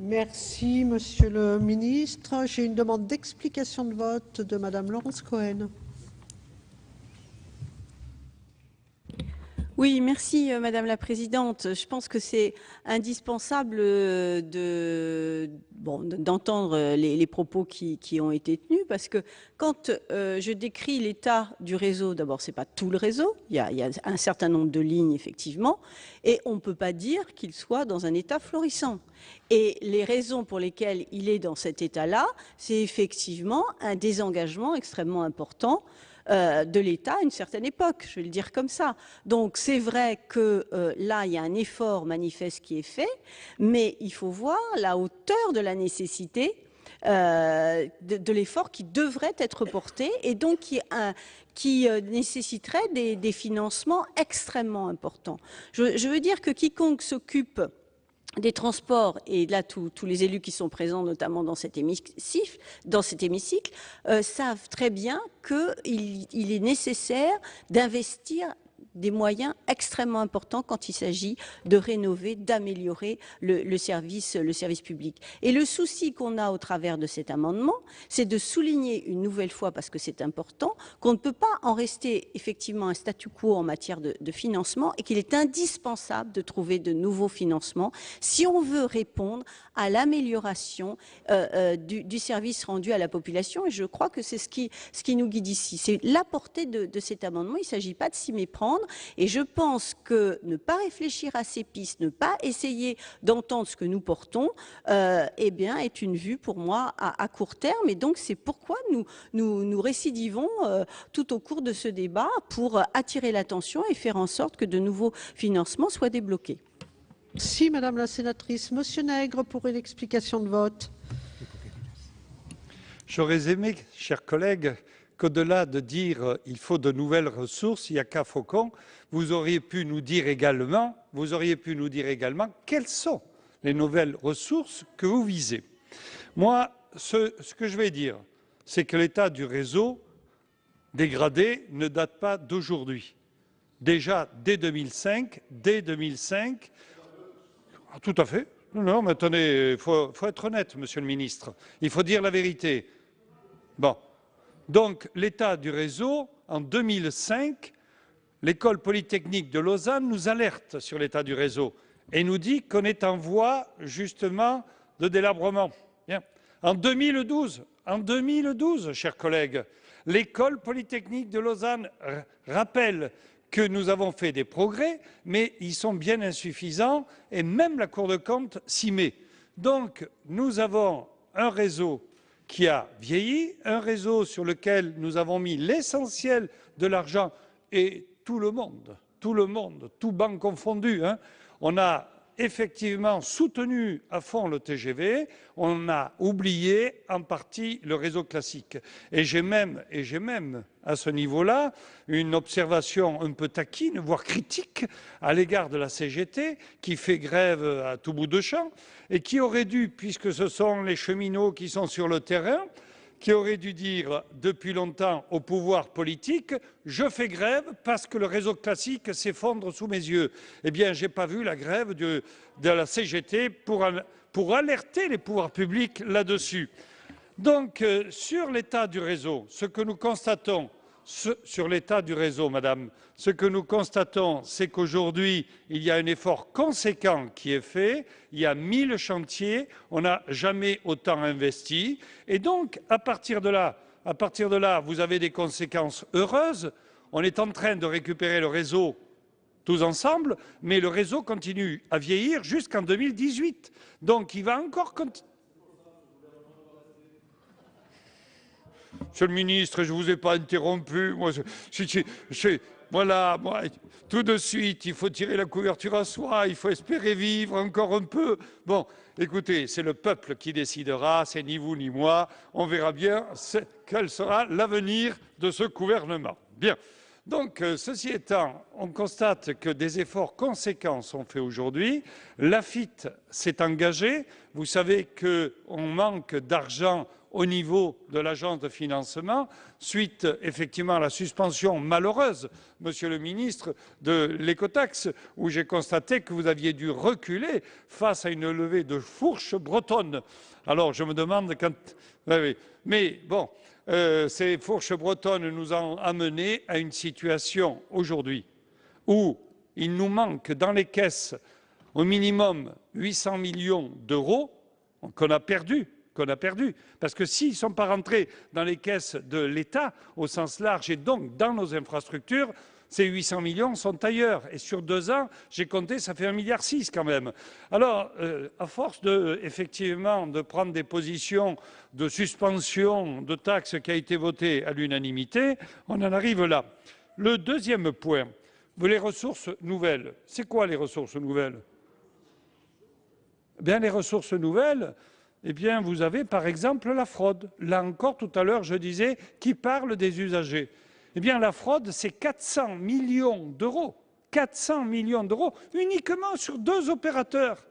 Merci, Monsieur le Ministre. J'ai une demande d'explication de vote de Madame Laurence Cohen. Oui, merci Madame la Présidente. Je pense que c'est indispensable d'entendre les propos qui ont été tenus parce que quand je décris l'état du réseau, d'abord c'est pas tout le réseau, il y a un certain nombre de lignes effectivement et on ne peut pas dire qu'il soit dans un état florissant. Et les raisons pour lesquelles il est dans cet état-là, c'est effectivement un désengagement extrêmement important de l'État à une certaine époque, je vais le dire comme ça. Donc c'est vrai que là, il y a un effort manifeste qui est fait, mais il faut voir la hauteur de la nécessité de l'effort qui devrait être porté et donc qui nécessiterait des financements extrêmement importants. Je veux dire que quiconque s'occupe des transports, et là tous les élus qui sont présents notamment dans cet hémicycle, savent très bien qu'il est nécessaire d'investir des moyens extrêmement importants quand il s'agit de rénover, d'améliorer le service public. Et le souci qu'on a au travers de cet amendement, c'est de souligner une nouvelle fois, parce que c'est important, qu'on ne peut pas en rester effectivement un statu quo en matière de financement et qu'il est indispensable de trouver de nouveaux financements si on veut répondre à l'amélioration du service rendu à la population. Et je crois que c'est ce qui nous guide ici. C'est la portée de cet amendement. Il ne s'agit pas de s'y méprendre. Et je pense que ne pas réfléchir à ces pistes, ne pas essayer d'entendre ce que nous portons, eh bien, est une vue pour moi à court terme. Et donc, c'est pourquoi nous récidivons tout au cours de ce débat pour attirer l'attention et faire en sorte que de nouveaux financements soient débloqués. Merci, Madame la Sénatrice. Monsieur Nègre, pour une explication de vote. J'aurais aimé, chers collègues, qu'au-delà de dire il faut de nouvelles ressources, il n'y a qu'à Faucon, vous auriez pu nous dire également quelles sont les nouvelles ressources que vous visez. Moi, ce que je vais dire, c'est que l'état du réseau dégradé ne date pas d'aujourd'hui. Déjà, dès 2005, tout à fait. Non, mais attendez, il faut être honnête, Monsieur le Ministre. Il faut dire la vérité. Bon. Donc, l'état du réseau, en 2005, l'École polytechnique de Lausanne nous alerte sur l'état du réseau et nous dit qu'on est en voie, justement, de délabrement. Bien. En 2012, chers collègues, l'École polytechnique de Lausanne rappelle que nous avons fait des progrès, mais ils sont bien insuffisants et même la Cour de compte s'y met. Donc, nous avons un réseau qui a vieilli, un réseau sur lequel nous avons mis l'essentiel de l'argent et tout le monde, tout banc confondu, hein, on a effectivement soutenu à fond le TGV, on a oublié en partie le réseau classique. Et j'ai même, à ce niveau-là, une observation un peu taquine, voire critique, à l'égard de la CGT, qui fait grève à tout bout de champ, et qui aurait dû, puisque ce sont les cheminots qui sont sur le terrain, qui aurait dû dire depuis longtemps au pouvoir politique « je fais grève parce que le réseau classique s'effondre sous mes yeux ». Eh bien, je n'ai pas vu la grève de la CGT pour alerter les pouvoirs publics là-dessus. Donc, sur l'état du réseau, ce que nous constatons, sur l'état du réseau, madame, ce que nous constatons, c'est qu'aujourd'hui, il y a un effort conséquent qui est fait, il y a 1000 chantiers, on n'a jamais autant investi, et donc, à partir de là, vous avez des conséquences heureuses. On est en train de récupérer le réseau tous ensemble, mais le réseau continue à vieillir jusqu'en 2018. Donc, il va encore continuer. Monsieur le ministre, je ne vous ai pas interrompu. Moi, voilà, moi, tout de suite, il faut tirer la couverture à soi, il faut espérer vivre encore un peu. Bon, écoutez, c'est le peuple qui décidera, c'est ni vous ni moi. On verra bien quel sera l'avenir de ce gouvernement. Bien. Donc, ceci étant, on constate que des efforts conséquents sont faits aujourd'hui. L'AFIT s'est engagé. Vous savez qu'on manque d'argent au niveau de l'agence de financement, suite effectivement à la suspension malheureuse, Monsieur le ministre, de l'écotaxe, où j'ai constaté que vous aviez dû reculer face à une levée de fourches bretonnes. Alors je me demande quand... Oui. Mais bon, ces fourches bretonnes nous ont amené à une situation aujourd'hui où il nous manque dans les caisses au minimum 800 millions d'euros qu'on a perdus. Parce que s'ils ne sont pas rentrés dans les caisses de l'État, au sens large, et donc dans nos infrastructures, ces 800 millions sont ailleurs. Et sur 2 ans, j'ai compté, ça fait 1,6 milliard quand même. Alors, à force effectivement de prendre des positions de suspension de taxes qui a été votée à l'unanimité, on en arrive là. Le deuxième point, les ressources nouvelles. C'est quoi les ressources nouvelles? Bien, les ressources nouvelles... Eh bien, vous avez par exemple la fraude. Là encore, tout à l'heure, je disais, qui parle des usagers. Eh bien, la fraude, c'est 400 millions d'euros. 400 millions d'euros uniquement sur 2 opérateurs.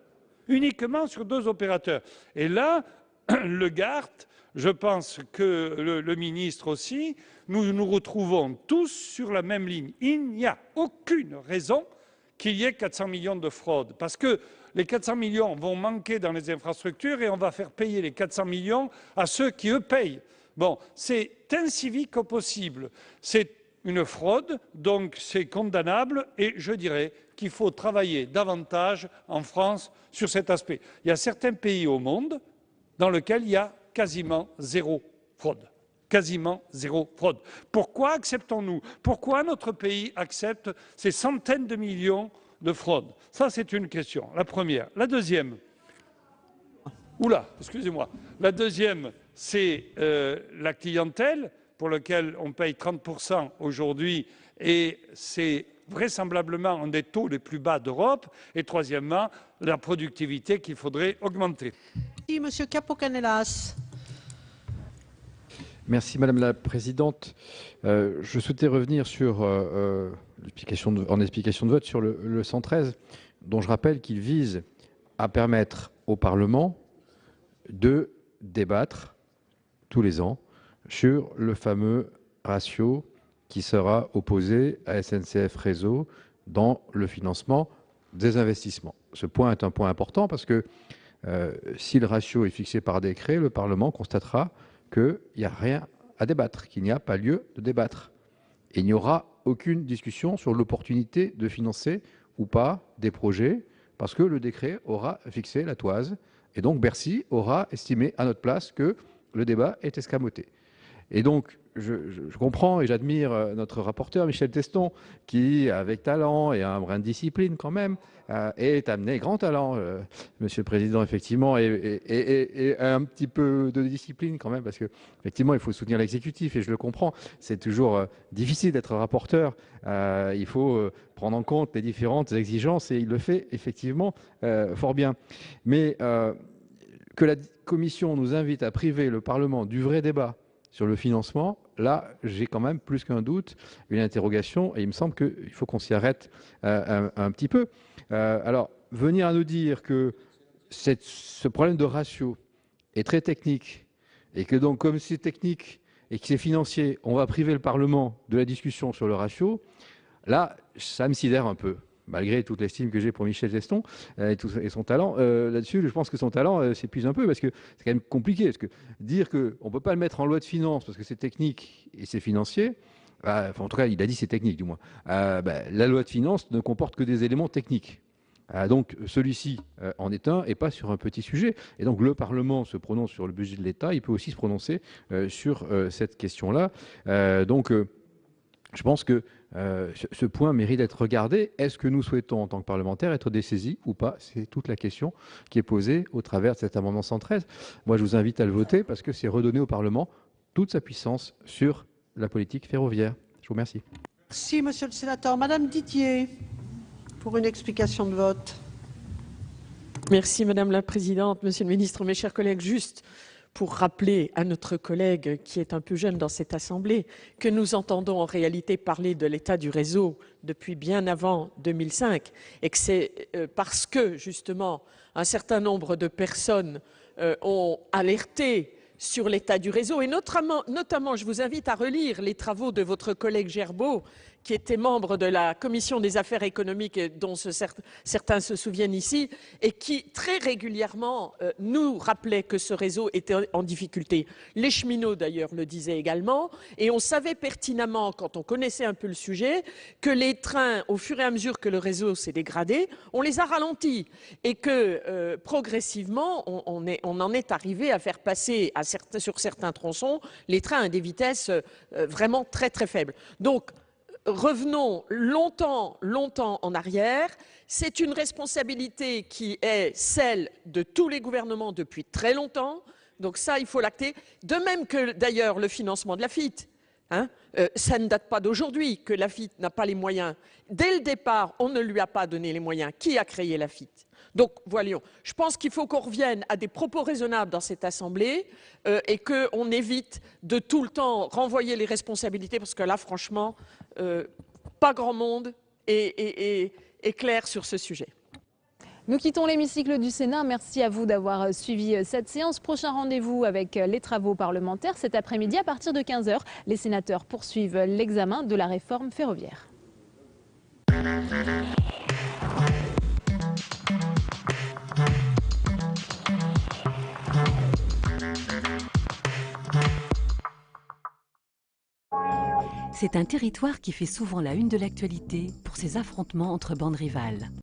Uniquement sur 2 opérateurs. Et là, le GART, je pense que le ministre aussi, nous nous retrouvons tous sur la même ligne. Il n'y a aucune raison qu'il y ait 400 millions de fraude. Parce que les 400 millions vont manquer dans les infrastructures et on va faire payer les 400 millions à ceux qui, eux, payent. Bon, c'est incivique au possible. C'est une fraude, donc c'est condamnable et je dirais qu'il faut travailler davantage en France sur cet aspect. Il y a certains pays au monde dans lesquels il y a quasiment zéro fraude. Quasiment zéro fraude. Pourquoi acceptons-nous? Pourquoi notre pays accepte ces centaines de millions de fraude? Ça, c'est une question, la première. La deuxième, excusez-moi. La deuxième, c'est la clientèle pour laquelle on paye 30% aujourd'hui et c'est vraisemblablement un des taux les plus bas d'Europe. Et troisièmement, la productivité qu'il faudrait augmenter. Merci, Monsieur Capo-Canellas. Merci Madame la Présidente. Je souhaitais revenir sur, en explication de vote sur le 113, dont je rappelle qu'il vise à permettre au Parlement de débattre tous les ans sur le fameux ratio qui sera opposé à SNCF Réseau dans le financement des investissements. Ce point est un point important parce que si le ratio est fixé par décret, le Parlement constatera qu'il n'y a rien à débattre, qu'il n'y a pas lieu de débattre. Et il n'y aura aucune discussion sur l'opportunité de financer ou pas des projets parce que le décret aura fixé la toise et donc Bercy aura estimé à notre place que le débat est escamoté. Et donc, je comprends et j'admire notre rapporteur Michel Teston qui, avec talent et un brin de discipline quand même, est amené, grand talent, Monsieur le Président, effectivement, et un petit peu de discipline quand même, parce qu'effectivement, il faut soutenir l'exécutif et je le comprends. C'est toujours difficile d'être rapporteur. Il faut prendre en compte les différentes exigences et il le fait effectivement fort bien. Mais que la Commission nous invite à priver le Parlement du vrai débat sur le financement, là, j'ai quand même plus qu'un doute, une interrogation, et il me semble qu'il faut qu'on s'y arrête un petit peu. Alors, venir à nous dire que ce problème de ratio est très technique, et que donc, comme c'est technique et que c'est financier, on va priver le Parlement de la discussion sur le ratio, là, ça me sidère un peu. Malgré toute l'estime que j'ai pour Michel Teston et son talent, là-dessus, je pense que son talent s'épuise un peu parce que c'est quand même compliqué. Parce que dire qu'on ne peut pas le mettre en loi de finances parce que c'est technique et c'est financier, enfin, en tout cas, il a dit c'est technique du moins. La loi de finances ne comporte que des éléments techniques. Donc celui-ci en est un et pas sur un petit sujet. Et donc le Parlement se prononce sur le budget de l'État, il peut aussi se prononcer sur cette question-là. Je pense que ce point mérite d'être regardé. Est-ce que nous souhaitons, en tant que parlementaires, être dessaisis ou pas? C'est toute la question qui est posée au travers de cet amendement 113. Moi, je vous invite à le voter parce que c'est redonner au Parlement toute sa puissance sur la politique ferroviaire. Je vous remercie. Merci, Monsieur le Sénateur. Madame Didier, pour une explication de vote. Merci, Madame la Présidente. Monsieur le Ministre, mes chers collègues, juste pour rappeler à notre collègue qui est un peu jeune dans cette Assemblée que nous entendons en réalité parler de l'état du réseau depuis bien avant 2005 et que c'est parce que justement un certain nombre de personnes ont alerté sur l'état du réseau et notamment je vous invite à relire les travaux de votre collègue Gerbaud qui était membre de la Commission des affaires économiques dont certains se souviennent ici et qui très régulièrement nous rappelait que ce réseau était en difficulté. Les cheminots d'ailleurs le disaient également et on savait pertinemment quand on connaissait un peu le sujet que les trains au fur et à mesure que le réseau s'est dégradé, on les a ralentis et que progressivement on en est arrivé à faire passer sur certains tronçons les trains à des vitesses vraiment très très faibles. Donc revenons longtemps en arrière. C'est une responsabilité qui est celle de tous les gouvernements depuis très longtemps. Donc ça, il faut l'acter. De même que d'ailleurs le financement de l'AFITT. Ça ne date pas d'aujourd'hui que l'AFITT n'a pas les moyens. Dès le départ, on ne lui a pas donné les moyens. Qui a créé l'AFITT? Donc, voyons, je pense qu'il faut qu'on revienne à des propos raisonnables dans cette Assemblée et qu'on évite de tout le temps renvoyer les responsabilités parce que là, franchement, pas grand monde est clair sur ce sujet. Nous quittons l'hémicycle du Sénat. Merci à vous d'avoir suivi cette séance. Prochain rendez-vous avec les travaux parlementaires cet après-midi à partir de 15 h. Les sénateurs poursuivent l'examen de la réforme ferroviaire. C'est un territoire qui fait souvent la une de l'actualité pour ses affrontements entre bandes rivales.